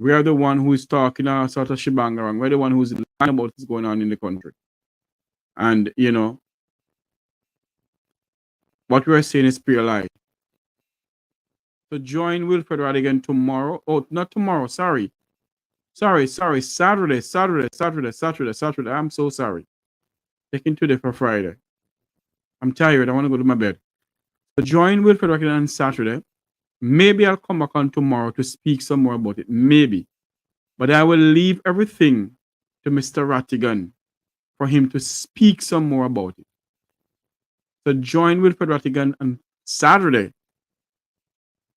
We are the one who is talking our sort of shibangarang. We're the one who's lying about what's going on in the country. And, you know, what we're saying is pure lie. So join Wilfred Rattigan tomorrow. Oh, not tomorrow. Sorry. Saturday. I'm so sorry. Taking today for Friday. I'm tired. I want to go to my bed. So join Wilfred Rattigan on Saturday. Maybe I'll come back on tomorrow to speak some more about it. Maybe. But I will leave everything to Mr. Rattigan for him to speak some more about it. So join Wilfred Rattigan on Saturday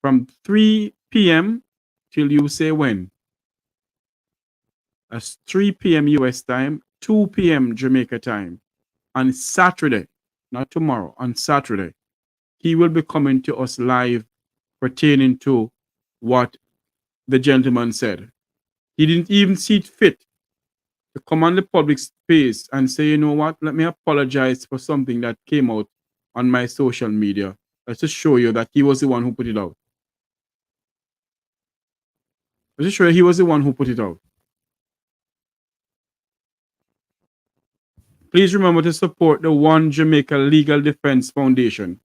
from 3 p.m. till you say when. That's 3 p.m. US time, 2 p.m. Jamaica time. On Saturday, not tomorrow, on Saturday, he will be coming to us live pertaining to what the gentleman said. He didn't even see it fit to come on the public space and say, you know what, let me apologize for something that came out on my social media. Let's just show you that he was the one who put it out. Let's just show you he was the one who put it out. Please remember to support the One Jamaica Legal Defense Foundation.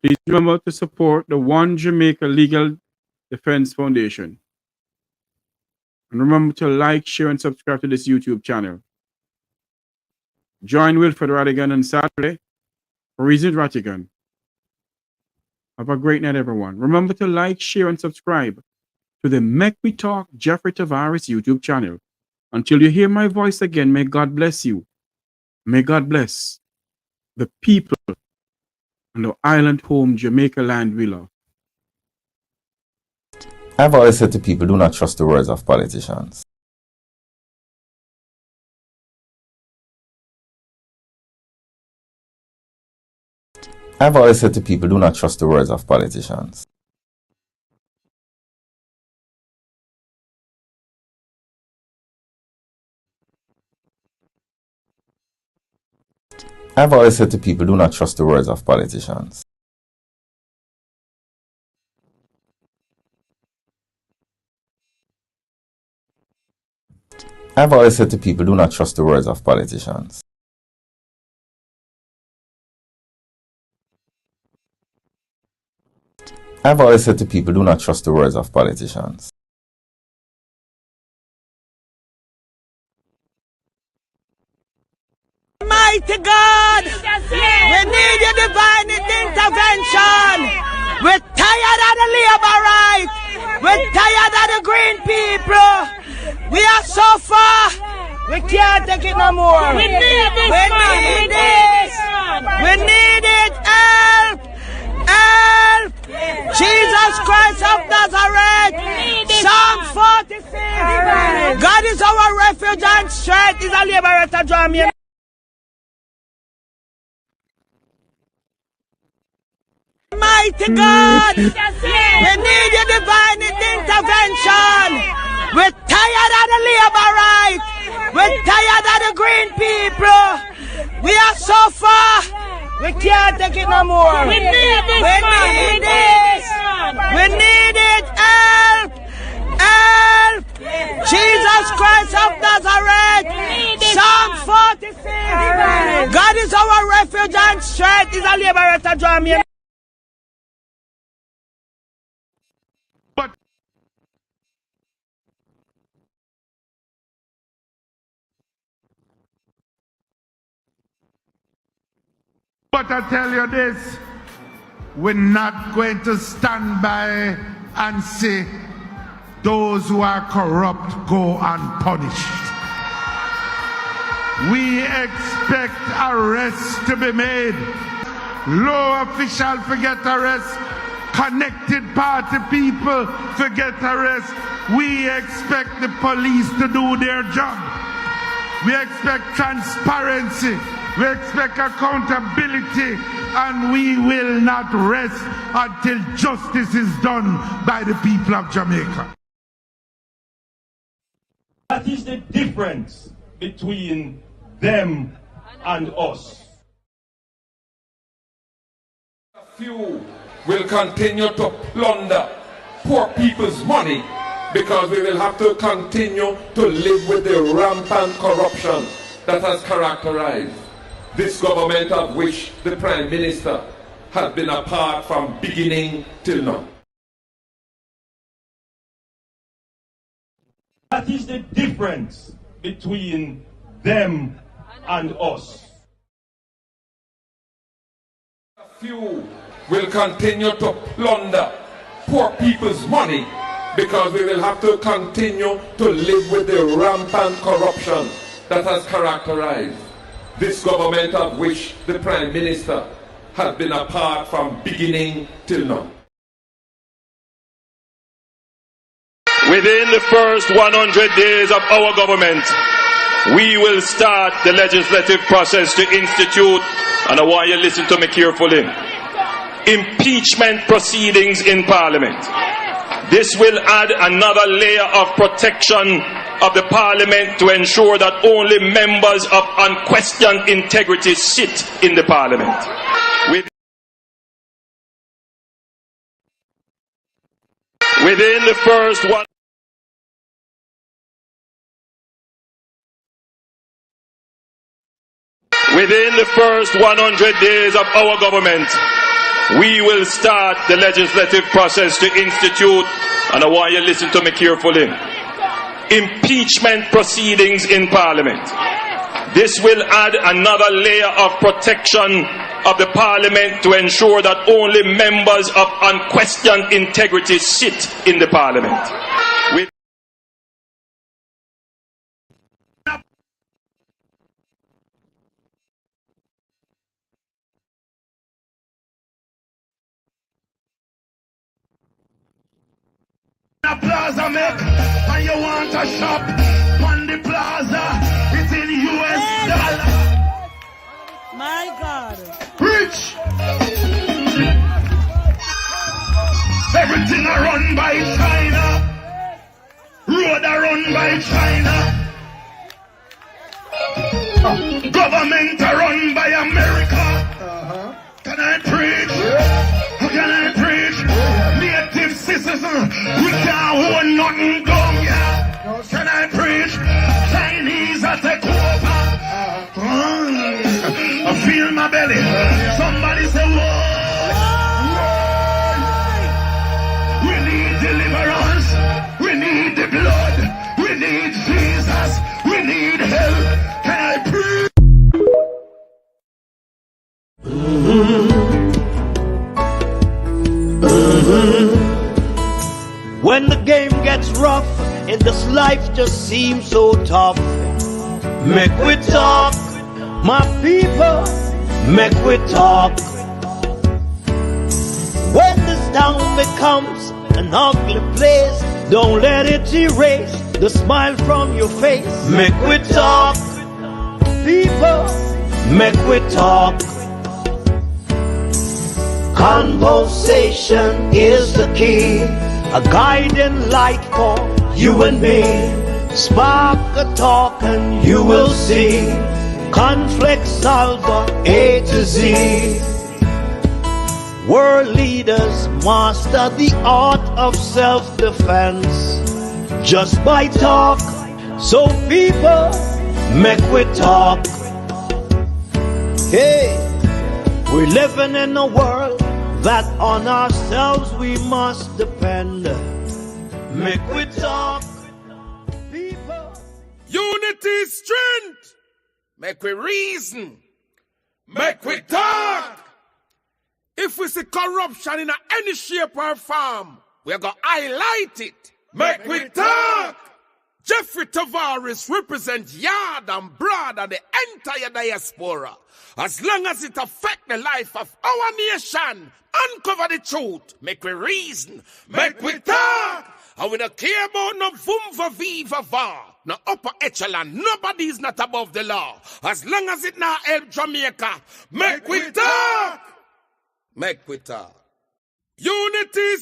Please remember to support the One Jamaica Legal Defense Foundation. And remember to like, share, and subscribe to this YouTube channel. Join Wilfred Rattigan on Saturday for Reason Rattigan. Have a great night, everyone. Remember to like, share, and subscribe to the Make We Talk Jeffrey Tavares YouTube channel. Until you hear my voice again, may God bless you. May God bless the people and the island home Jamaica land we love. I've always said to people, do not trust the words of politicians. I've always said to people, do not trust the words of politicians. I've always said to people, do not trust the words of politicians. I've always said to people, do not trust the words of politicians. I've always said to people, do not trust the words of politicians. Mighty God, we need your divine intervention. We're tired of the labor right. We're tired of the green people. We are so far. We can't take it no more. We need this. We need this. We need it. Help! Help! Jesus Christ of Nazareth. Psalm 46. God is our refuge and strength. Is a liberator. Draw me. Mighty God, we need your divine intervention. We're tired of the labor right. We're tired of the green people. We are so far. We can't take it no more. We need this. We need this. We need it. Help! Help! Jesus Christ of Nazareth. Psalm 46. God is our refuge and strength. Is a liberator. Draw me. But I tell you this, we're not going to stand by and see those who are corrupt go unpunished. We expect arrests to be made. Low officials forget arrests. Connected party people forget arrests. We expect the police to do their job. We expect transparency. We expect accountability, and we will not rest until justice is done by the people of Jamaica. That is the difference between them and us. A few will continue to plunder poor people's money because we will have to continue to live with the rampant corruption that has characterized this government, of which the Prime Minister has been a part from beginning till now. That is the difference between them and us. A few will continue to plunder poor people's money because we will have to continue to live with the rampant corruption that has characterized this government, of which the Prime Minister has been a part from beginning till now. Within the first 100 days of our government, we will start the legislative process to institute, and I want you to listen to me carefully, impeachment proceedings in Parliament. This will add another layer of protection of the Parliament to ensure that only members of unquestioned integrity sit in the Parliament. Within the first 100 days of our government, we will start the legislative process to institute, and I want you to listen to me carefully, impeachment proceedings in Parliament. This will add another layer of protection of the Parliament to ensure that only members of unquestioned integrity sit in the Parliament. Plaza make, and you want a shop on the plaza, it's in US dollar. My God. Rich. Everything are run by China. Road are run by China. Government are run by We can't hold nothing down, yeah. Can I preach? Chinese are take over. I feel my belly. Somebody say, whoa. We need deliverance. We need the blood. We need Jesus. We need help. Can I preach? When the game gets rough and this life just seems so tough, make we talk, my people, make we talk. When this town becomes an ugly place, don't let it erase the smile from your face. Make we talk, people, make we talk. Conversation is the key, a guiding light for you and me. Spark a talk and you will see. Conflict solver A to Z. World leaders master the art of self-defense just by talk. So people, make we talk. Hey, we're living in a world that on ourselves we must depend. Make we talk, people. Unity is strength. Make we reason. Make we talk. If we see corruption in any shape or form, we're going to highlight it. Make we talk. Jeffrey Tavares represents Yard and Broad and the entire diaspora. As long as it affects the life of our nation, uncover the truth, make we reason, make we talk. And we don't care about no vumva viva va, no upper echelon, nobody is not above the law. As long as it not help Jamaica, make we talk. Make we talk. Unity is